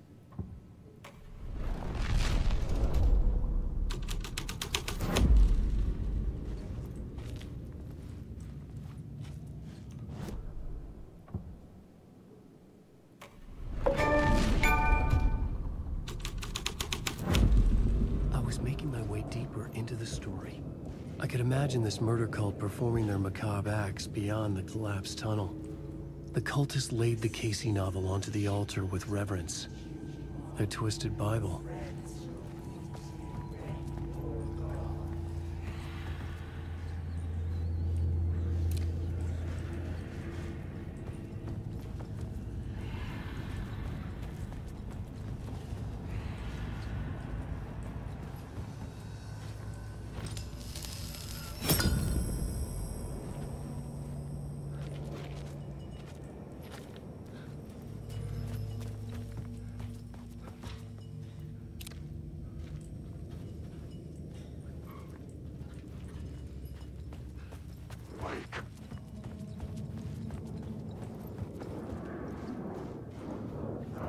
I could imagine this murder cult performing their macabre acts beyond the collapsed tunnel. The cultists laid the Casey novel onto the altar with reverence. Their twisted Bible.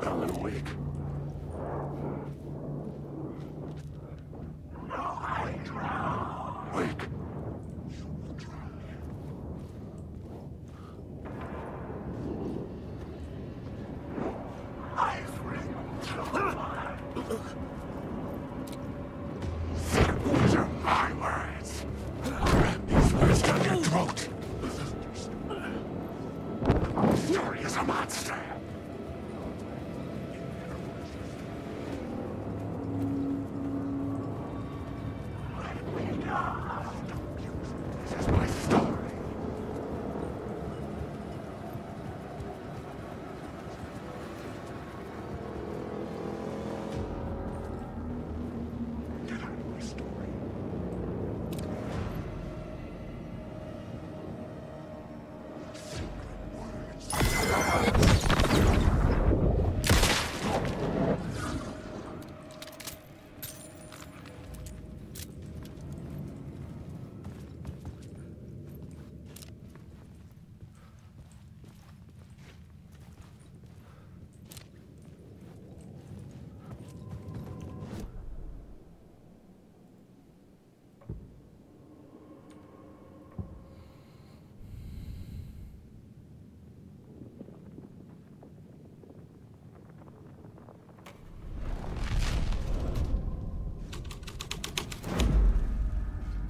Alan, awake. Wake. These are my words. Ram these words down your throat. Story is a monster. This is my story. Get out of my story.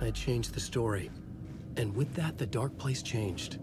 I changed the story. And with that, the dark place changed.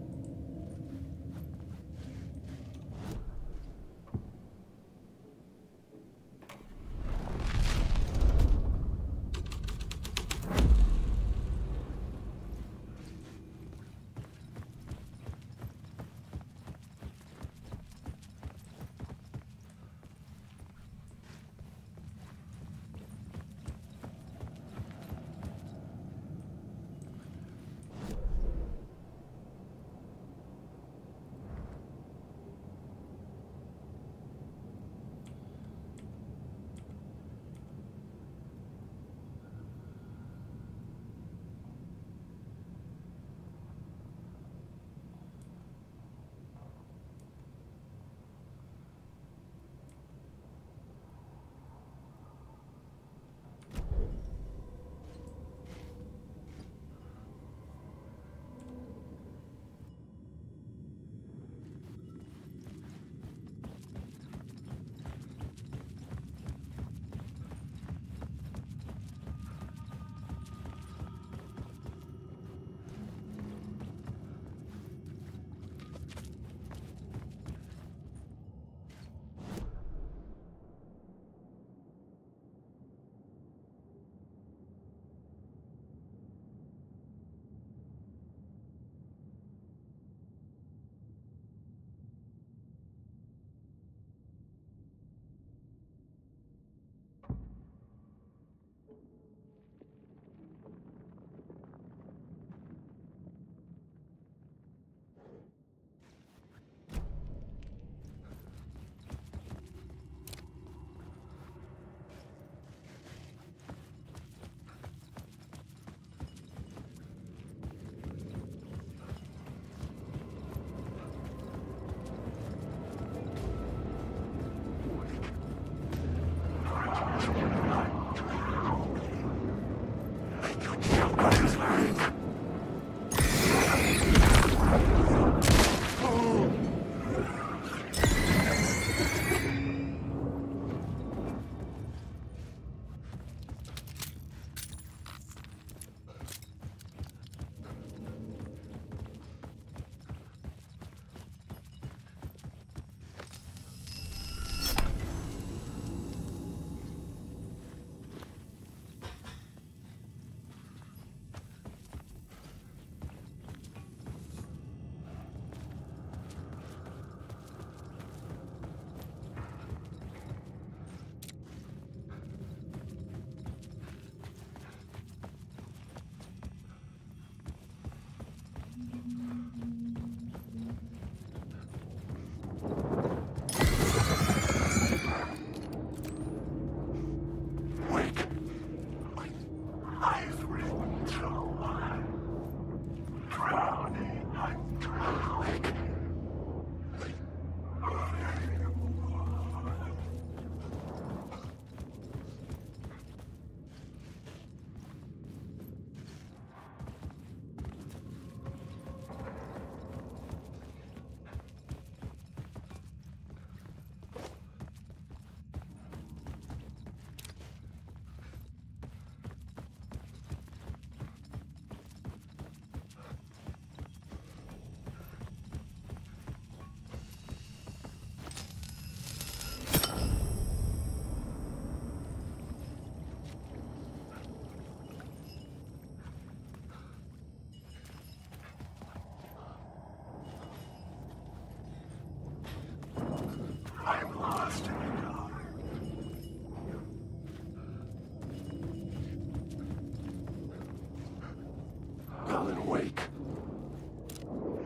Wake.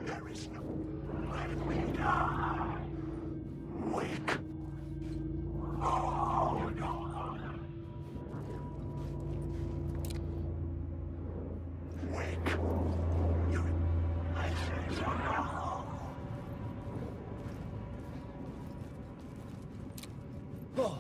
There is no letting me die. Wake. Oh, no. Wake. Oh.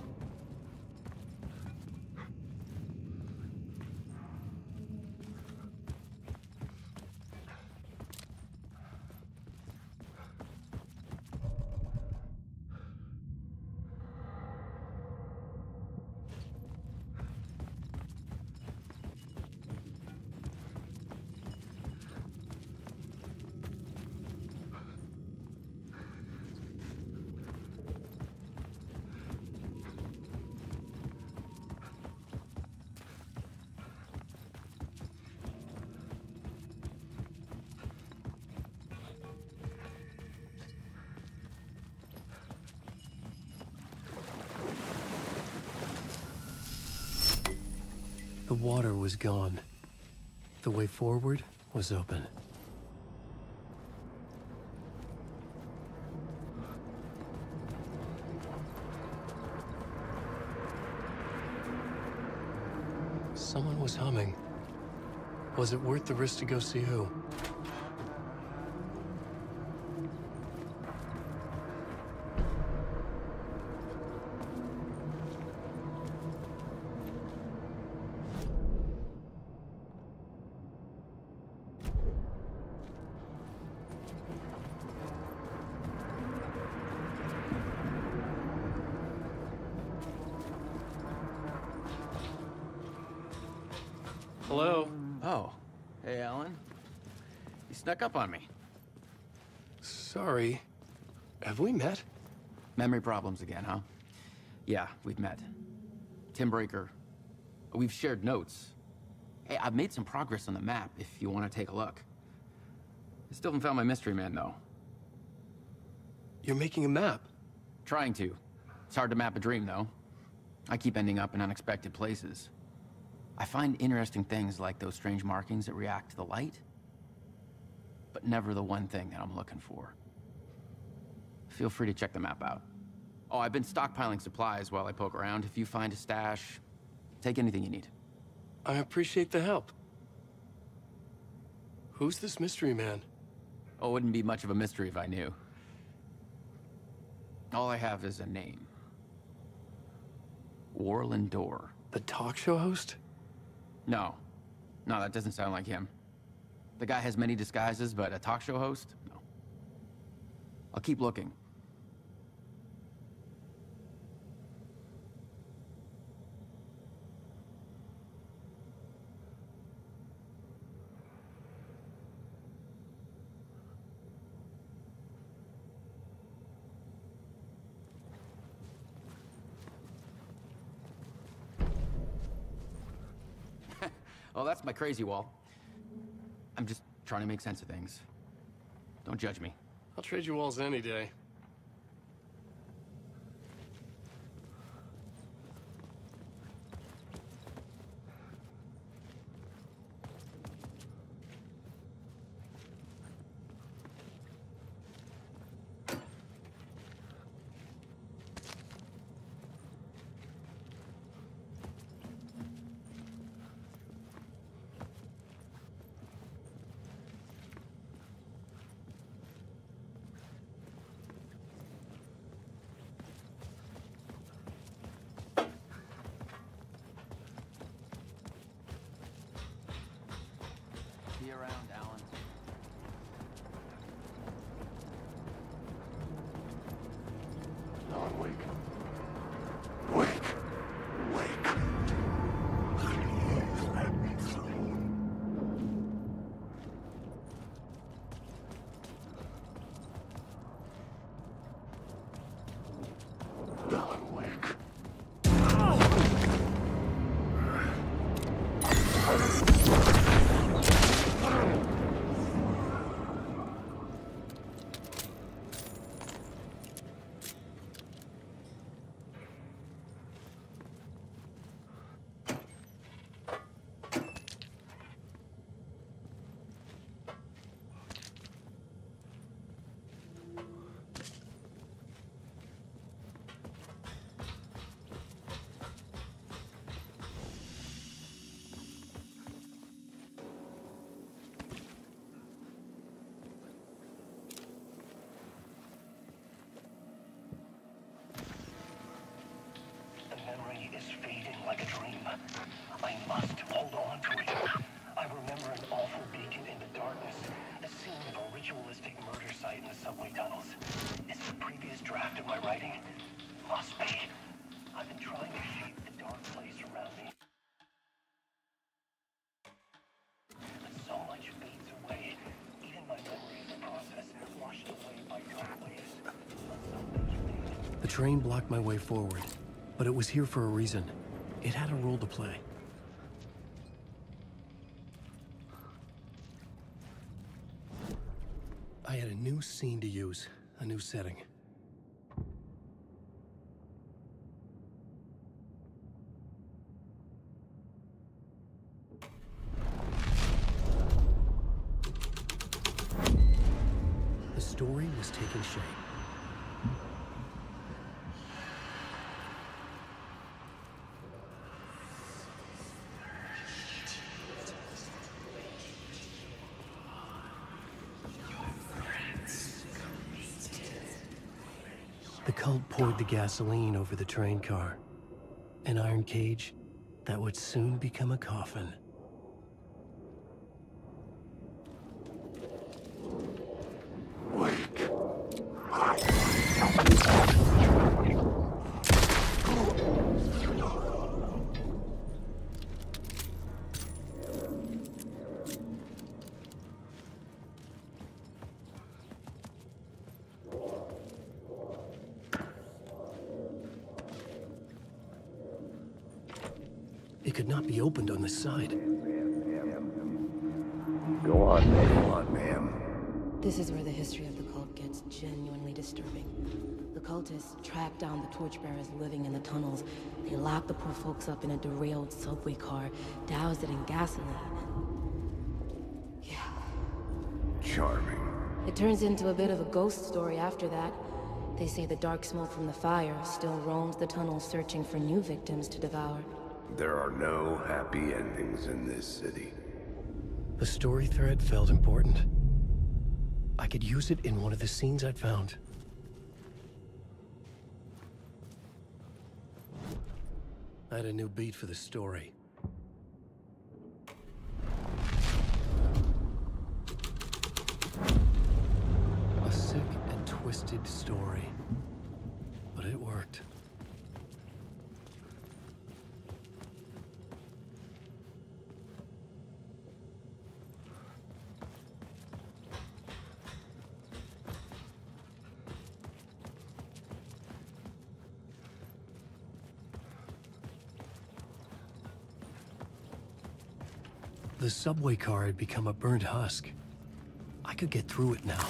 The water was gone. The way forward was open. Someone was humming. Was it worth the risk to go see who? Hello? Oh. Hey, Alan. You snuck up on me. Sorry. Have we met? Memory problems again, huh? Yeah, we've met. Tim Breaker. We've shared notes. Hey, I've made some progress on the map if you want to take a look. I still haven't found my mystery man, though. You're making a map? Trying to. It's hard to map a dream, though. I keep ending up in unexpected places. I find interesting things like those strange markings that react to the light, but never the one thing that I'm looking for. Feel free to check the map out. Oh, I've been stockpiling supplies while I poke around. If you find a stash, take anything you need. I appreciate the help. Who's this mystery man? Oh, it wouldn't be much of a mystery if I knew. All I have is a name. Warland Door. The talk show host? No. No, that doesn't sound like him. The guy has many disguises, but a talk show host? No. I'll keep looking. Oh, that's my crazy wall. I'm just trying to make sense of things. Don't judge me. I'll trade you walls any day. Be around, Alan. Alan, wake. Wake. Wake. Please let me through. Alan, wake. subway tunnels. Is it a previous draft of my writing? Must be. I've been trying to shape the dark place around me. But so much fades away. Even my memory of the process washed away by dark waves. The train blocked my way forward, but it was here for a reason. It had a role to play. I had a new scene to use, a new setting. The story was taking shape. The cult poured the gasoline over the train car. An iron cage that would soon become a coffin. It could not be opened on the side. Go on, ma'am. This is where the history of the cult gets genuinely disturbing. The cultists tracked down the torchbearers living in the tunnels. They locked the poor folks up in a derailed subway car, doused it in gasoline. Yeah. Charming. It turns into a bit of a ghost story after that. They say the dark smoke from the fire still roams the tunnels searching for new victims to devour. There are no happy endings in this city. The story thread felt important. I could use it in one of the scenes I'd found. I had a new beat for the story. A sick and twisted story. But it worked. The subway car had become a burnt husk. I could get through it now.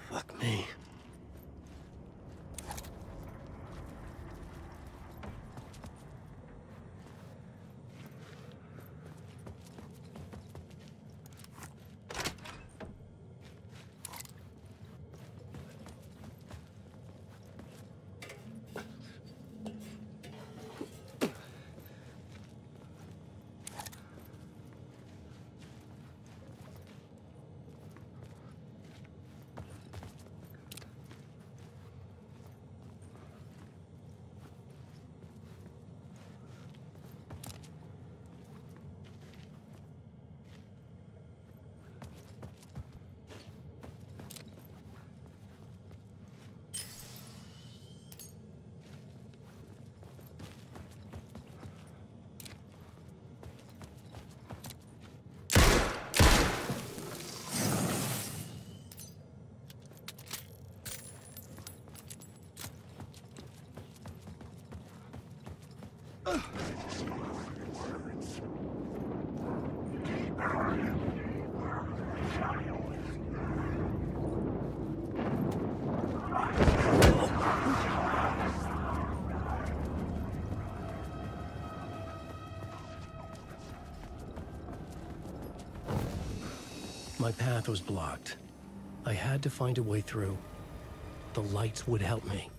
Fuck me. My path was blocked. I had to find a way through. The lights would help me.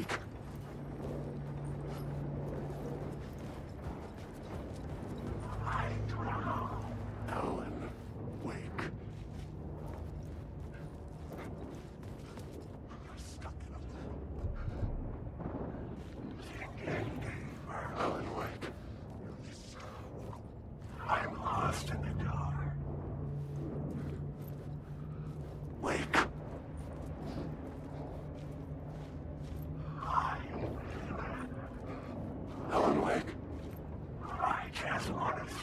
Wake. Alan, wake. You're stuck in a Alan, wake. I'm lost in the dark. Wake. Alan, wake. I just want to say.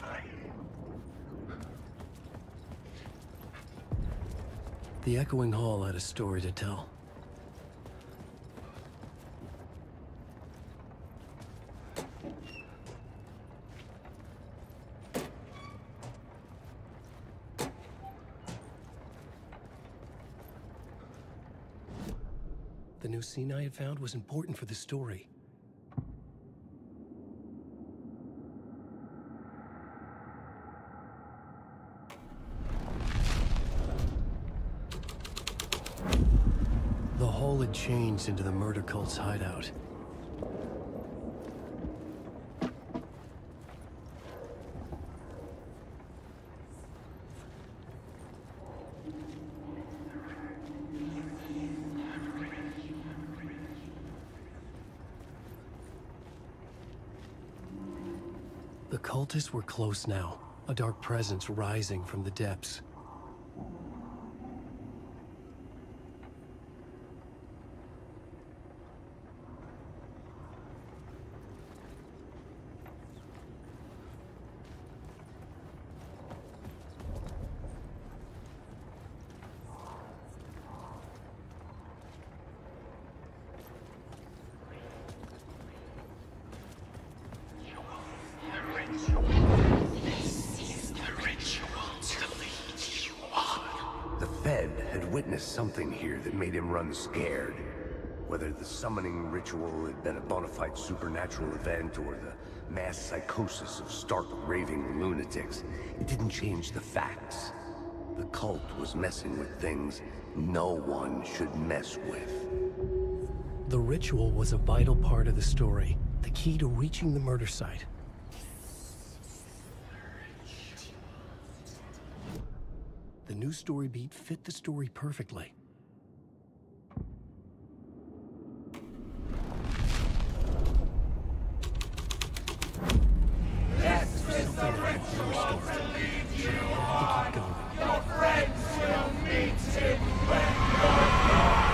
The echoing hall had a story to tell. The new scene I had found was important for the story. The hall had changed into the murder cult's hideout. The cultists were close now, a dark presence rising from the depths. Witnessed something here that made him run scared. Whether the summoning ritual had been a bona fide supernatural event or the mass psychosis of stark raving lunatics, it didn't change the facts. The cult was messing with things no one should mess with. The ritual was a vital part of the story, the key to reaching the murder site. The new story beat fit the story perfectly. Yes, is the ritual to lead you on. Your friends will meet him when you're gone.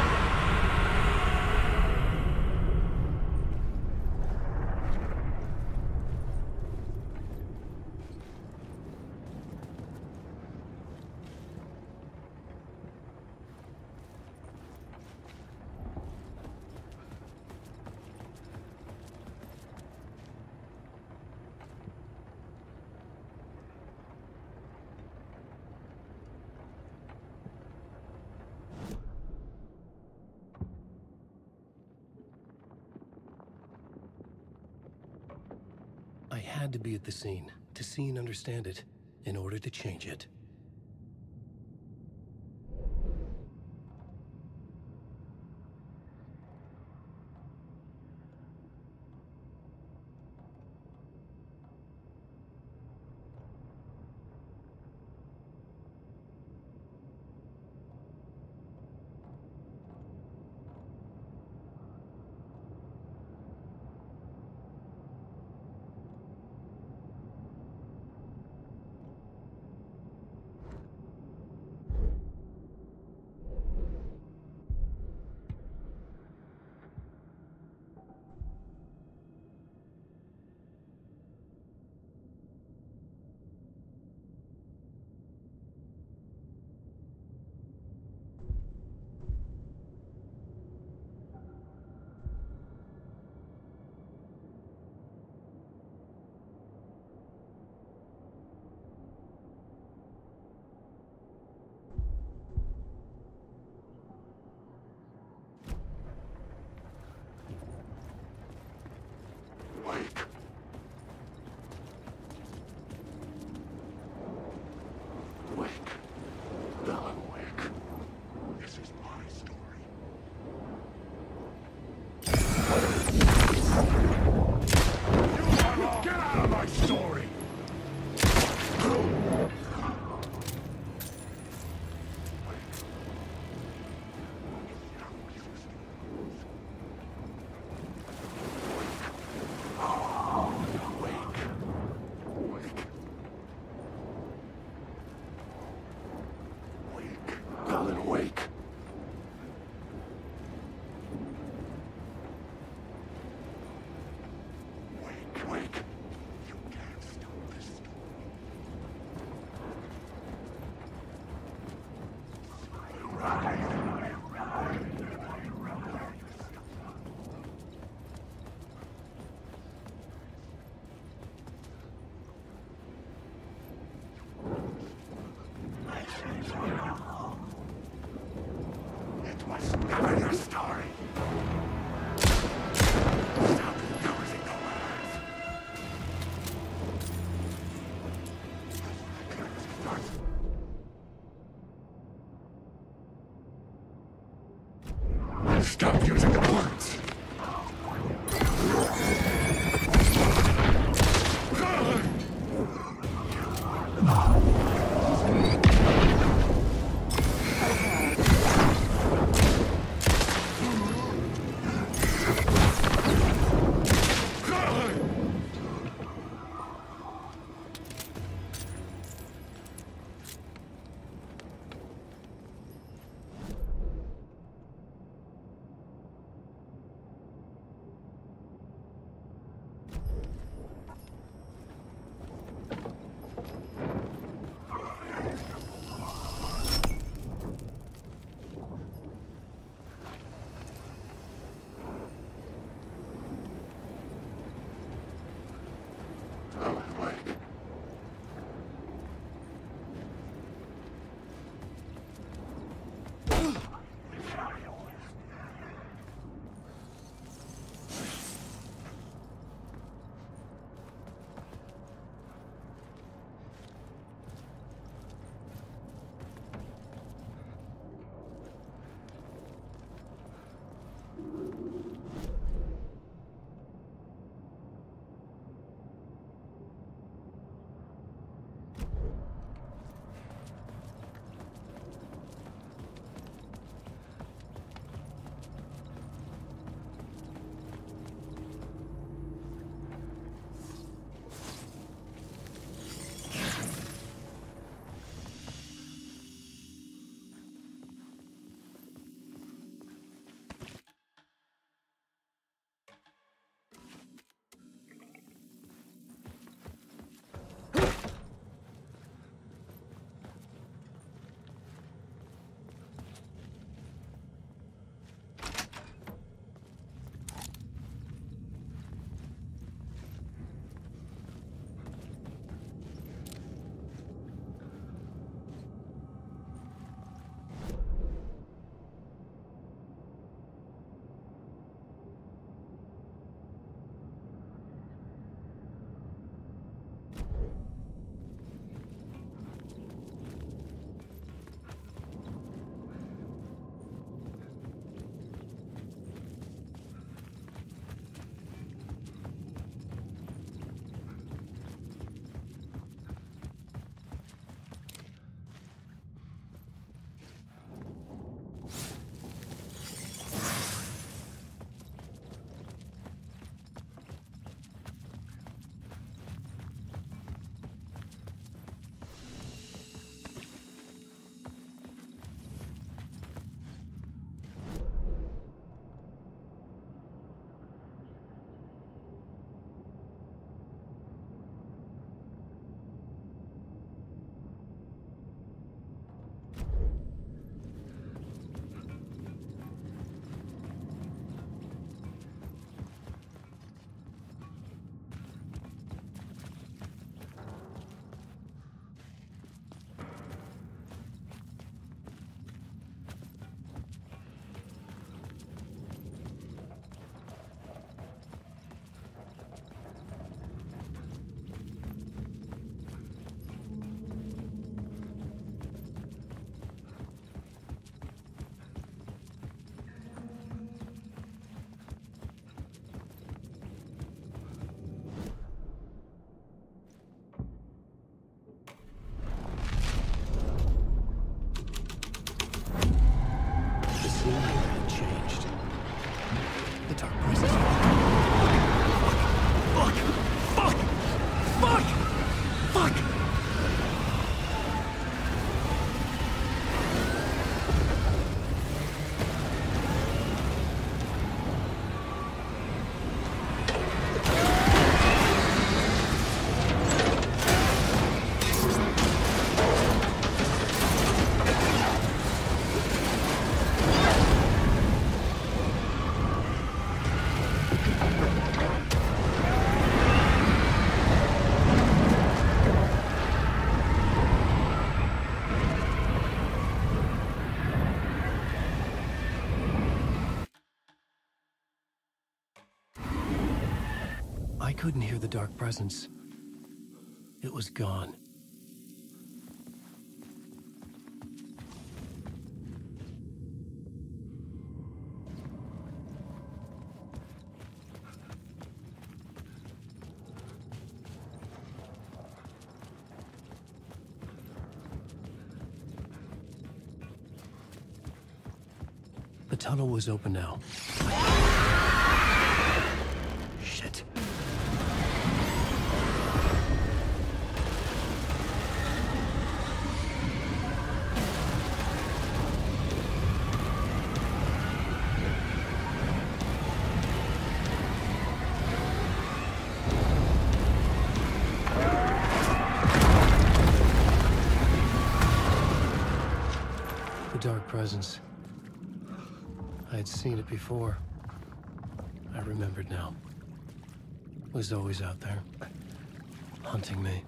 I had to be at the scene, to see and understand it, in order to change it. awake. Wake. You can't stop this storm. It was never your story. Stop using the words. Stop using the words. couldn't hear the dark presence. It was gone. The tunnel was open now. Shit. The dark presence. I had seen it before. I remembered now. It was always out there, hunting me.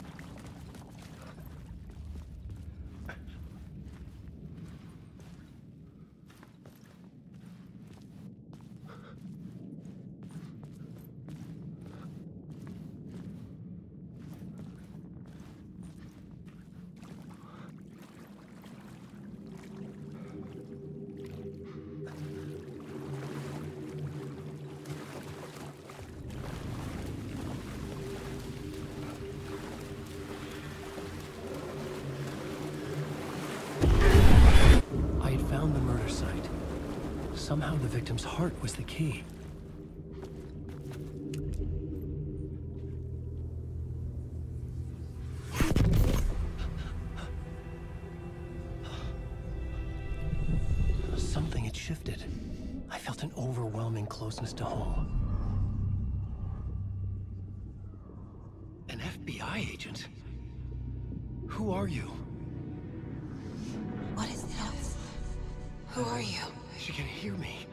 Found the murder site. Somehow the victim's heart was the key. Something had shifted. I felt an overwhelming closeness to home. An FBI agent? Who are you? What is this? Who are you? She can hear me.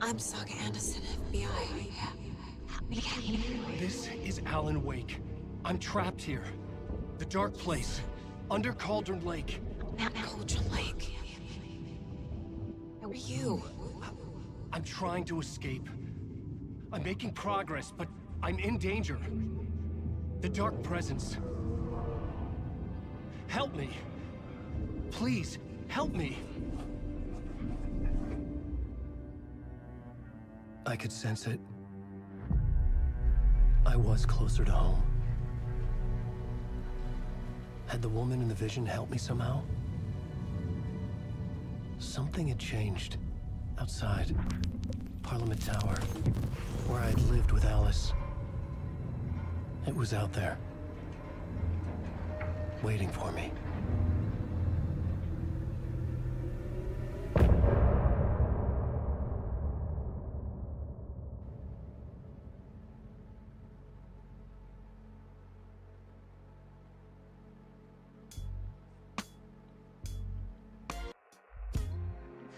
I'm Saga Anderson, FBI. This is Alan Wake. I'm trapped here. The dark place. Under Cauldron Lake. Cauldron Lake. Who are you? I'm trying to escape. I'm making progress, but I'm in danger. The dark presence. Help me. Please, help me. I could sense it. I was closer to home. Had the woman in the vision helped me somehow? Something had changed. Outside. Parliament Tower. Where I'd lived with Alice. It was out there. Waiting for me.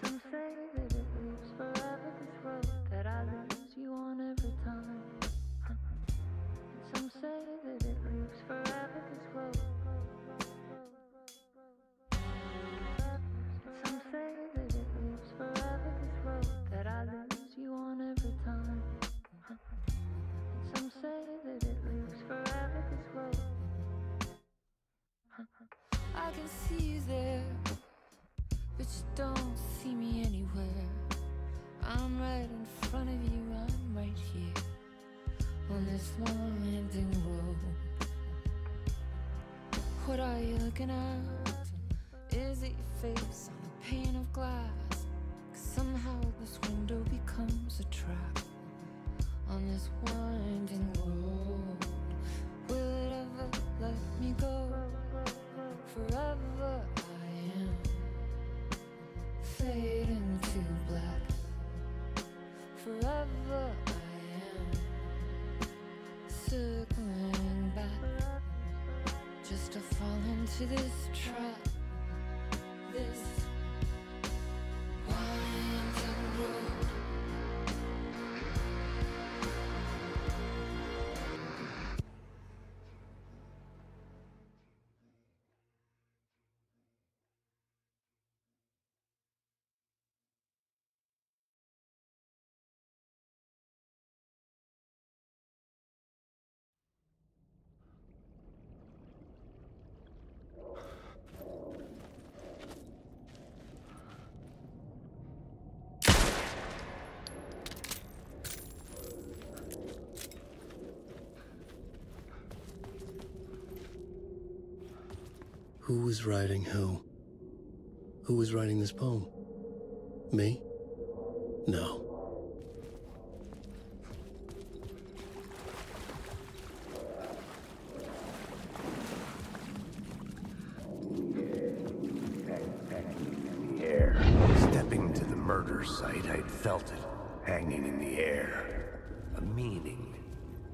Some say that it lives forever, this road that I lose you on every time. Some say that it lives forever, this road. Some say that it lives forever, this road that I lose you on every time. Some say that it lives forever, this road. I can see you there, but you don't see me anywhere. I'm right in front of you, I'm right here on this winding road. What are you looking at? Is it your face on a pane of glass? 'Cause somehow this window becomes a trap on this winding road. Will it ever let me go? Forever I am fading to black. Forever I am circling back, just to fall into this trap. This Who was writing who? Who was writing this poem? Me? No. Stepping to the murder site, I'd felt it, hanging in the air. A meaning,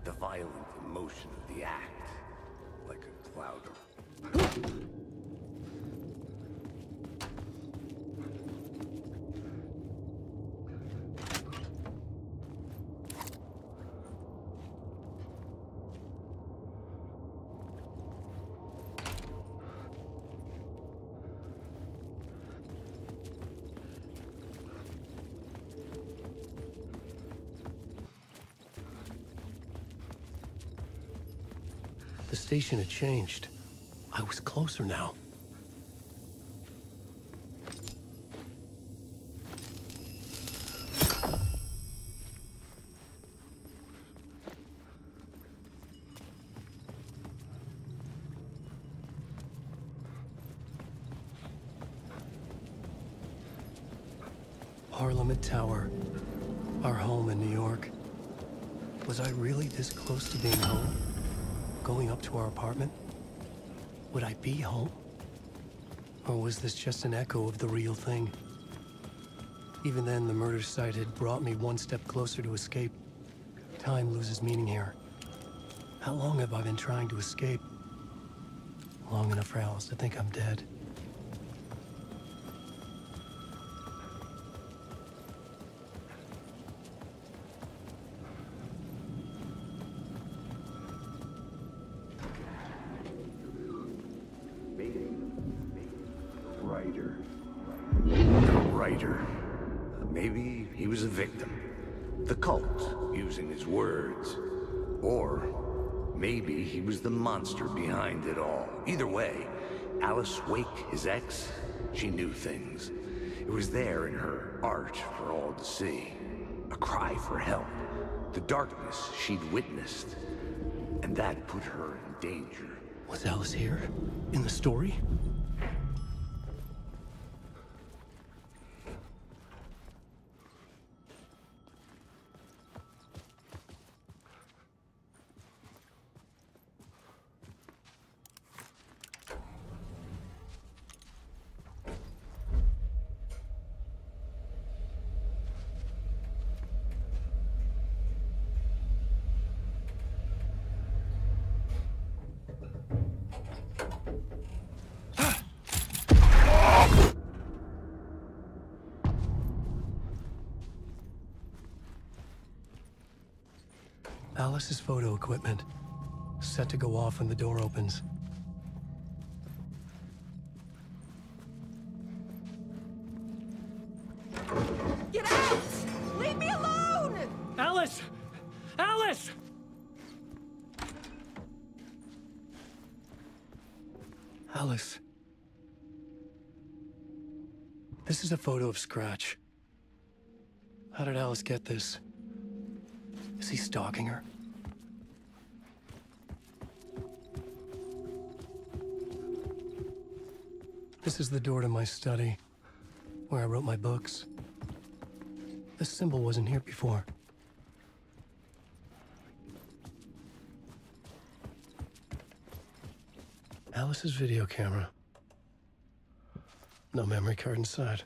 the violent emotion of the act, like a cloud of... The station had changed. I was closer now. Parliament Tower. Our home in New York. Was I really this close to being home? Going up to our apartment? Would I be home? Or was this just an echo of the real thing? Even then, the murder site had brought me one step closer to escape. Time loses meaning here. How long have I been trying to escape? Long enough for Alice to think I'm dead. Maybe he was a victim. The cult, using his words. Or maybe he was the monster behind it all. Either way, Alice Wake, his ex, she knew things. It was there in her art for all to see. A cry for help. The darkness she'd witnessed. And that put her in danger. Was Alice here? In the story? Alice's photo equipment. Set to go off when the door opens. Get out! Leave me alone! Alice! Alice! Alice. This is a photo of Scratch. How did Alice get this? Is he stalking her? This is the door to my study, where I wrote my books. This symbol wasn't here before. Alice's video camera. No memory card inside.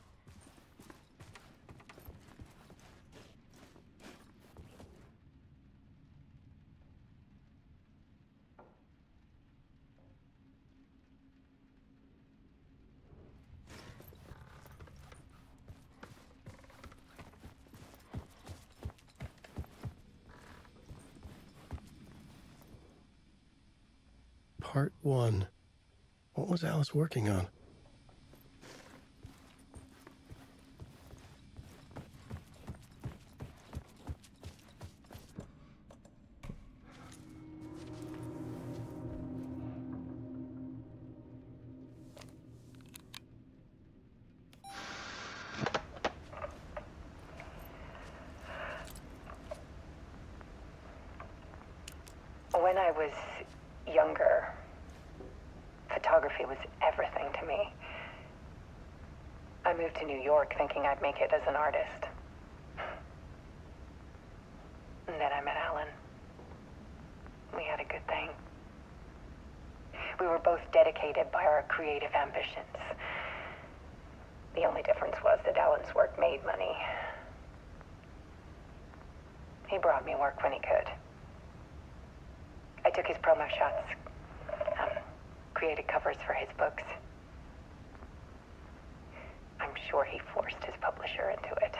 Part 1. What was Alice working on? When I was younger, photography was everything. everything to me. I moved to New York thinking I'd make it as an artist. And then I met Alan. We had a good thing. We were both dedicated by our creative ambitions. The only difference was that Alan's work made money. He brought me work when he could. I took his promo shots, created covers for his books. I'm sure he forced his publisher into it.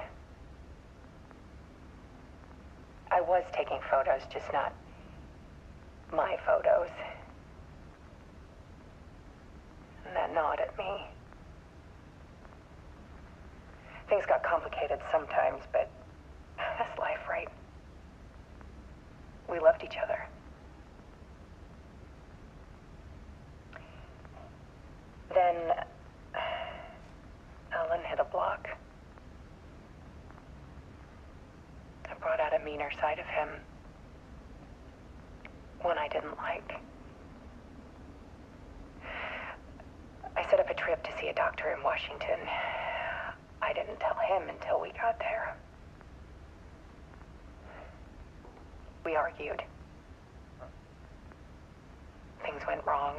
I was taking photos, just not my photos. And that gnawed at me. Things got complicated sometimes, but that's life, right? We loved each other. Then Alan hit a block. I brought out a meaner side of him. One I didn't like. I set up a trip to see a doctor in Washington. I didn't tell him until we got there. We argued. Things went wrong.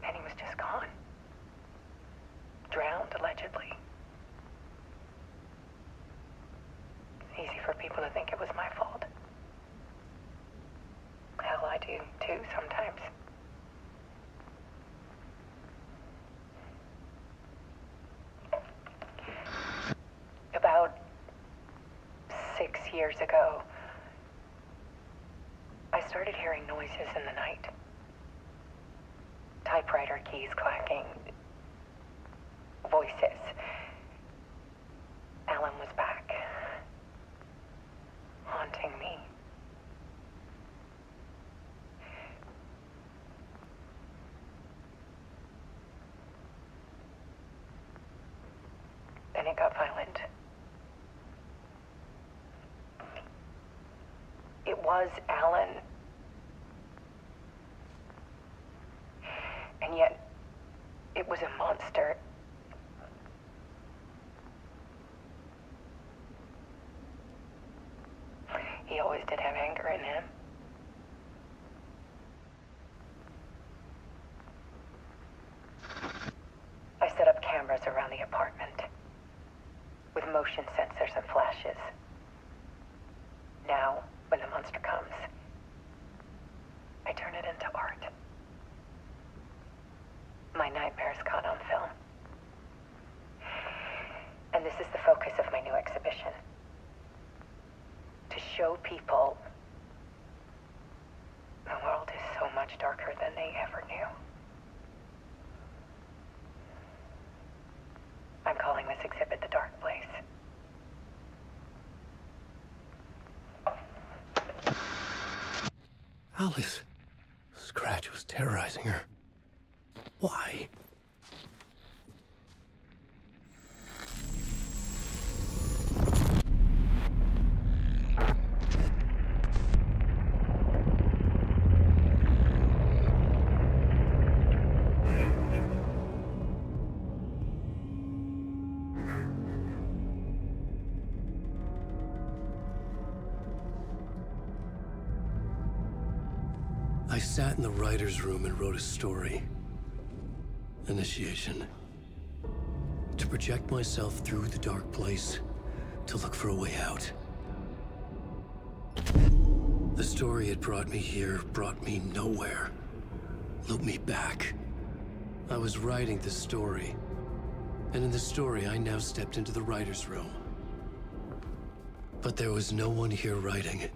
And he was just gone. Drowned, allegedly. It's easy for people to think it was my fault. Hell, I do too sometimes. About 6 years ago, I started hearing noises in the night. Typewriter keys clacking. Voices. Alan was back. Haunting me. Then it got violent. It was Alan. And yet, it was a monster. He always did have anger in him. I set up cameras around the apartment with motion sensors and flashes. Now, when the monster comes, I turn it into art. My nightmares caught on film. And this is the focus of my new exhibition. To show people the world is so much darker than they ever knew. I'm calling this exhibit The Dark Place. Alice. Scratch was terrorizing her. Why? I sat in the writer's room and wrote a story. Initiation. To project myself through the dark place, to look for a way out. The story had brought me here, brought me nowhere. Looped me back. I was writing the story. And in the story, I now stepped into the writer's room. But there was no one here writing it.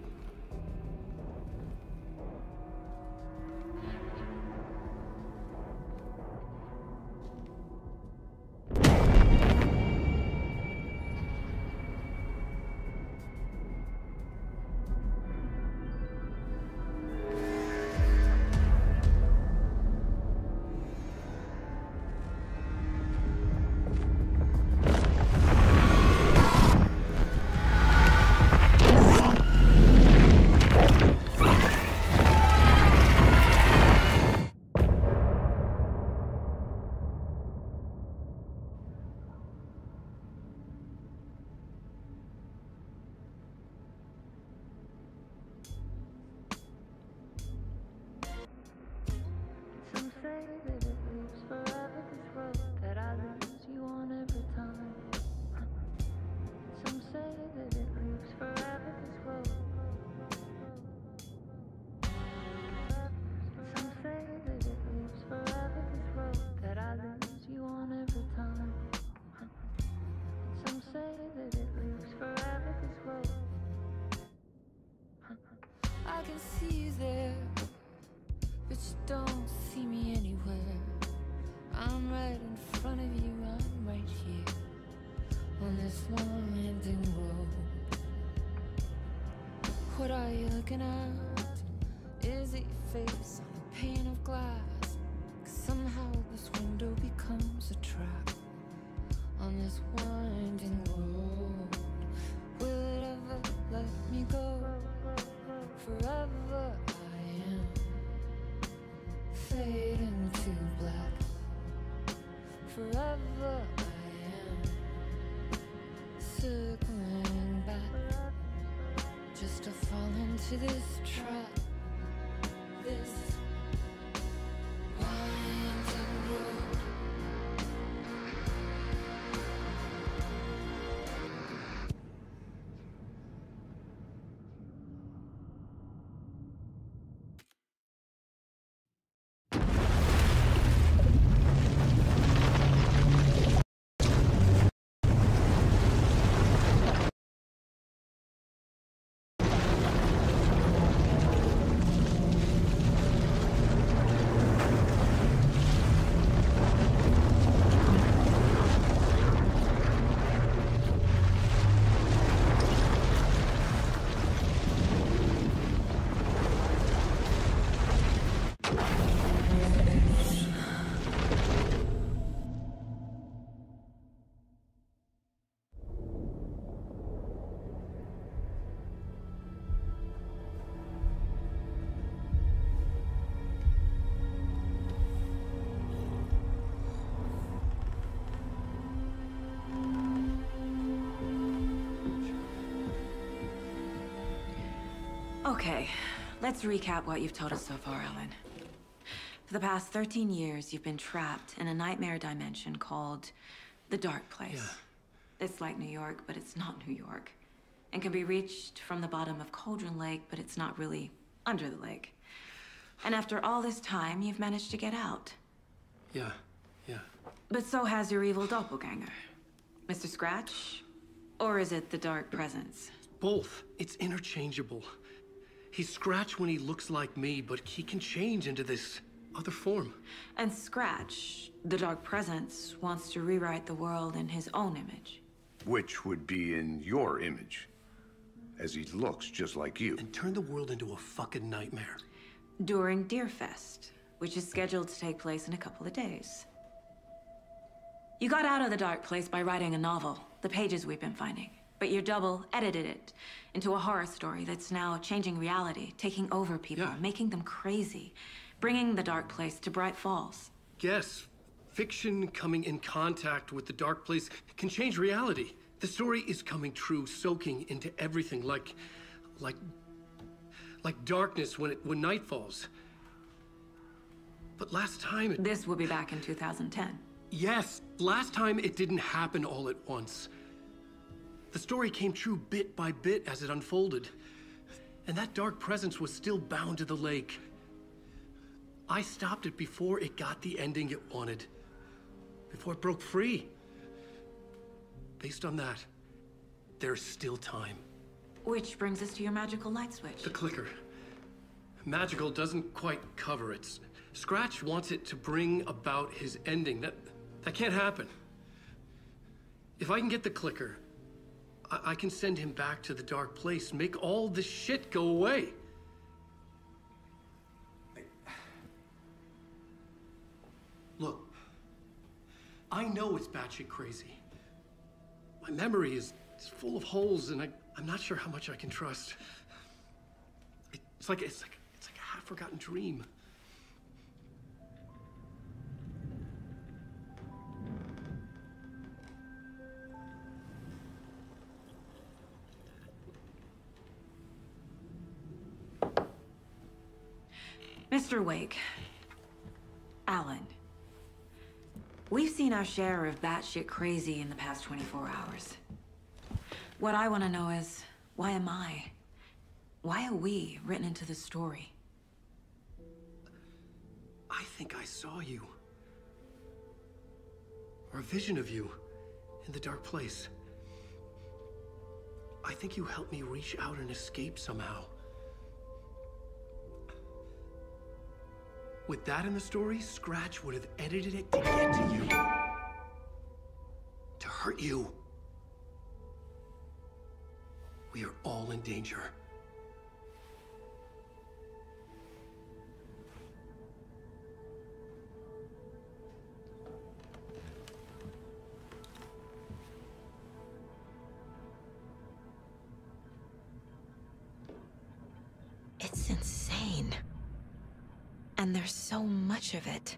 looking at? Is it your face on a pane of glass? 'Cause somehow this window becomes a trap on this winding road. Will it ever let me go? Forever I am fading to black. Forever I am circling back, just to fall into this trap. This winding road. Okay, let's recap what you've told us so far, Alan. For the past 13 years, you've been trapped in a nightmare dimension called the Dark Place. Yeah. It's like New York, but it's not New York. And can be reached from the bottom of Cauldron Lake, but it's not really under the lake. And after all this time, you've managed to get out. Yeah. But so has your evil doppelganger. Mr. Scratch? Or is it the Dark Presence? Both. It's interchangeable. He's Scratch when he looks like me, but he can change into this other form. And Scratch, the Dark Presence, wants to rewrite the world in his own image. Which would be in your image, as he looks just like you. And turn the world into a fucking nightmare. During Deerfest, which is scheduled to take place in a couple of days. You got out of the Dark Place by writing a novel, the pages we've been finding. But your double edited it into a horror story that's now changing reality, taking over people, making them crazy, bringing the Dark Place to Bright Falls. Yes, fiction coming in contact with the Dark Place can change reality. The story is coming true, soaking into everything, like darkness when night falls. But last time This will be back in 2010. Yes, last time it didn't happen all at once. The story came true bit by bit as it unfolded. And that dark presence was still bound to the lake. I stopped it before it got the ending it wanted. Before it broke free. Based on that, there's still time. Which brings us to your magical light switch. The clicker. Magical doesn't quite cover it. Scratch wants it to bring about his ending. That can't happen. If I can get the clicker, I can send him back to the Dark Place, make all this shit go away. Look, I know it's batshit crazy. My memory is full of holes, and I'm not sure how much I can trust. It's like a half-forgotten dream. Mr. Wake, Alan, we've seen our share of batshit crazy in the past 24 hours. What I want to know is, why am I? Why are we written into the story? I think I saw you. Or a vision of you in the Dark Place. I think you helped me reach out and escape somehow. With that in the story, Scratch would have edited it to get to you. To hurt you. We are all in danger. There's so much of it.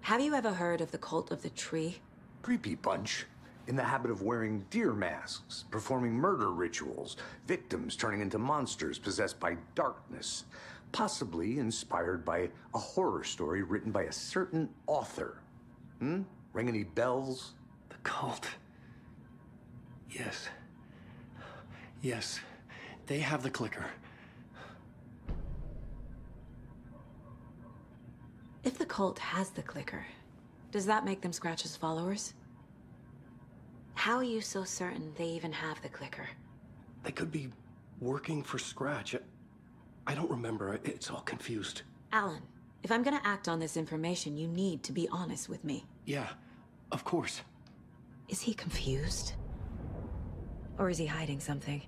Have you ever heard of the Cult of the Tree? Creepy bunch. In the habit of wearing deer masks, performing murder rituals, victims turning into monsters possessed by darkness. Possibly inspired by a horror story written by a certain author. Ring any bells? The cult. Yes. Yes. They have the clicker. If the cult has the clicker, does that make them Scratch's followers? How are you so certain they even have the clicker? They could be working for Scratch. I don't remember. It's all confused. Alan, if I'm gonna act on this information, you need to be honest with me. Yeah, of course. Is he confused? Or is he hiding something?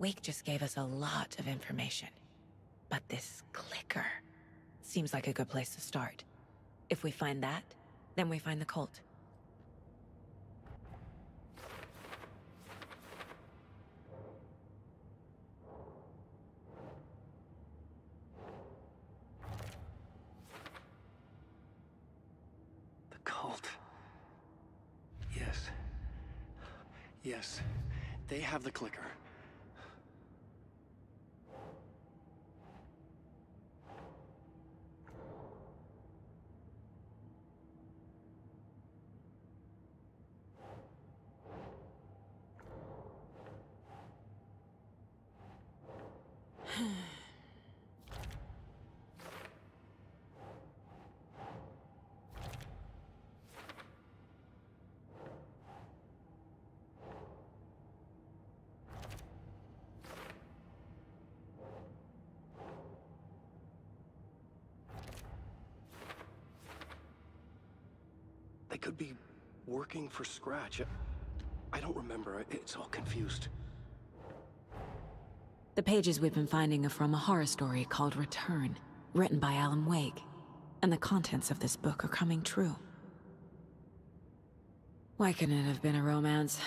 Wake just gave us a lot of information. But this clicker seems like a good place to start. If we find that, then we find the cult. The cult. Yes. Yes. They have the clicker. They could be working for Scratch. I don't remember. It's all confused. The pages we've been finding are from a horror story called Return, written by Alan Wake. And the contents of this book are coming true. Why couldn't it have been a romance?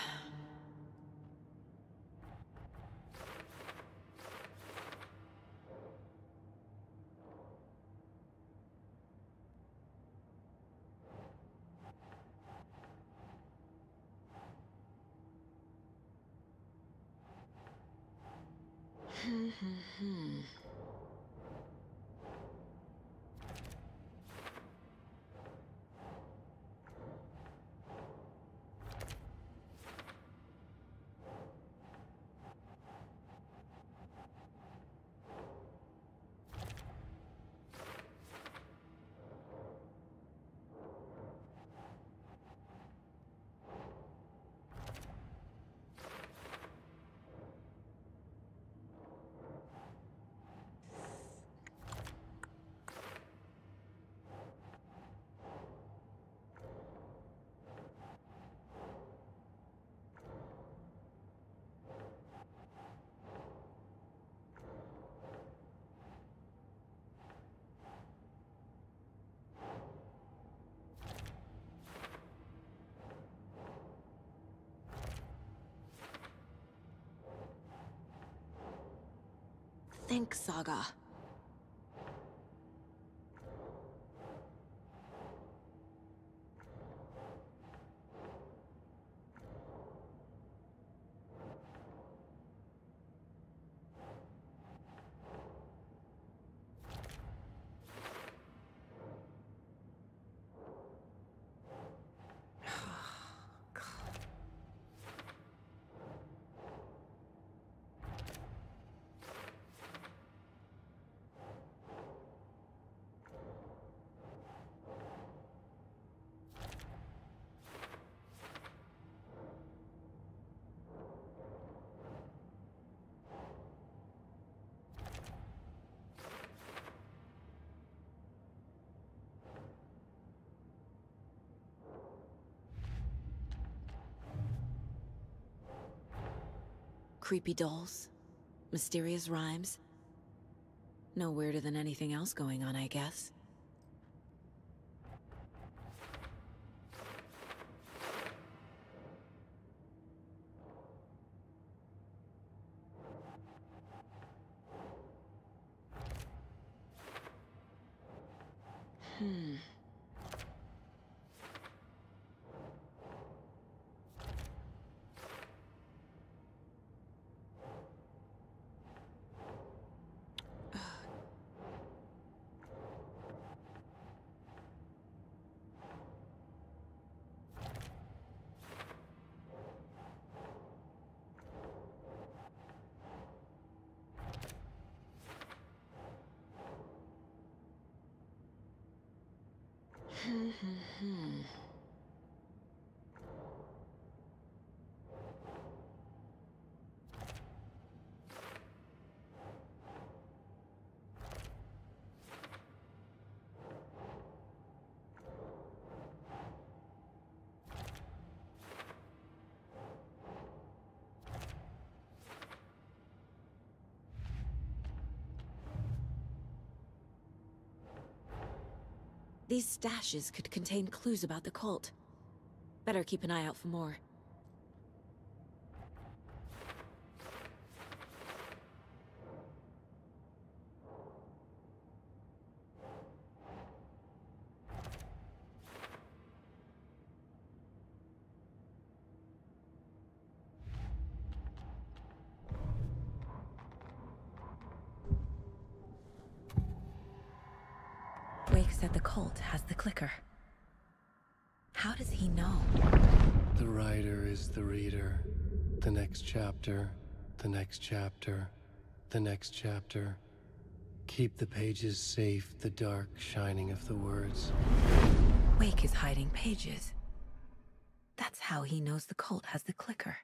Think, Saga. Creepy dolls. Mysterious rhymes. No weirder than anything else going on, I guess. These stashes could contain clues about the cult. Better keep an eye out for more. Wake said the cult has the clicker. How does he know? The writer is the reader. The next chapter, the next chapter, the next chapter. Keep the pages safe, the dark shining of the words. Wake is hiding pages. That's how he knows the cult has the clicker.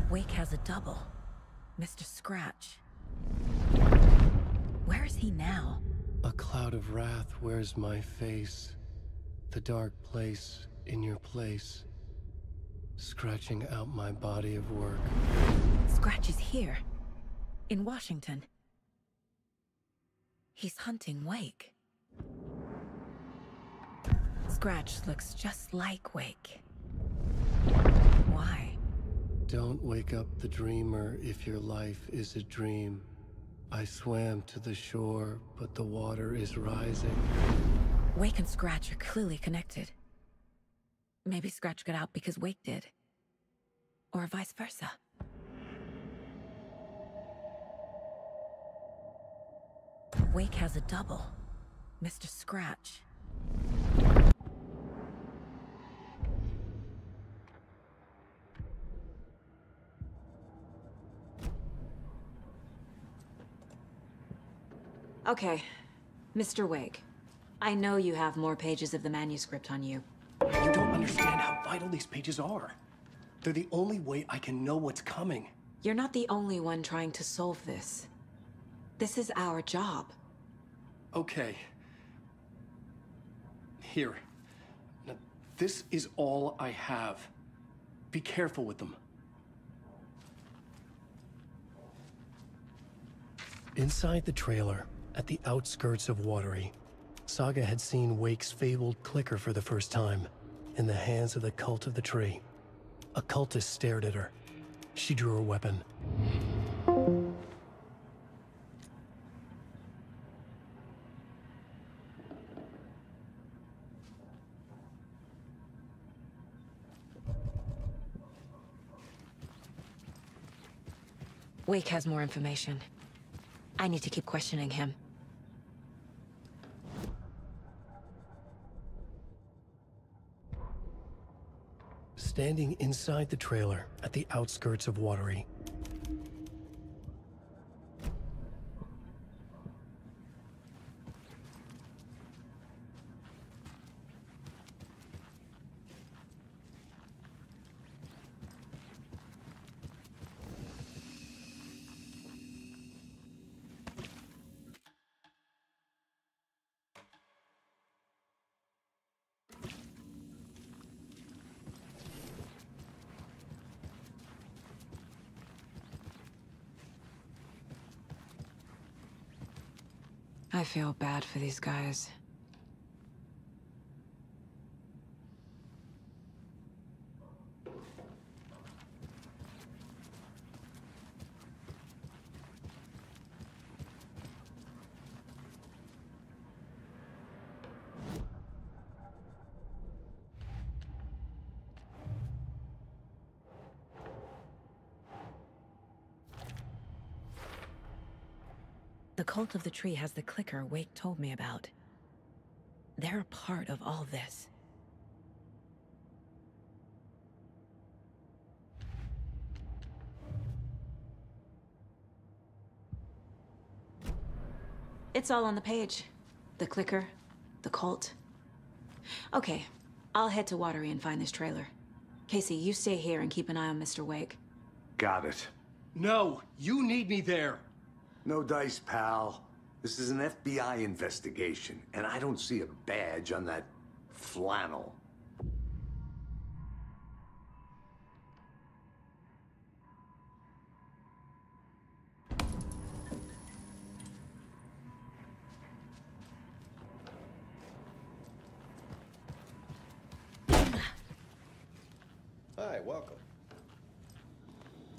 Wake has a double. Mr. Scratch. Where is he now? A cloud of wrath wears my face. The dark place in your place. Scratching out my body of work. Scratch is here. In Washington. He's hunting Wake. Scratch looks just like Wake. Why? Don't wake up the dreamer if your life is a dream. I swam to the shore, but the water is rising. Wake and Scratch are clearly connected. Maybe Scratch got out because Wake did. Or vice versa. Wake has a double. Mr. Scratch. Okay, Mr. Wake. I know you have more pages of the manuscript on you. You don't understand how vital these pages are. They're the only way I can know what's coming. You're not the only one trying to solve this. This is our job. Okay. Here. Now, this is all I have. Be careful with them. Inside the trailer, at the outskirts of Watery, Saga had seen Wake's fabled clicker for the first time, in the hands of the Cult of the Tree. A cultist stared at her. She drew her weapon. Wake has more information. I need to keep questioning him. Standing inside the trailer at the outskirts of Watery. I feel bad for these guys. The cult of the tree has the clicker Wake told me about. They're a part of all this. It's all on the page. The clicker, the cult. Okay, I'll head to Watery and find this trailer. Casey, you stay here and keep an eye on Mr. Wake. Got it. No, you need me there. No dice, pal. This is an FBI investigation, and I don't see a badge on that flannel. Hi, welcome.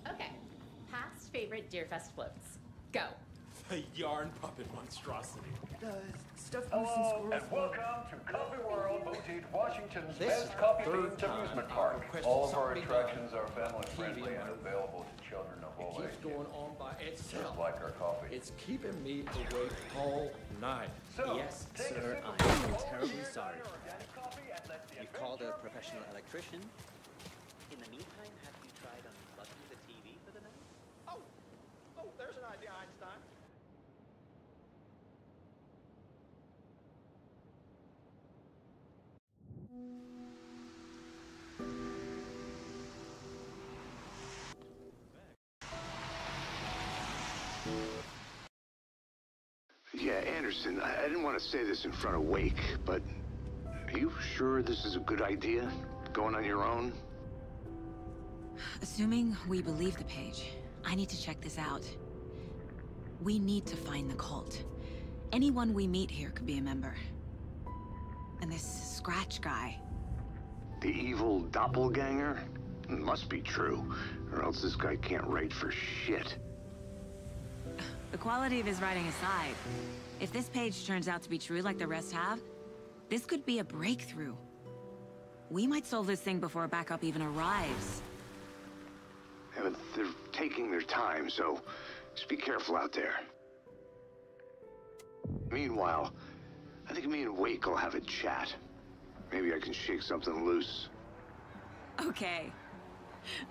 Okay. Past favorite Deerfest floats. Go. A yarn puppet monstrosity. Hello, and welcome to Coffee World, voted Washington's best coffee-themed amusement park. All of our attractions are family-friendly and available to children of all ages. It keeps going on by itself. Just like our coffee. It's keeping me awake all night. So, Yes, take a sir, sip I of am your terribly sugar sorry. or organic coffee and let's get You've called a professional electrician. In the meantime, have you tried unplugging the TV for the night? Oh, there's an idea, Einstein. Yeah, Anderson, I didn't want to say this in front of Wake, but are you sure this is a good idea? Going on your own? Assuming we believe the page, I need to check this out. We need to find the cult. Anyone we meet here could be a member. And this Scratch guy. The evil doppelganger? Must be true, or else this guy can't write for shit. The quality of his writing aside, if this page turns out to be true like the rest have, this could be a breakthrough. We might solve this thing before backup even arrives. Yeah, but they're taking their time, so just be careful out there. Meanwhile, I think me and Wake will have a chat. Maybe I can shake something loose. Okay.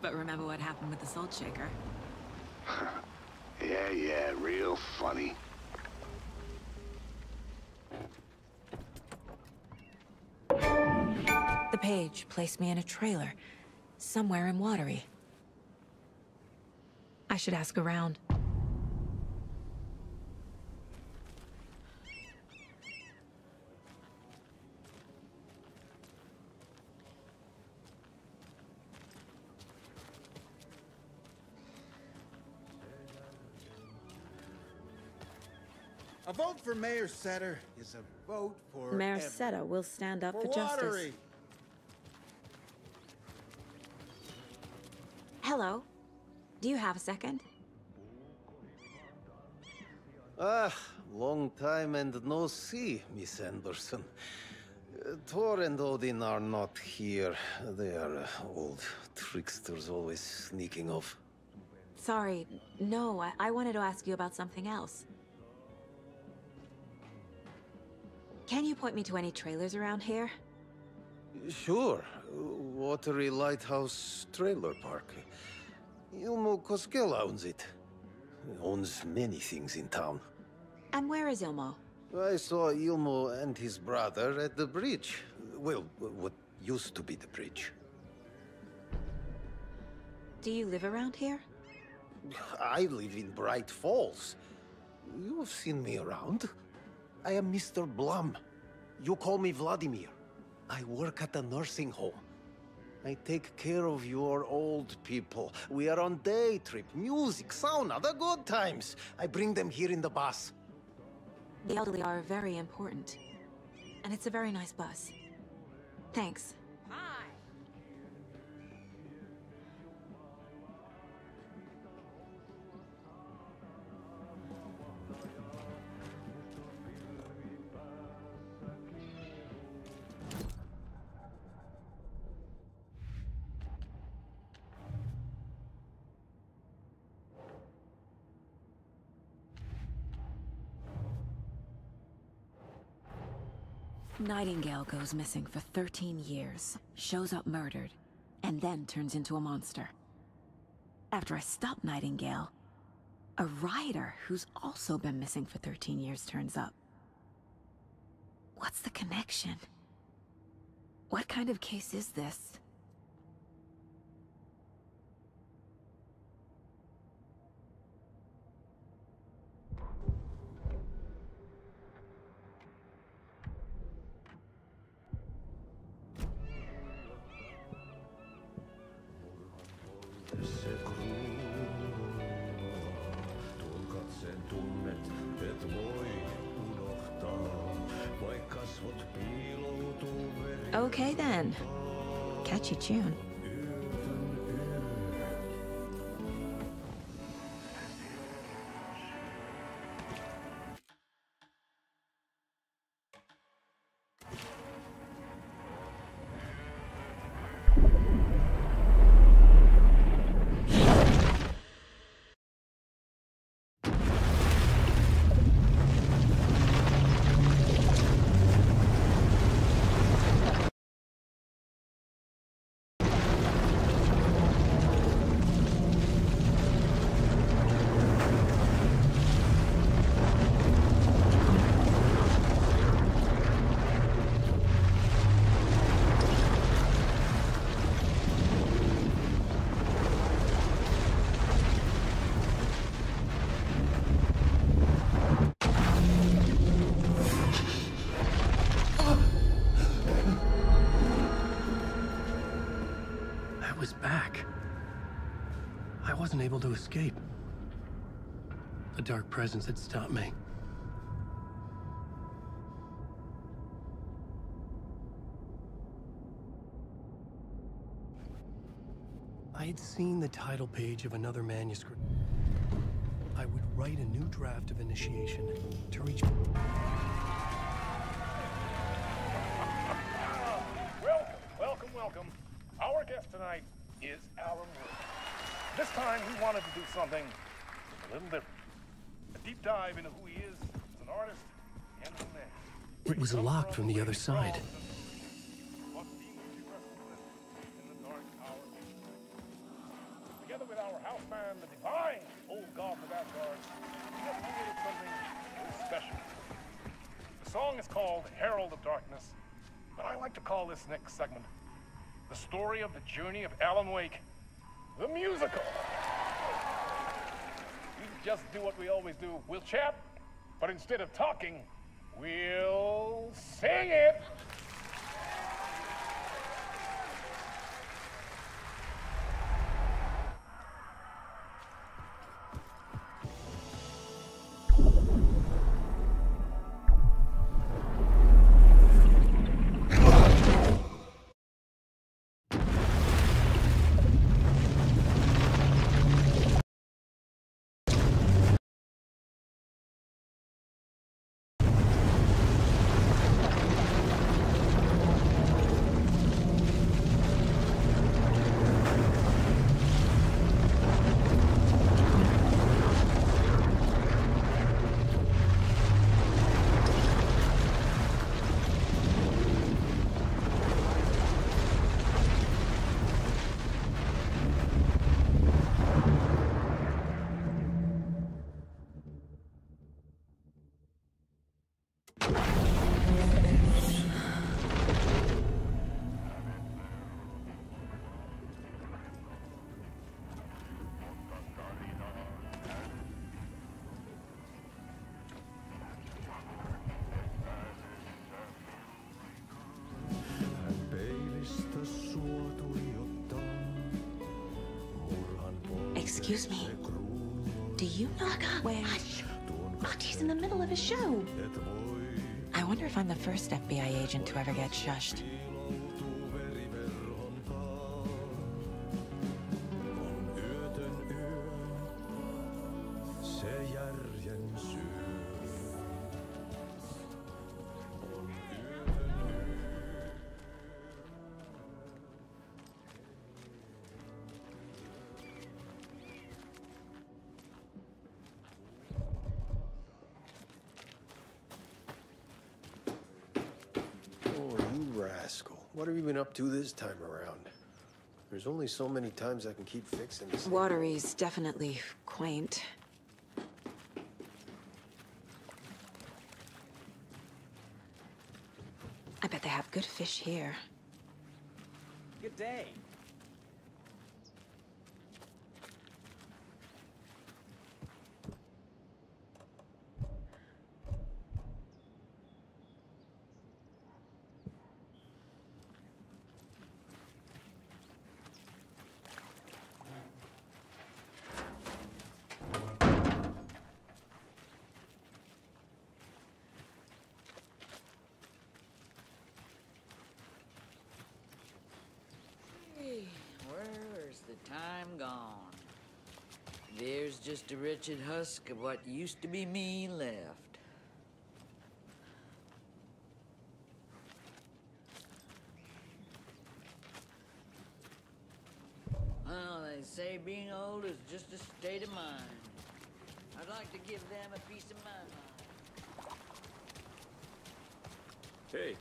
But remember what happened with the Salt Shaker? Yeah, real funny. The page placed me in a trailer, somewhere in Watery. I should ask around. A vote for Mayor Setter is a vote for Mayor Seta will stand up for justice. Watery. Hello. Do you have a second? Long time and no see, Miss Anderson. Thor and Odin are not here. They are old tricksters always sneaking off. Sorry. No, I wanted to ask you about something else. Can you point me to any trailers around here? Sure. Watery Lighthouse Trailer Park. Ilmo Koskela owns it. Owns many things in town. And where is Ilmo? I saw Ilmo and his brother at the bridge. Well, what used to be the bridge. Do you live around here? I live in Bright Falls. You've seen me around. I am Mr. Blum. You call me Vladimir. I work at a nursing home. I take care of your old people. We are on day trip, music, sauna, the good times. I bring them here in the bus. The elderly are very important. And it's a very nice bus. Thanks. Hi. Nightingale goes missing for 13 years, shows up murdered, and then turns into a monster. After I stop Nightingale, a rider who's also been missing for 13 years turns up. What's the connection? What kind of case is this? Okay then. Catchy tune. I wasn't able to escape. A dark presence had stopped me. I had seen the title page of another manuscript. I would write a new draft of initiation to reach... Welcome. Our guest tonight is Alan Wood. This time he wanted to do something a little different. A deep dive into who he is as an artist and as a man. It was locked from the other side. Together with our house band, the divine old god of Asgard, we have created something very special. The song is called Herald of Darkness, but I like to call this next segment the story of the journey of Alan Wake, the musical. We just do what we always do. We'll chat, but instead of talking, we'll sing it. Excuse me. Do you know where... Archie's in the middle of a show. I wonder if I'm the first FBI agent to ever get shushed. What have you been up to this time around? There's only so many times I can keep fixing this. Watery's definitely quaint. I bet they have good fish here. Good day. Where's the time gone? There's just a wretched husk of what used to be me left. Well, they say being old is just a state of mind. I'd like to give them a piece of my mind. Hey,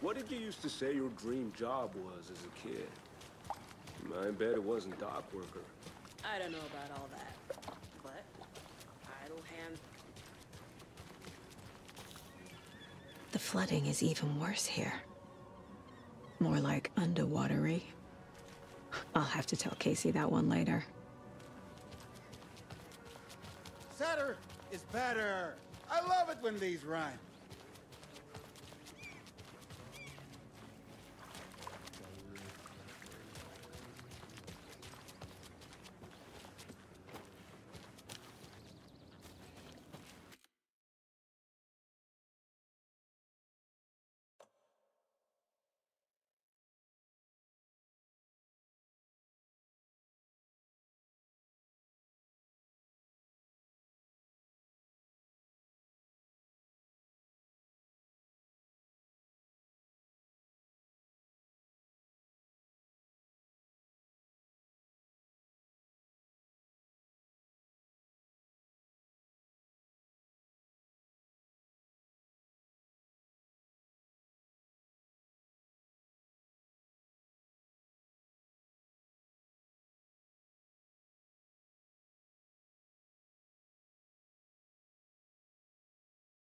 what did you used to say your dream job was as a kid? I bet it wasn't dock worker. I don't know about all that, but idle hand. The flooding is even worse here. More like underwatery. I'll have to tell Casey that one later. Sadder is better. I love it when these rhyme.